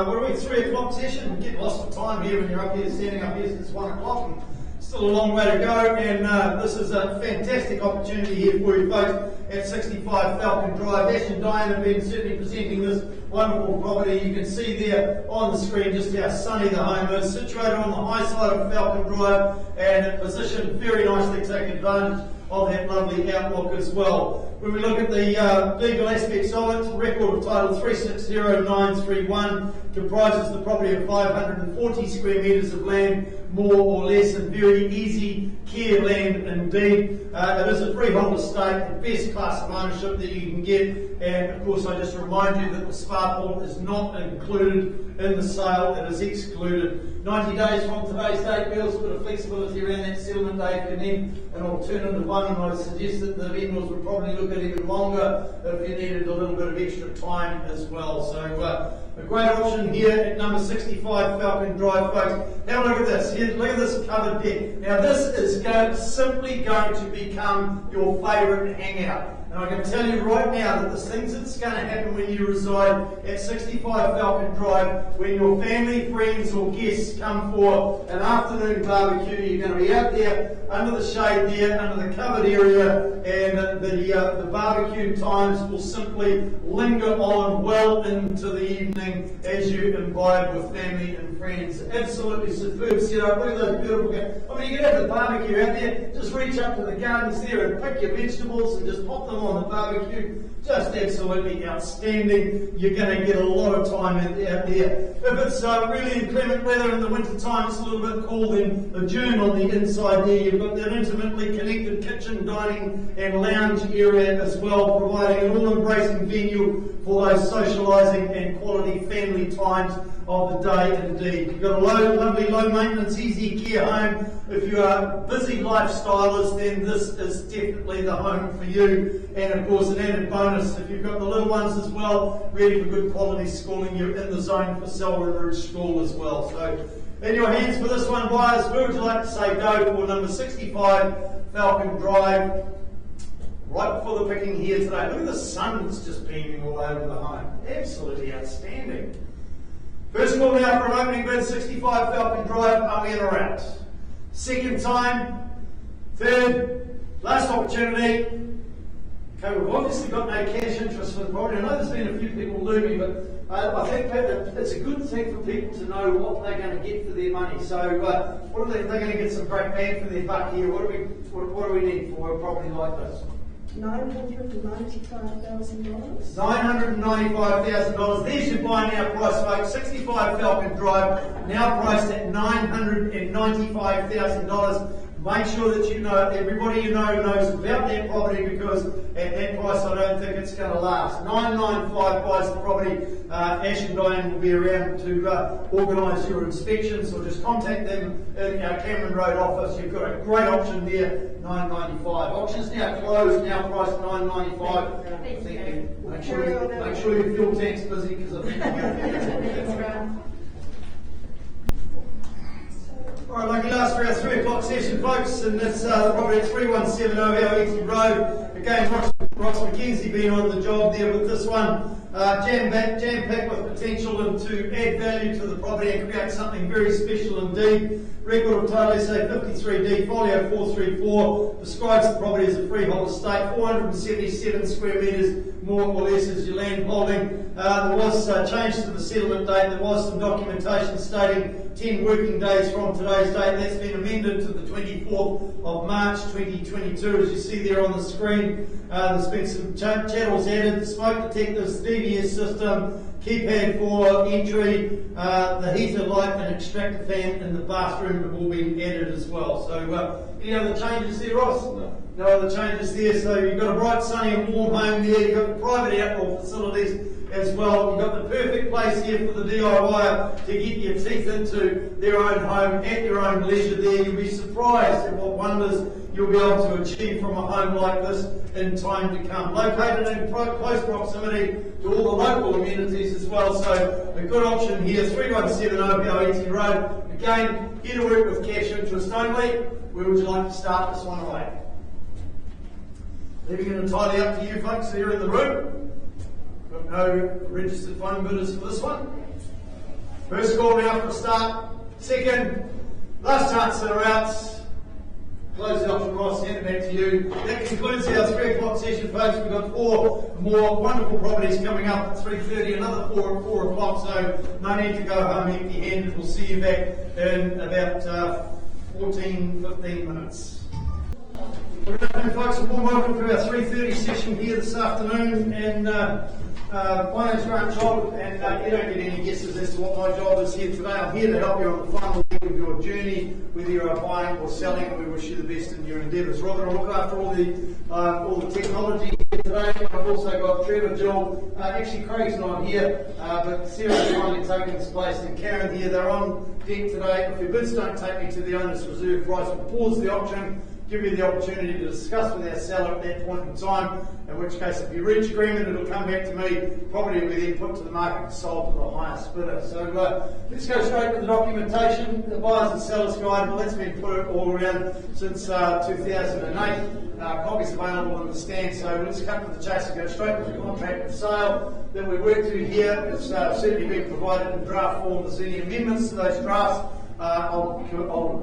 what are we, 3 o'clock session? You get lost for time here when you're up here, standing up here since 1 o'clock. And still a long way to go, and this is a fantastic opportunity here for you folks at 65 Falcon Drive. Ash and Diane have been certainly presenting this wonderful property. You can see there on the screen just how sunny the home is, situated on the high side of Falcon Drive and positioned very nicely to take advantage of that lovely outlook as well. When we look at the legal aspects of it, record of title 360931 comprises the property of 540 square metres of land, more or less, and very easy care land indeed. It is a freehold estate, the best class of ownership that you can get, and of course I just remind you that the spa pool is not included in the sale, it is excluded. 90 days from today's date. Bale's a bit of flexibility around that settlement date, and then an alternative one, and I suggest that the vendors would probably look at even longer if you needed a little bit of extra time as well. So a great option here at number 65 Falcon Drive, folks. Now look at this. Here, look at this covered deck. Now this is simply going to become your favourite hangout. And I can tell you right now that the things that's going to happen when you reside at 65 Falcon Drive, when your family, friends or guests come for an afternoon barbecue, you're going to be out there under the shade there, under the covered area, and the barbecue times will simply linger on well into the evening as you imbibe with family and friends. Absolutely superb setup. Look at those beautiful guys. I mean, you can have the barbecue out there, just reach up to the gardens there and pick your vegetables and just pop them on the barbecue. Just absolutely outstanding. You're going to get a lot of time out there. If it's really inclement weather in the winter time, it's a little bit cool, then adjourn on the inside there. You've got that intimately connected kitchen, dining and lounge area as well, providing an all-embracing venue for those socialising and quality family times of the day indeed. You've got a lovely low maintenance, easy care home. If you are busy lifestylers, then this is definitely the home for you. And of course, an added bonus, if you've got the little ones as well, ready for good quality schooling, you're in the zone for Selwyn Ridge School as well. So, in your hands for this one, buyers. Where would you like to say go for number 65 Falcon Drive? Right for the picking here today. Look at the sun that's just beaming all over the home. Absolutely outstanding. First call now for an opening bid, 65 Falcon Drive. Are we in or out? Second time, Third, last opportunity. Okay, we've obviously got no cash interest for the property. I know there's been a few people looming, but I think that it's a good thing for people to know what they're going to get for their money. So, what are they're going to get some great bang for their buck here. What do we need for a property like this? $995,000. $995,000. There's your buy now price, folks. 65 Falcon Drive, now priced at $995,000. Make sure that you know, everybody you know knows about that property, because at that price I don't think it's going to last. 995 buys the property. Ash and Diane will be around to organise your inspections, or just contact them in our Cameron Road office. You've got a great option there, $995. Auction's now closed, now priced $995. Thank you. Make sure your fuel tank's busy, because I think you're going to Alright, lucky last for our 3 o'clock session, folks, and that's probably at 3170 Havana Road. Again, Ross McKenzie being on the job there with this one. Jam-packed with potential and to add value to the property and create something very special indeed. Record of title SA 53D, folio 434, describes the property as a freehold estate, 477 square metres, more or less as your land holding. There was change to the settlement date. There was some documentation stating 10 working days from today's date. That's been amended to the 24th of March 2022, as you see there on the screen. There's been some channels added, smoke detectors, DVS system, keypad for entry, the heater, light and extractor fan in the bathroom have all been added as well. So any other changes there, Ross? No other changes there. So you've got a bright, sunny and warm home there. You've got private outdoor facilities as well. You've got the perfect place here for the DIYer to get your teeth into their own home at your own leisure there. You'll be surprised at what wonders you'll be able to achieve from a home like this in time to come. Located in close proximity to all the local amenities as well, so a good option here, 3170 Otumoetai Rd. Again, here to work with cash interest only. Where would you like to start this one away? Leaving it entirely up to you folks here in the room. Got no registered phone bidders for this one. First call now for a start. Second, last chance that are out. Close the option, Ross, hand it back to you. That concludes our 3 o'clock session, folks. We've got 4 more wonderful properties coming up at 3:30, another 4 at 4 o'clock, so no need to go home empty-handed. We'll see you back in about 15 minutes. Good afternoon, folks, and warm welcome to our 3:30 session here this afternoon. And my name's Grant Child, and you don't get any guesses as to what my job is here today. I'm here to help you on the final leg of your journey, whether you're buying or selling. We wish you the best in your endeavours. We're going to look after all the technology here today. I've also got Trevor, Jill, actually Craig's not here, but Sarah's finally taken his place, and Karen here. They're on deck today. If your bids don't take me to the owner's reserve price, we'll pause the auction, give you the opportunity to discuss with our seller at that point in time, in which case if you reach agreement it'll come back to me, property will be then put to the market and sold to the highest bidder. So let's go straight to the documentation, the buyers and sellers guide. Well, that's been put all around since 2008. Copies available on the stand, so let's cut to the chase and go straight to the contract of sale that we work through here. It's certainly been provided in draft form. There's any amendments to those drafts, I'll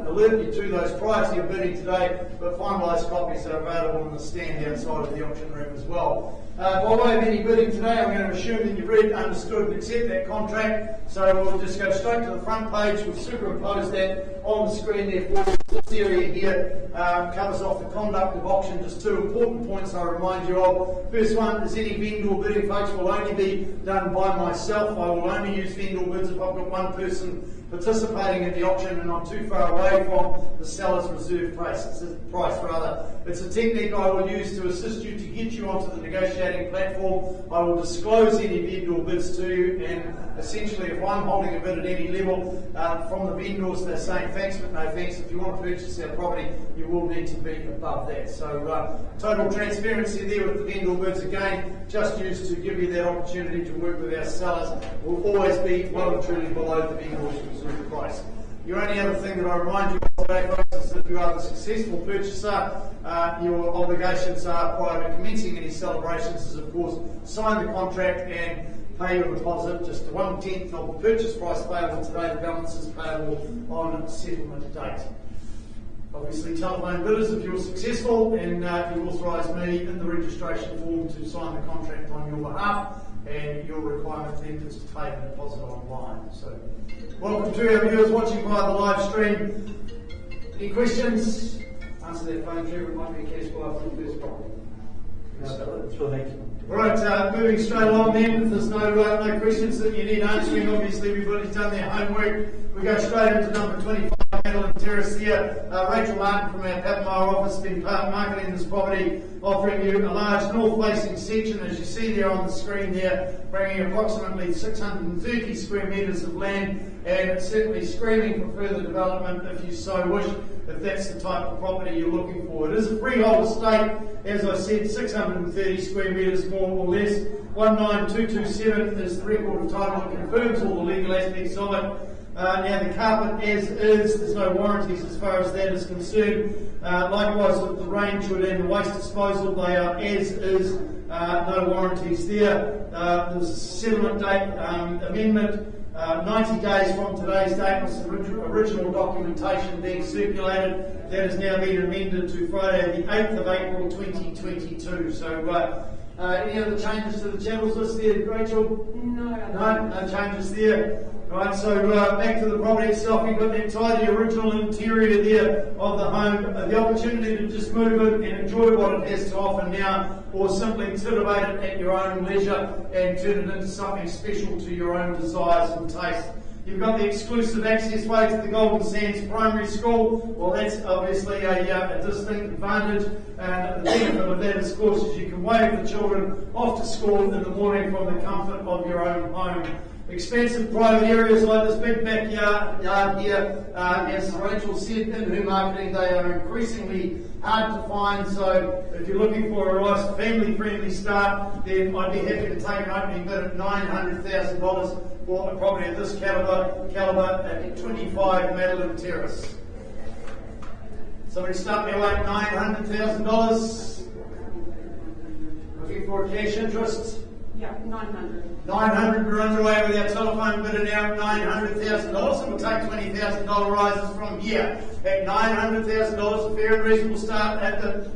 alert you to those prior to your bidding today, but finalised copies are available on the stand outside of the auction room as well. By way of any bidding today, I'm going to assume that you've read, understood and accept that contract, so we'll just go straight to the front page. We've superimposed that on the screen there for you. This area here covers off the conduct of auction. Just 2 important points I remind you of. First one is any vendor bidding, folks, will only be done by myself. I will only use vendor bids if I've got one person participating in the auction and I'm too far away from the seller's reserve price. It's a technique I will use to assist you to get you onto the negotiating platform. I will disclose any vendor bids to you, and essentially if I'm holding a bid at any level from the vendors, they're saying thanks but no thanks. If you want to purchase our property, you will need to be above that. So total transparency there with the vendor bids, again, just used to give you that opportunity to work with our sellers. Will always be well and truly below the vendor's reserve price. The only other thing that I remind you of today, folks, is that if you are the successful purchaser, your obligations are prior to commencing any celebrations is, of course, sign the contract and pay your deposit. Just 1/10 of the purchase price payable today. The balance is payable on settlement date. obviously telephone bidders if you're successful, and you authorise me in the registration form to sign the contract on your behalf, and your requirement then is to pay a deposit online. So, welcome to our viewers watching via the live stream. Any questions? Answer that phone, Trevor. It might be a cash buy for the first property. Right, moving straight along then, if there's no questions that you need answering, obviously everybody's done their homework. We go straight into number 25, Madeline Terrace here. Rachel Martin from our Papamoa office has been marketing this property, offering you a large north-facing section, as you see there on the screen there, bringing approximately 630 square metres of land, and it's certainly screaming for further development if you so wish, if that's the type of property you're looking for. It is a freehold estate, as I said, 630 square metres more or less. 19227 is the record of title that confirms all the legal aspects of it. Now the carpet as is, there's no warranties as far as that is concerned. Likewise with the range hood and the waste disposal, they are as is, no warranties there. There's a settlement date amendment. 90 days from today's date was the original documentation being circulated. That has now been amended to Friday the 8th of April 2022. So any other changes to the channels list there, Rachel? No changes there. Right, so back to the property itself, you've got the entirely original interior there of the home, the opportunity to just move in and enjoy what it has to offer now, or simply titivate it at your own leisure and turn it into something special to your own desires and taste. You've got the exclusive access way to the Golden Sands Primary School. Well, that's obviously a distinct advantage, and the benefit of that, of course, is you can wave the children off to school in the morning from the comfort of your own home. Expensive private areas like this big backyard here, as Rachel said, in her marketing, they are increasingly hard to find. So if you're looking for a nice family-friendly start, then I'd be happy to take an opening bid at $900,000 for a property of this calibre at 25 Madeline Terrace. Somebody start me away at $900,000. Looking for a cash interest? Yeah, 900. 900, we're underway with our telephone bidder now at $900,000, and we'll take $20,000 rises from here. At $900,000, a fair and reasonable start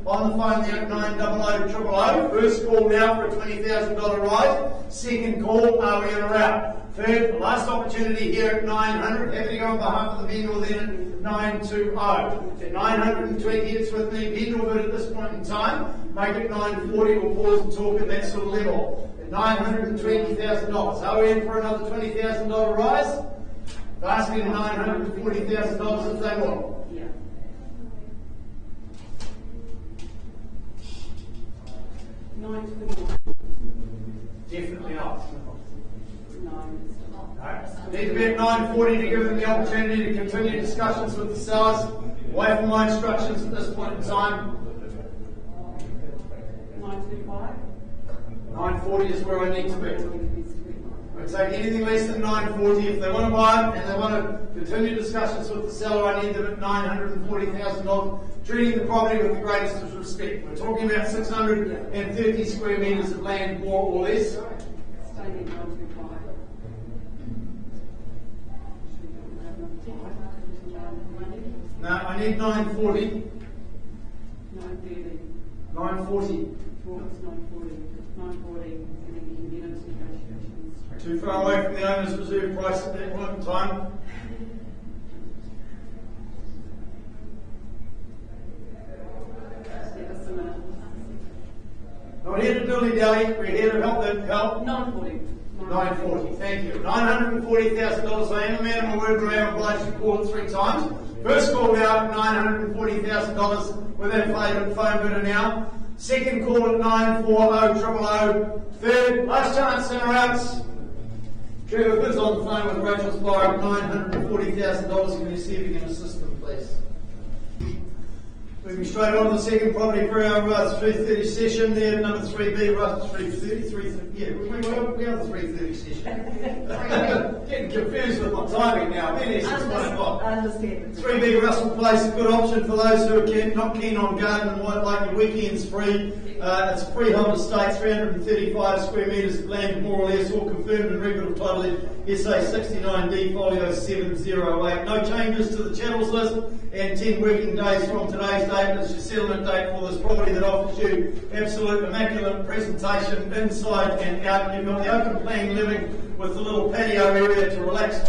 on the phone there at 900 000. First call now for a $20,000 rise. Second call, are we in or out? Third, last opportunity here at 900. Happy to go on behalf of the vendor then at 920. At 920, it's with me. Vendor bid at this point in time. Make it 940. We'll pause and talk at that sort of level. $920,000. Are we in for another $20,000 rise? They're asking $940,000 if they want. Yeah. $921. Definitely not. No. Need to be at 940 to give them the opportunity to continue discussions with the sellers. Away from my instructions at this point in time. 925. 940 is where I need to be. I'd take anything less than 940. If they want to buy it and they want to continue discussions with the seller, I need them at $940,000, treating the property with the greatest of respect. We're talking about 630 square metres of land, more or less. Staying at 925. No, I need 940. 930. 940. Well, it's 940. 940, and then you can get into negotiations. Too far away from the owner's reserve price at that point in time. Give us a minute. Not here to dilly-dally, we're here to help them help. 940. 940, thank you. $940,000, I am a man of my word, but I am obliged to call it 3 times. First call out, $940,000 with that phone bidder now. Second call at 940 000. Third, last chance, in or outs. Trevor, who's on the phone with Rachel's buyer at $940,000? Can you see if you can assist them, please? Moving straight on to the second property for our 3:30 session there, number 3B, 3:30, yeah, we are the 3:30 session. Getting confused with my timing now, I'm in here since 1 o'clock. Understand. 3B Russell Place, a good option for those who are not keen on garden and won't like your weekends free. It's a freehold estate, 335 square metres of land, more or less, all confirmed and record of title SA 69D folio 708. No changes to the channels list, and 10 working days from today's date is your settlement date for this property that offers you absolute immaculate presentation inside and out. You've got the open plan living with a little patio area to relax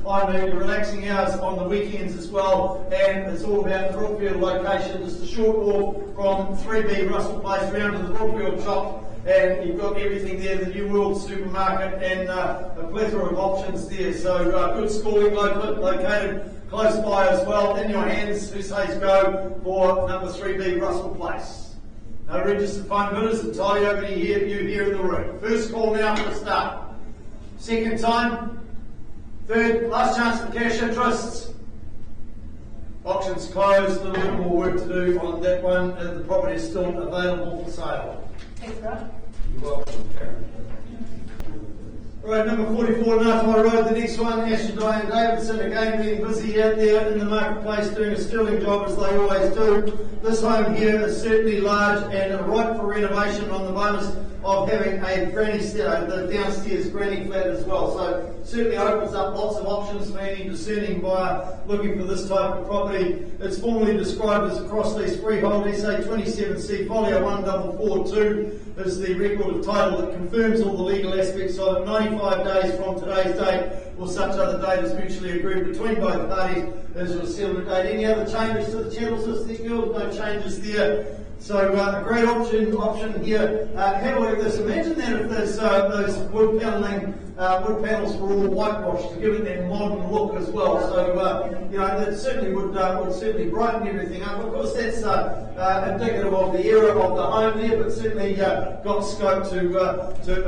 on the relaxing hours on the weekends as well, and it's all about the Brookfield location, just a short walk from 3B Russell Place round to the Brookfield shop, and you've got everything there, the New World supermarket and a plethora of options there, so good schooling located close by as well. In your hands, who says go for number 3B Russell Place. No registered phone bidders, entirely open to you here in the room. First call now for the start. Second time. Third, last chance for cash interests. Auction's closed, a little bit more work to do on that one. The property is still available for sale. Thanks, Brad. You're welcome, Terr. Right, number 44, Matanui Road, the next one, Asher Diane Davidson, again being busy out there in the marketplace doing a sterling job as they always do. This home here is certainly large and ripe for renovation on the bonus of having a granny the downstairs granny flat as well. So certainly opens up lots of options for any discerning buyer looking for this type of property. It's formally described as a cross-lease freehold, SA 27C folio 1442 is the record of title that confirms all the legal aspects of it. 95 days from today's date or such other date is mutually agreed between both parties as your settlement date. Any other changes to the channels list? No changes there. So a great option here. Have a look at this. Imagine that if those wood panels were all whitewashed to give it that modern look as well. So that certainly would certainly brighten everything up. Of course, that's indicative of the era of the home there, but certainly got scope to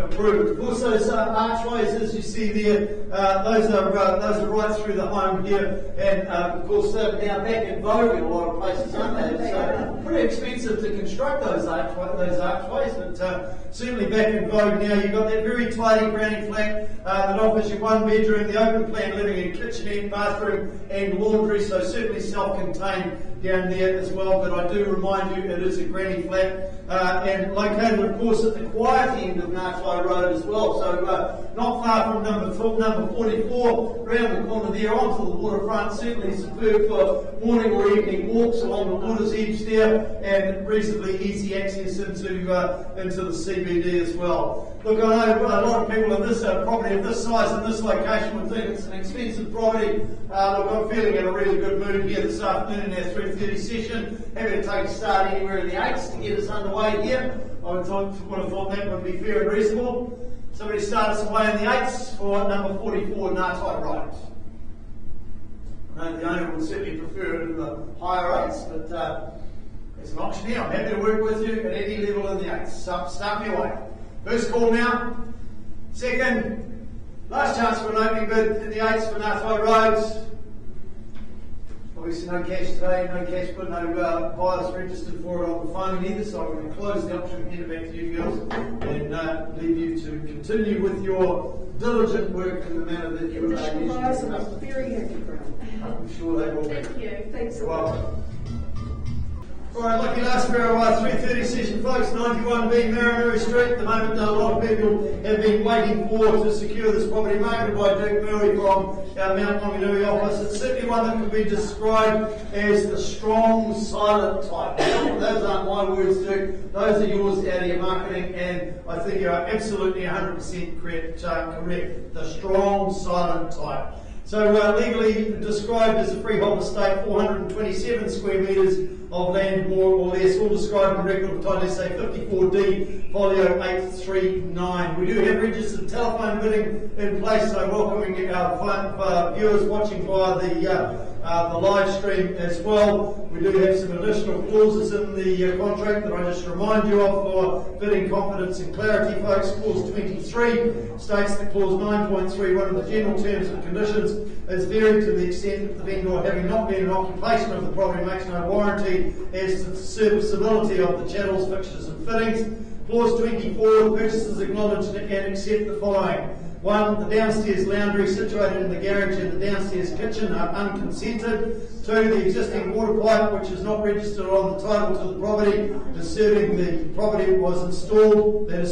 improve it. Of course, those archways, as you see there, those are right through the home here, and of course they're now back in vogue in a lot of places, aren't they? It's pretty expensive to construct those archways, but certainly back in vogue now. You've got that very tidy granny flat that offers you one bedroom, the open plan living and kitchenette, bathroom and laundry, so certainly self-contained down there as well. But I do remind you, it is a granny flat and located, of course, at the quiet end of Matanui Road as well. So not far from number 44, round the corner there onto the waterfront. Certainly superb for morning or evening walks along the water's edge there, and reasonably easy access into the CBD as well. Look, I know a lot of people in this property of this size and this location would think it's an expensive property. Look, I'm feeling in a really good mood here this afternoon in our 3:30 session. Happy to take a start anywhere in the 8s to get us underway here. I would have thought that would be fair and reasonable. Somebody start us away in the 8s for number 44, Matanui Road. I know the owner would certainly prefer it in the higher 8s, but it's an option here. I'm happy to work with you at any level in the 8s. So start me away. First call now. Second, last chance for an opening bid in the 8s for Matanui Road. Obviously no cash today, no cash bid, no buyers registered for it on the phone either, so I'm going to close the option and hand it back to you girls and leave you to continue with your diligent work in the manner that you are usually doing. I'm very happy, Brad. I'm sure they will be. Thank you. Thanks a You're lot. welcome. Alright, lucky last for our 3:30 session, folks. 91B Matanui Street. At the moment, a lot of people have been waiting to secure this property, marketed by Dirk Murray from our Mount Matanui office. It's certainly one that can be described as the strong, silent type. Those aren't my words, Dirk. Those are yours out of your marketing, and I think you are absolutely 100% correct. The strong, silent type. So legally described as a freehold estate, 427 square metres of land, more or less, all described in record of title, say 54D, folio 839. We do have registered telephone bidding in place, so welcoming our viewers watching via the live stream as well. We do have some additional clauses in the contract that I just remind you of for bidding confidence and clarity, folks. Clause 23 states that clause 9.31 of the general terms and conditions is varied to the extent that the vendor, having not been in occupation of the property, makes no warranty as to the serviceability of the channels, fixtures and fittings. Clause 24, the purchasers acknowledge and accept the following. 1. The downstairs laundry situated in the garage and the downstairs kitchen are unconsented. 2. The existing water pipe, which is not registered on the title to the property, servicing the property was installed in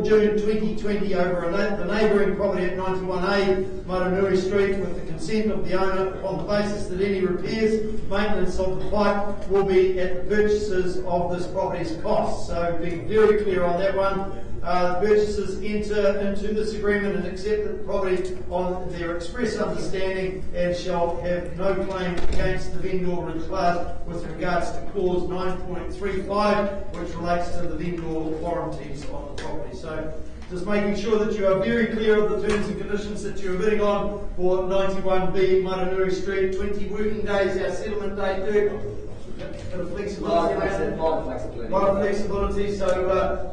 June 2020 over the neighbouring property at 91A Matanui Street with the consent of the owner on the basis that any repairs, maintenance of the pipe will be at the purchasers of this property's cost. So being very clear on that one. Purchasers enter into this agreement and accept the property on their express understanding and shall have no claim against the vendor with regards to clause 9.35, which relates to the vendor warranties on the property. So just making sure that you are very clear of the terms and conditions that you are bidding on for 91B Matanui Street. 20 working days, our settlement date. Bit of flexibility. A lot of flexibility, so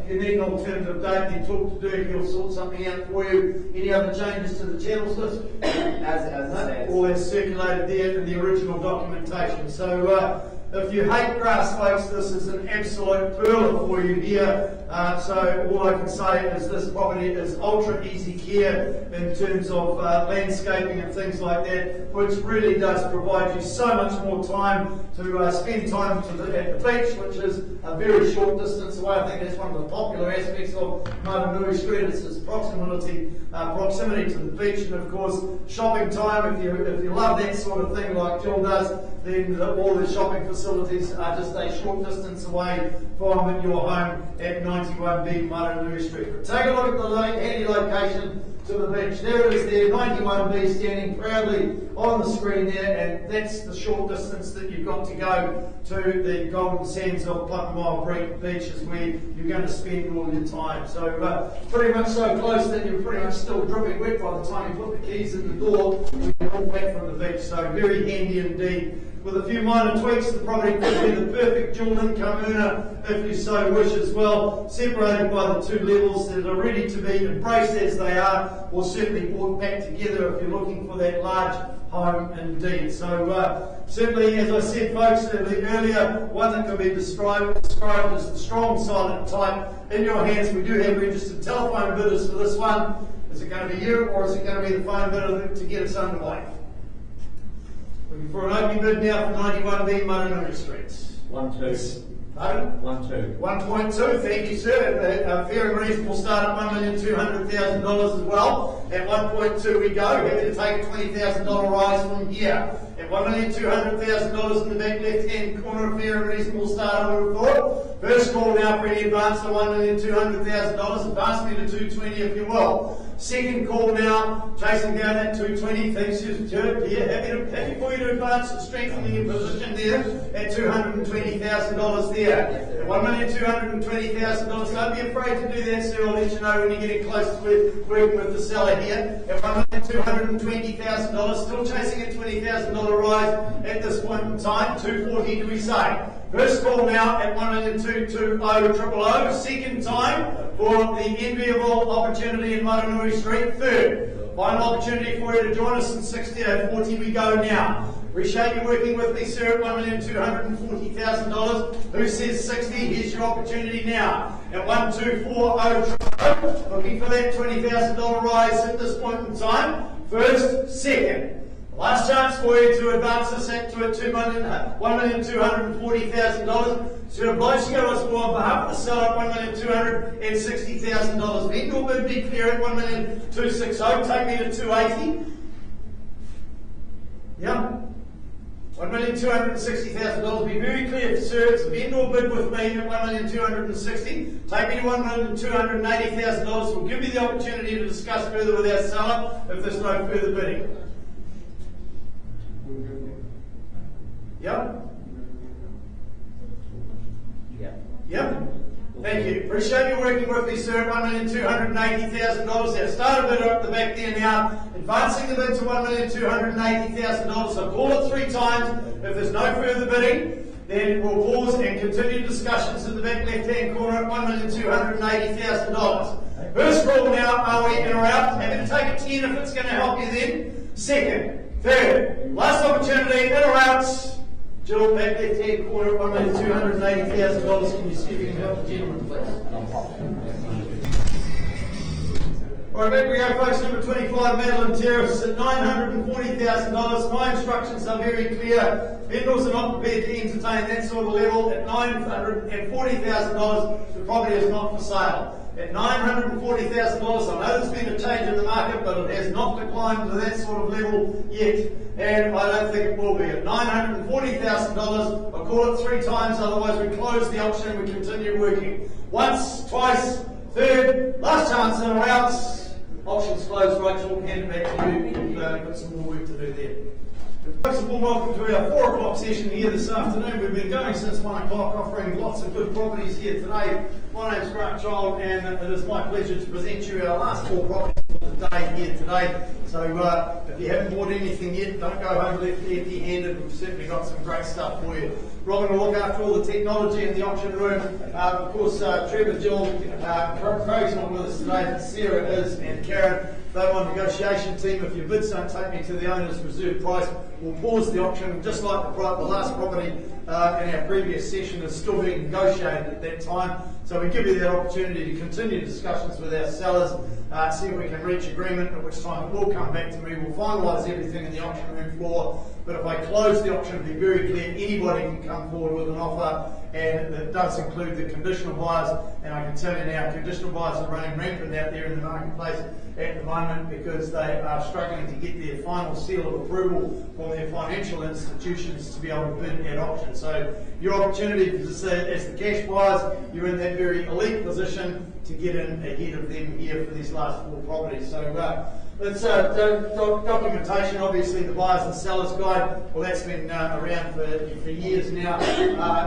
if you need an alternative date, then talk to Dirk, he'll sort something out for you. Any other changes to the channels list? All that's circulated there in the original documentation. So if you hate grass, folks, this is an absolute pearler for you here. So all I can say is this property is ultra easy care in terms of landscaping and things like that, which really does provide you so much more time to spend time at the beach, which is a very short distance away. I think that's one of the popular aspects of Matanui Street, is its proximity to the beach, and of course shopping time. If you love that sort of thing like Jill does, then all the shopping facilities are just a short distance away from your home at 91B Matanui Street. But take a look at the handy location to the beach. There it is there, 91B standing proudly on the screen there, and that's the short distance that you've got to go to the golden sands of Papamoa Rd Beach, is where you're going to spend all your time. So pretty much so close that you're pretty much still dripping wet by the time you put the keys in the door when you walk back from the beach. So very handy indeed. With a few minor tweaks, the property could be the perfect dual income earner if you so wish as well, separated by the two levels that are ready to be embraced as they are, or certainly brought back together if you're looking for that large home indeed. So certainly, as I said, folks, earlier, one that can be described as the strong silent type. In your hands, we do have registered telephone bidders for this one. Is it going to be you, or is it going to be the phone bidder to get us underway? Looking for an opening bid now for 91B Matanui Street. 1-2. Pardon? 1-2. 1.2, thank you, sir. A fair and reasonable start at $1,200,000 as well. At 1.2 we go. Happy to take a $20,000 rise from here. At $1,200,000 in the back left-hand corner, a fair and reasonable start, I would have thought. First call now for any advance of $1,200,000. Advance me to 220 if you will. Second call now, chasing down that 220. Thanks, Stuart. Yeah, happy for you to advance and strengthening your position there at $220,000 there. At $1,220,000. Don't be afraid to do that, sir. I'll let you know when you're getting close to working with the seller here. At $1,220,000, still chasing a $20,000 rise at this point in time. 240 do we say? First call now at 1,220,000. Second time for the enviable opportunity in Matanui Street. Third, final opportunity for you to join us in 60.40 we go now. Appreciate you working with me, sir, at $1,240,000. Who says 60? Here's your opportunity now. At 1,240,000. Looking for that $20,000 rise at this point in time. First, second. Last chance for you to advance us at $1,240,000. So you're obliged to go to us on behalf of the seller at $1,260,000. Vendor bid be clear at $1,260,000. Take me to 280. Yeah. $1,260,000. Be very clear, sir. It's a vendor bid with me at $1,260,000. Take me to $1,280,000. We'll give you the opportunity to discuss further with our seller if there's no further bidding. Yep. Yeah. Yep. Thank you. Appreciate you working with me, sir. $1,280,000. They've started a bit up the back there now, advancing the bid to $1,280,000. So call it 3 times. If there's no further bidding, then we'll pause and continue discussions in the back left-hand corner at $1,280,000. First call now, are we in or out? Happy to take a 10 if it's going to help you then. Second, third, last opportunity, in or out? Jill, back left-hand corner at $1,280,000. Can you see if you can help the gentleman, please? All right, back we go, folks. Number 25, Madeline, Terr, at $940,000. My instructions are very clear. Vendors are not prepared to entertain that sort of level. At $940,000, the property is not for sale. At $940,000, I know there's been a change in the market, but it has not declined to that sort of level yet, and I don't think it will be. At $940,000, I'll call it 3 times, otherwise we close the auction and we continue working. Once, twice, third, last chance in or out. Auction's closed, Rachel, hand it back to you. You've got some more work to do there. Folks, a warm welcome to our 4 o'clock session here this afternoon. We've been going since 1 o'clock, offering lots of good properties here today. My name's Grant Child, and it is my pleasure to present you our last 4 properties for the day here today. So if you haven't bought anything yet, don't go home left empty-handed. We've certainly got some great stuff for you. Robin will look after all the technology in the auction room. Of course, Trevor, Jill, Craig's not with us today, but Sarah is, and Karen. They're on negotiation team. If your bids don't take me to the owner's reserve price, we'll pause the auction, just like the last property in our previous session is still being negotiated at that time. So we give you that opportunity to continue discussions with our sellers, see if we can reach agreement, at which time it will come back to me. We'll finalise everything in the auction room floor. But if I close the auction, it'll be very clear anybody can come forward with an offer, and that does include the conditional buyers. And I can tell you now, conditional buyers are running rampant out there in the marketplace at the moment because they are struggling to get their final seal of approval from their financial institutions to be able to bid at auction. So your opportunity to say, as the cash buyers, you're in that very elite position to get in ahead of them here for these last 4 properties. So let's documentation, obviously the buyers and sellers guide, well that's been around for years now.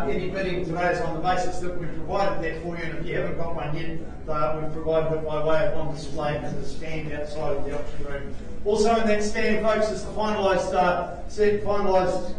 Any bidding today is on the basis that we've provided that for you, and if you haven't got one yet, we've provided it by way of on display in the stand outside of the auction room. Also in that stand, folks, is the finalised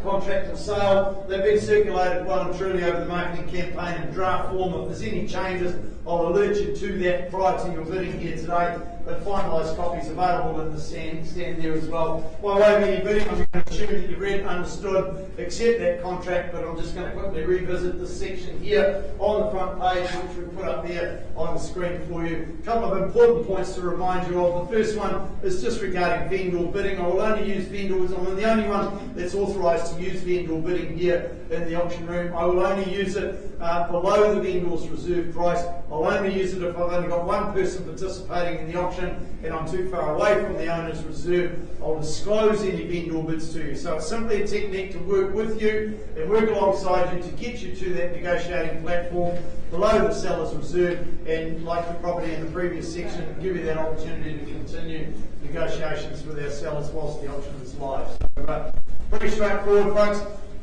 contract of sale. They've been circulated well and truly over the marketing campaign in draft form. If there's any changes, I'll alert you to that prior to your bidding here today. But finalised copies available in the stand there as well. By way of any bidding, I'm going to assume that you read, understood, accept that contract, but I'm just going to quickly revisit this section here on the front page, which we put up there on the screen for you. A couple of important points to remind you of. The first one is just regarding vendor bidding. I will only use vendors. I'm the only one that's authorised to use vendor bidding here in the auction room. I will only use it below the vendor's reserve price. I'll only use it if I've only got one person participating in the auction and I'm too far away from the owner's reserve. I'll disclose any vendor bids to you. So it's simply a technique to work with you and work alongside you to get you to that negotiating platform below the seller's reserve, and like the property in the previous section, give you that opportunity to continue negotiations with our sellers whilst the auction is live. So, pretty straightforward, folks.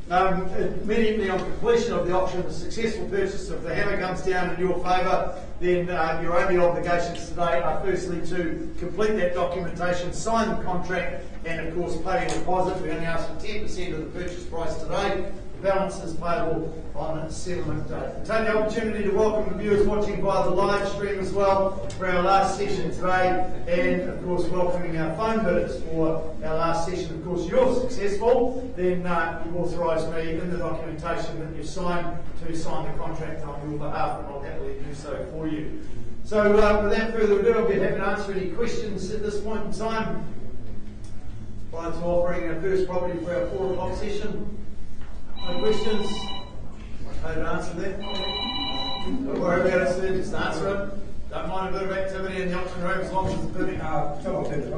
Immediately on completion of the auction, the successful purchase, if the hammer comes down in your favour, then your only obligations today are firstly to complete that documentation, sign the contract, and of course pay a deposit. We only ask for 10% of the purchase price today. The balance is payable on settlement day. Take the opportunity to welcome the viewers watching via the live stream as well for our last session today, and of course welcoming our phone bidders for our last session. Of course, you're successful, then you authorise me in the documentation that you sign to sign the contract on your behalf, and I'll happily do so for you. So without further ado, I'll be happy to answer any questions at this point in time. Prior to offering our first property for our 4 o'clock session. No questions? Okay to answer that? Don't worry about it, sir. Just answer it. Don't mind a bit of activity in the auction room as long as it's bidding. You're all good.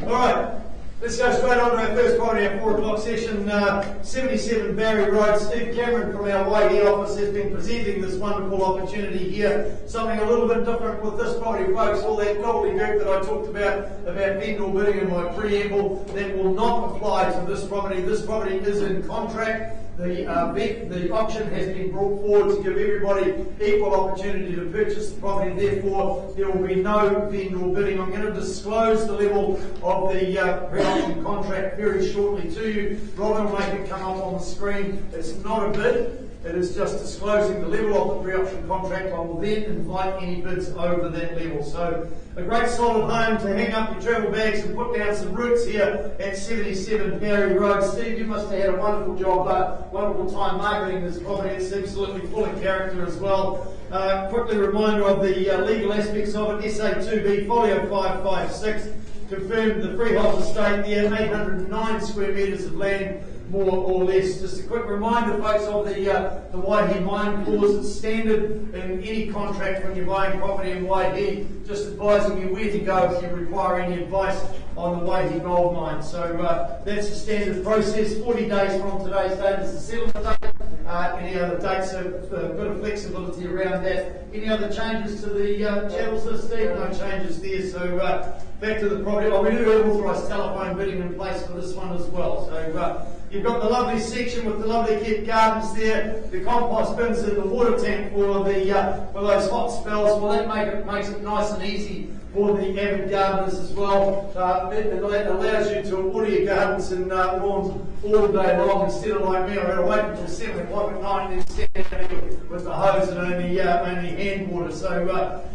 All right. Let's go straight on to our first property, our 4 o'clock session. 77 Barry Road. Steve Cameron from our Waihe office has been presenting this wonderful opportunity here. Something a little bit different with this property, folks. All that gobbledygook that I talked about vendor bidding in my preamble, that will not apply to this property. This property is in contract. the auction has been brought forward to give everybody equal opportunity to purchase the property. Therefore, there will be no vendor bidding. I'm going to disclose the level of the pre-auction contract very shortly to you. Robin will make it come up on the screen. It's not a bid. It is just disclosing the level of the pre-auction contract. I will then invite any bids over that level. So, a great solid home to hang up your travel bags and put down some roots here at 77 Barry Road. Steve, you must have had a wonderful job, wonderful time marketing this property. It's absolutely full of character as well. Quickly reminder of the legal aspects of it. SA2B folio 556 confirmed the freehold estate there, 809 square metres of land, more or less. Just a quick reminder, folks, of the Waihi mine clause. It's standard in any contract when you're buying property in Waihi, just advising you where to go if you require any advice on the Waihi gold mine. So that's the standard process. 40 days from today's date is the settlement date. Any other dates, a bit of flexibility around that. Any other changes to the channels list, Steve? No changes there. So back to the property. Oh, we do have authorised telephone bidding in place for this one as well. So you've got the lovely section with the lovely kept gardens there, the compost bins and the water tank for those hot spells. Well, that makes it nice and easy for the avid gardeners as well. It allows you to water your gardens and lawns all day long instead of like me. I've got to wait until 7 o'clock at night and then stand there with the hose and only hand water. So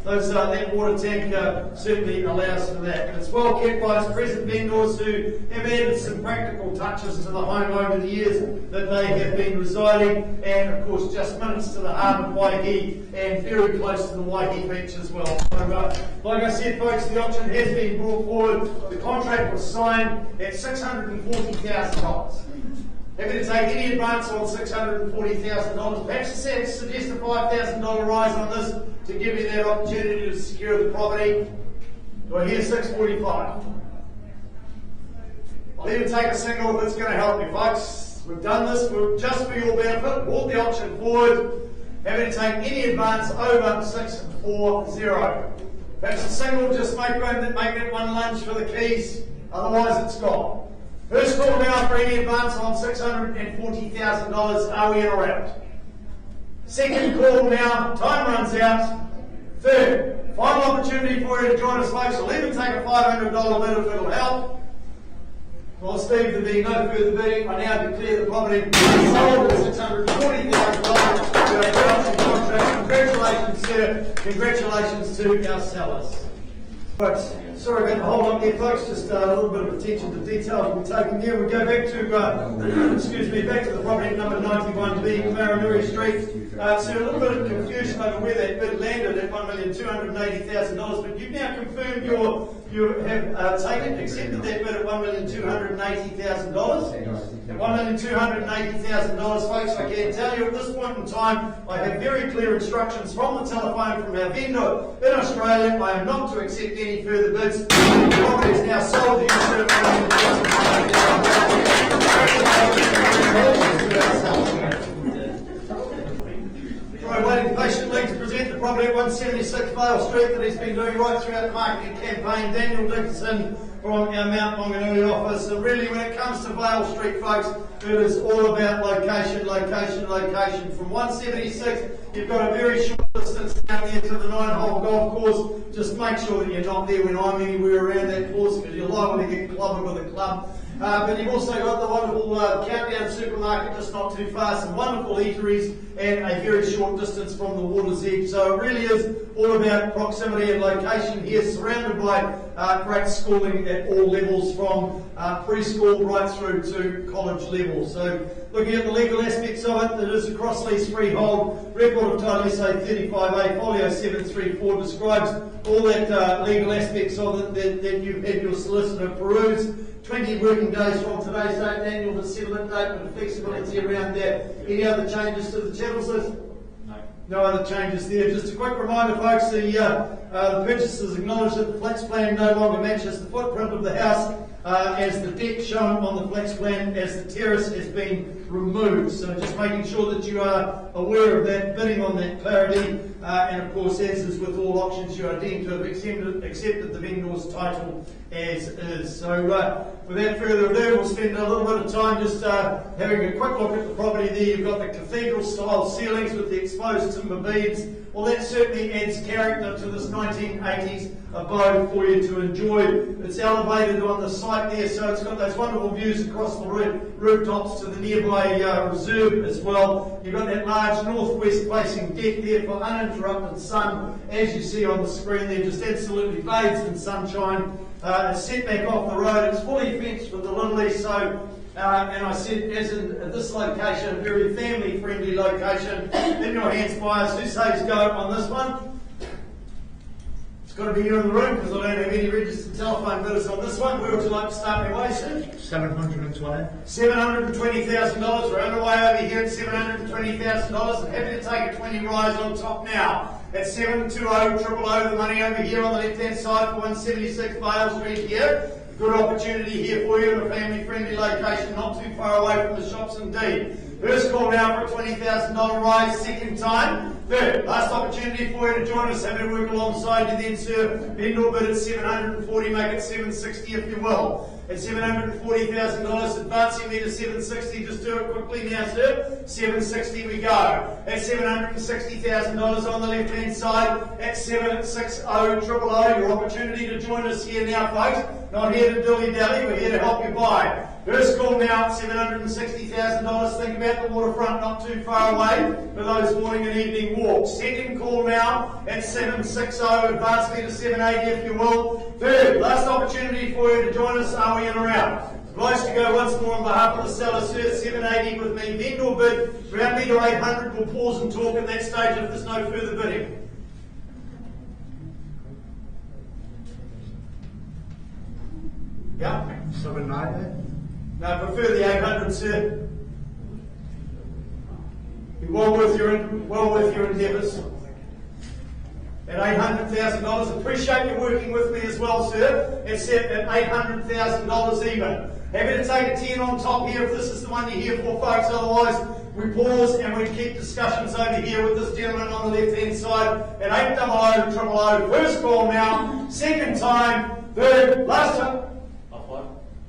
that water tank certainly allows for that. It's well kept by its present vendors who have added some practical touches to the home over the years that they have been residing, and of course just minutes to the heart of Waihi and very close to the Waihi beach as well. So, like I said, folks, the auction has been brought forward. The contract was signed at $640,000. Happy to take any advance on $640,000. Perhaps suggest a $5,000 rise on this to give you that opportunity to secure the property. Do I hear $645,000? I'll even take a single if it's going to help you, folks. We've done this just for your benefit. Brought the auction forward. Happy to take any advance over $640,000. Perhaps a single, just make that one lunch for the keys, otherwise it's gone. First call now for any advance on $640,000. Are we in or out? Second call now, time runs out. Third, final opportunity for you to join us, folks. I'll even take a $500 bid if it'll help. Well, Steve, there being no further bidding, I now declare the property sold at $640,000. Congratulations, sir. Congratulations to our sellers. Right, sorry about the hold up there, folks. Just a little bit of attention to details we've taken there. We go back to, back to the property number 91B, Matanui St. So a little bit of confusion over where that bid landed at $1,280,000, but you've now confirmed you have accepted that bid at $1,280,000. At $1,280,000, folks, I can tell you at this point in time, I have very clear instructions from the telephone from our vendor in Australia. I am not to accept any further bids. The property is now sold to you, sir. Waiting patiently to present the property at 176 Bale Street that he's been doing right throughout the marketing campaign. Daniel Dickinson from our Mount Maunganui office. And really, when it comes to Bale Street, folks, it is all about location, location, location. From 176, you've got a very short distance down there to the 9-hole golf course. Just make sure that you're not there when I'm anywhere around that course, because you're liable to get clobbered with a club. But you've also got the wonderful Countdown supermarket just not too far, some wonderful eateries, and a very short distance from the water's edge. So it really is all about proximity and location here, surrounded by great schooling at all levels, from preschool right through to college level. So looking at the legal aspects of it, it is a cross-lease freehold. Record of title SA 35A, folio 734 describes all that legal aspects of it that you've had your solicitor peruse. 20 working days from today's date, Daniel, the settlement date, with flexibility around that. Any other changes to the channels list? No. No other changes there. Just a quick reminder, folks, the purchasers acknowledge that the flex plan no longer matches the footprint of the house, as the deck shown on the flex plan as the terrace has been removed. So just making sure that you are aware of that, bidding on that clarity. and of course, as is with all auctions, you are deemed to have accepted the vendor's title as is. So without further ado, we'll spend a little bit of time just having a quick look at the property there. You've got the cathedral style ceilings with the exposed timber beams. Well, that certainly adds character to this 1980s abode for you to enjoy. It's elevated on the site there, so it's got those wonderful views across the rooftops to the nearby reserve as well. You've got that large northwest facing deck there for uninterrupted sun, as you see on the screen there, just absolutely bathed in sunshine. It's set back off the road. It's fully fenced for the Lindley, so and I said, as in this location, a very family-friendly location. In your hands, buyers. Who says go on this one? It's got to be you in the room because I don't have any registered telephone bidders on this one. Where would you like to start your way, sir? 720. $720,000. We're underway over here at $720,000 and happy to take a 20 rise on top now. At 720 000, the money over here on the left-hand side for 176 Bale Street here. Good opportunity here for you in a family-friendly location, not too far away from the shops indeed. First call now for a $20,000 rise, second time. Third, last opportunity for you to join us, having to work alongside you then, sir. Vendor bid at 740, make it 760 if you will. At $740,000, advancing me to 760, just do it quickly now, sir. 760 we go. At $760,000 on the left-hand side, at 760 000, your opportunity to join us here now, folks. Not here to dilly-dally, we're here to help you buy. First call now at $760,000. Think about the waterfront not too far away for those morning and evening walks. Second call now at 760, advance me to 780 if you will. Third, last opportunity for you to join us. Are we in or out? Obliged to go once more on behalf of the seller, sir. 780 with me. Vendor bid, round me to 800. We'll pause and talk at that stage if there's no further bidding. Yeah? 790. No, I prefer the 800, sir. Be well worth your endeavours. At $800,000, appreciate you working with me as well, sir. It's set at $800,000 even. Happy to take a 10 on top here if this is the one you're here for, folks. Otherwise, we pause and we keep discussions over here with this gentleman on the left-hand side at 800 000. First call now, second time, third, last time.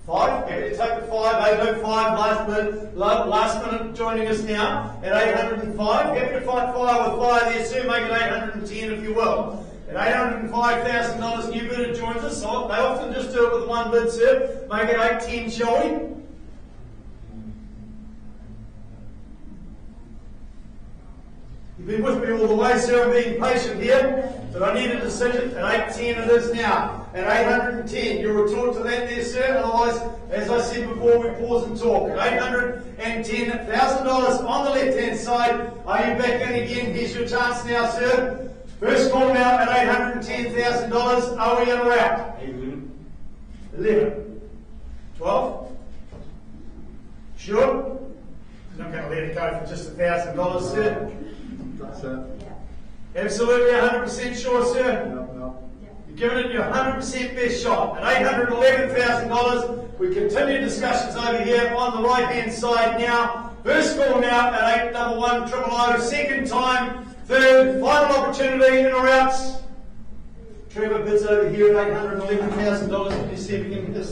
Five, happy to take the 5, 805, last minute joining us now at 805. Happy to fight fire with fire there, sir. Make it 810 if you will. At $805,000, new bidder joins us. So they often just do it with one bid, sir. Make it 810, shall we? You've been with me all the way, sir. I'm being patient here. But I need a decision. At 810 it is now. At 810, you'll retort to that there, sir. Otherwise, as I said before, we pause and talk. At $810,000 on the left-hand side. Are you back in again? Here's your chance now, sir. First call now at $810,000. Are we in or out? 11. 12. Sure? Not going to let it go for just $1,000, sir. That's it. Absolutely 100% sure, sir? No. You're giving it your 100% best shot. At $811,000, we continue discussions over here on the right-hand side now. First call now at 811 000. Second time, third, final opportunity, in or outs. Trevor bids over here at $811,000. Can you see if you can get this?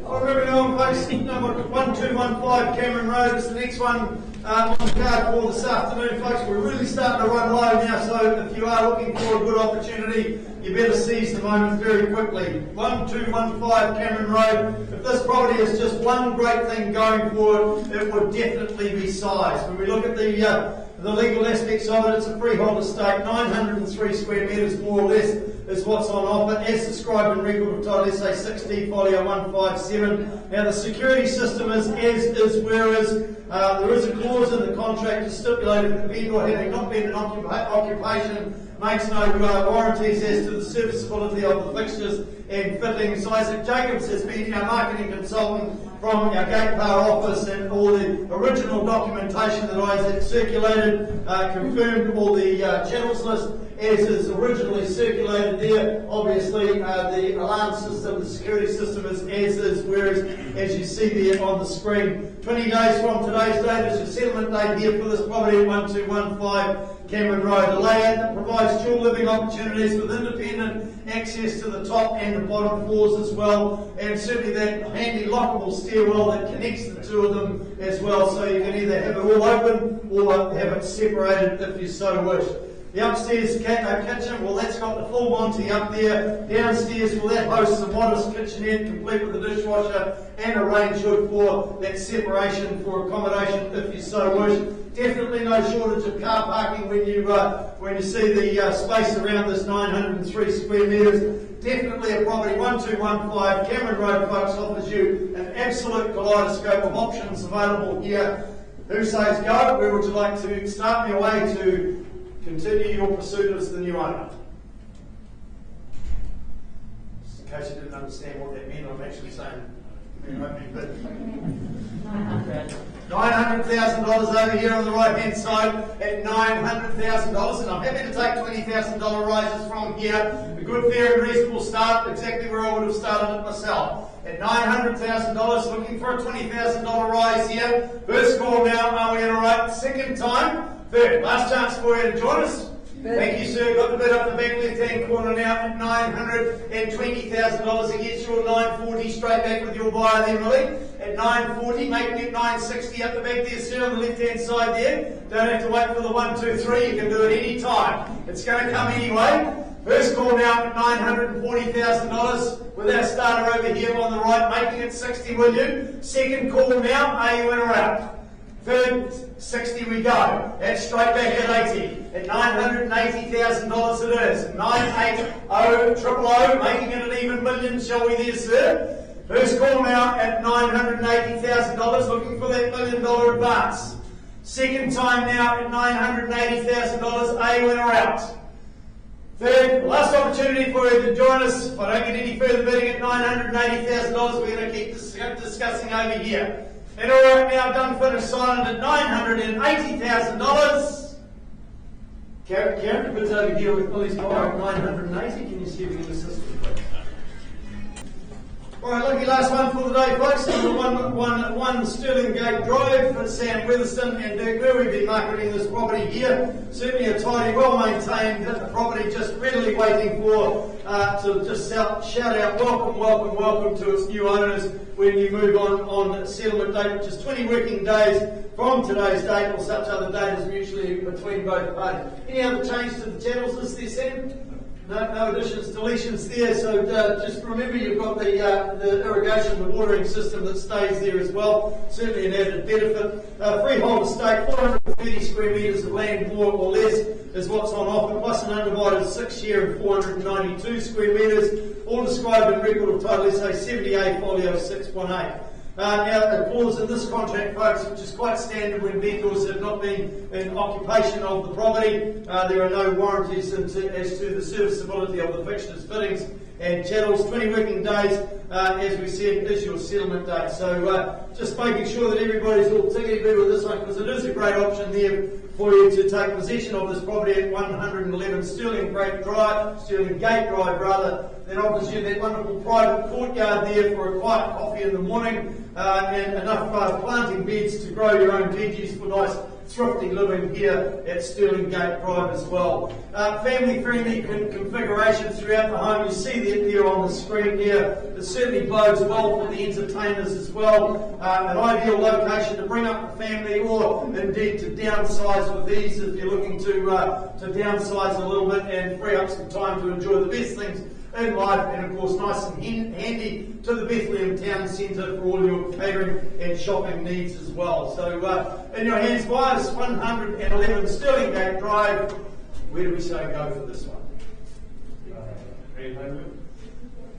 I'll moving on, folks. Number 1215 Cameron Road is the next one on the card for this afternoon, folks. We're really starting to run low now, so if you are looking for a good opportunity, you better seize the moment very quickly. 1215 Cameron Road. If this property has just one great thing going for it, it would definitely be size. When we look at the legal aspects of it, it's a freehold estate, 903 square metres more or less is what's on offer, as described in record of title SA 60 folio 157. Now the security system is as is, where is. There is a clause in the contract to stipulate that the vendor, having not been in occupation, makes no warranties as to the serviceability of the fixtures and fittings. Isaac Jacobs has been our marketing consultant from our Gate Power office, and all the original documentation that Isaac circulated confirmed all the channels list as is originally circulated there. Obviously, the alarm system, the security system is as is, whereas, as you see there on the screen, 20 days from today's date is your settlement date here for this property at 1215 Cameron Road. A layout that provides dual living opportunities with independent access to the top and the bottom floors as well, and certainly that handy lockable stairwell that connects the two of them as well, so you can either have it all open or have it separated if you so wish. The upstairs kitchen, well, that's got the full Monty up there. Downstairs, well, that hosts a modest kitchenette complete with a dishwasher and a range hood for that separation for accommodation if you so wish. Definitely no shortage of car parking when you see the space around this 903 square metres. Definitely a property, 1215 Cameron Road, folks, offers you an absolute kaleidoscope of options available here. Who says go? Where would you like to start your way to continue your pursuit as the new owner? Just in case you didn't understand what that meant, I'm actually saying opening bid. $900,000 over here on the right hand side at $900,000, and I'm happy to take $20,000 rises from here. A good, fair and reasonable start, exactly where I would have started it myself. At $900,000, looking for a $20,000 rise here. First call now, are we in all right? Second time. Third, last chance for you to join us. Thank you, sir. Got the bid up the back left-hand corner now at $920,000 against your $940 straight back with your buyer there, Millie. At $940, making it $960 up the back there, sir, on the left-hand side there. Don't have to wait for the 1, 2, 3. You can do it any time. It's going to come anyway. First call now at $940,000 with our starter over here on the right, making it 60, will you? Second call now, are you in or out? Third, 60 we go. That's straight back at 80. At $980,000 it is. 980,000, making it an even million, shall we there, sir? First call now at $980,000, looking for that $1 million advance. Second time now at $980,000, are you in or out? Third, last opportunity for you to join us. If I don't get any further bidding at $980,000, we're going to keep discussing over here. And all right, now done, finished, silent at $980,000. Karen, bids over here with Billy's buyer at $980. Can you see if you can assist me, please? All right, lucky last one for the day, folks. Number one Stirling Gate Drive for Sam Weatherston and Dirk Kerr. We've been marketing this property here. Certainly a tidy, well-maintained property, just readily waiting for to just shout out welcome to its new owners when you move on settlement date, which is 20 working days from today's date, or such other date as mutually between both parties. Any other change to the channels list there, Sam? No additions, deletions there, so just remember you've got the irrigation, the watering system that stays there as well, certainly an added benefit. Freehold estate, 430 square metres of land, more or less, is what's on offer, plus an undivided 6-share of 492 square metres, all described in record of title SA 70A folio 618. Now, the clause in this contract, folks, which is quite standard when vendors have not been in occupation of the property, there are no warranties as to the serviceability of the fixtures, fittings and chattels. 20 working days, as we said, is your settlement date. So just making sure that everybody's all tickety-boo with this one, because it is a great option there for you to take possession of this property at 111 Stirling Gate Drive, that offers you that wonderful private courtyard there for a quiet coffee in the morning, and enough planting beds to grow your own veggies for nice thrifty living here at Stirling Gate Drive as well. Family-friendly configuration throughout the home. You see that there on the screen here. It certainly bodes well for the entertainers as well. An ideal location to bring up the family, or indeed to downsize with ease if you're looking to downsize a little bit and free up some time to enjoy the best things in life, and of course nice and handy to the Bethlehem Town Centre for all your catering and shopping needs as well. So in your hands, buyers, 111 Stirling Gate Drive. Where do we say go for this one? 800.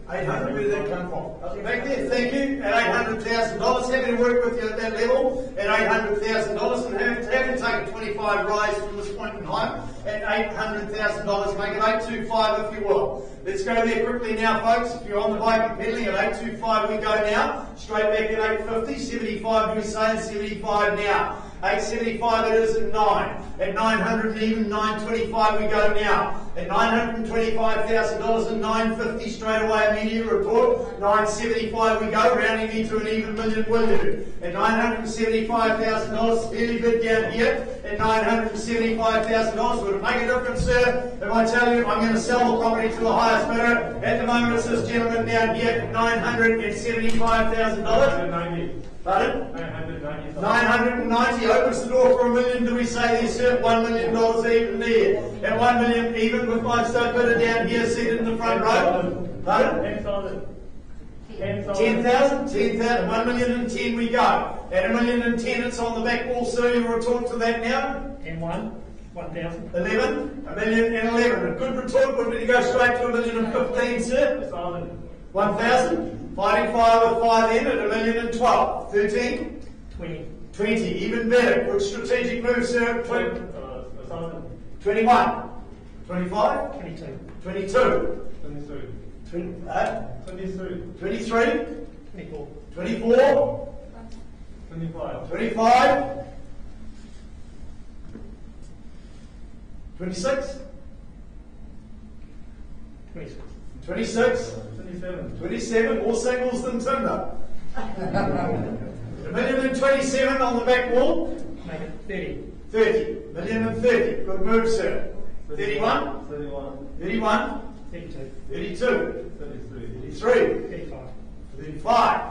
800, where did that come from? Back there, thank you, at $800,000. Happy to work with you at that level at $800,000, and happy to take a 25 rise from this point in time at $800,000. Make it 825 if you will. Let's go there quickly now, folks. If you're on the bike and pedaling, at 825 we go now. Straight back at 850, 75 we say, and 75 now. 875 it is at 9. At 900 and even 925 we go now. at $925,000 and $950 straight away, immediate report. $975 we go, rounding into an even million will you. At $975,000, fairly bid down here. At $975,000, would it make a difference, sir, if I tell you I'm going to sell the property to the highest bidder? At the moment, it's this gentleman down here at $975,000. Pardon? 990 opens the door for $1 million. Do we say there, sir? $1 million even there. At $1 million even with my stud bidder down here seated in the front row. Pardon? 10,000? 10,000. 1 million and 10 we go. At $1 million and 10 it's on the back wall, sir. You want to talk to that now? 1,000. 11. $1 million and 11. A good retort would be to go straight to $1 million and 15, sir. 1,000. Fighting fire with 5 in at $1 million and 12. 13. 20. Even better. Good strategic move, sir. 21. 25. 22. 23. 24. 25. 26. 26. 27. More singles than timber. $1 million and 27 on the back wall. Make it 30. 30. $1 million and 30. Good move, sir. 31. 31. 32. 32. 33. 35. 35.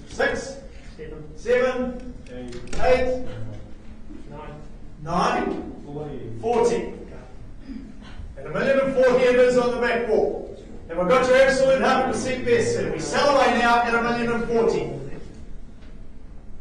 6. 7. 8. 9. 40. And $1 million and 40 it is on the back wall. And we've got your absolute 100% best, sir. We sell away now at $1 million and 40.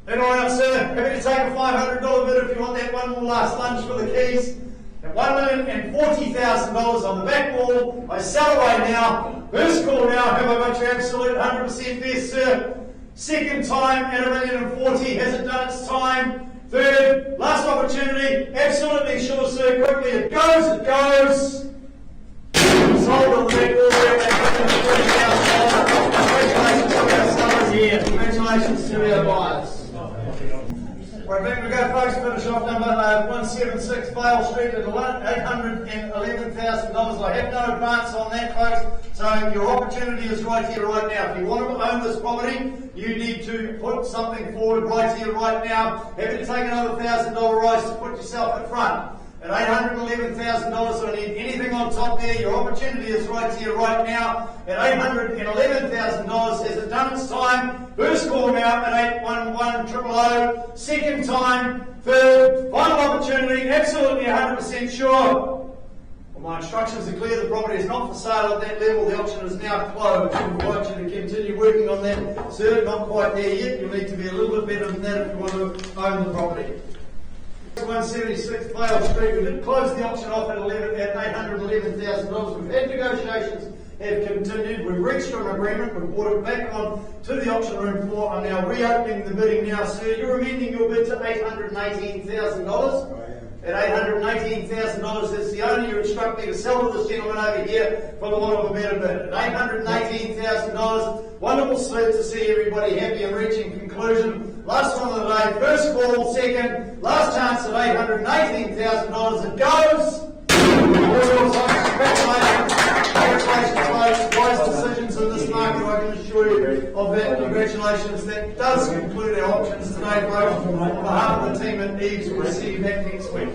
Then all right, sir. Happy to take a $500 bid if you want that one more last lunch for the keys. At $1,040,000 on the back wall, I sell away now. First call now. Have I got your absolute 100% best, sir? Second time at $1 million and 40. Has it done its time? Third, last opportunity. Absolutely sure, sir. Quickly, it goes. It goes. Sold on the back wall. Congratulations to our sellers here. Congratulations to our buyers. Right, back we go, folks. Finish off number 176 Bale Street at $811,000. I have no advance on that, folks. So your opportunity is right here, right now. If you want to own this property, you need to put something forward right here, right now. Happy to take another $1,000 rise to put yourself in front. At $811,000, I need anything on top there. Your opportunity is right here, right now. At $811,000, has it done its time? First call now at 811-000. Second time. Third. Final opportunity. Absolutely 100% sure. Well, my instructions are clear. The property is not for sale at that level. The auction is now closed. I invite you to continue working on that. Sir, not quite there yet. You'll need to be a little bit better than that if you want to own the property. 176 Bale Street. We did close the auction off at $811,000. We've had negotiations have continued. We've reached an agreement. We've brought it back on to the auction room floor. I'm now reopening the bidding now, sir. You're amending your bid to $818,000. At $818,000, that's the owner. You instruct me to sell to this gentleman over here for the want of a better bid. At $818,000, wonderful to see everybody happy and reaching conclusion. Last one of the day, first call, second, last chance at $818,000. It goes. Congratulations. Congratulations, folks. Wise decisions in this market, I can assure you of that. Congratulations. That does conclude our auctions today, folks. On behalf of the team at EVES, we'll see you back next week.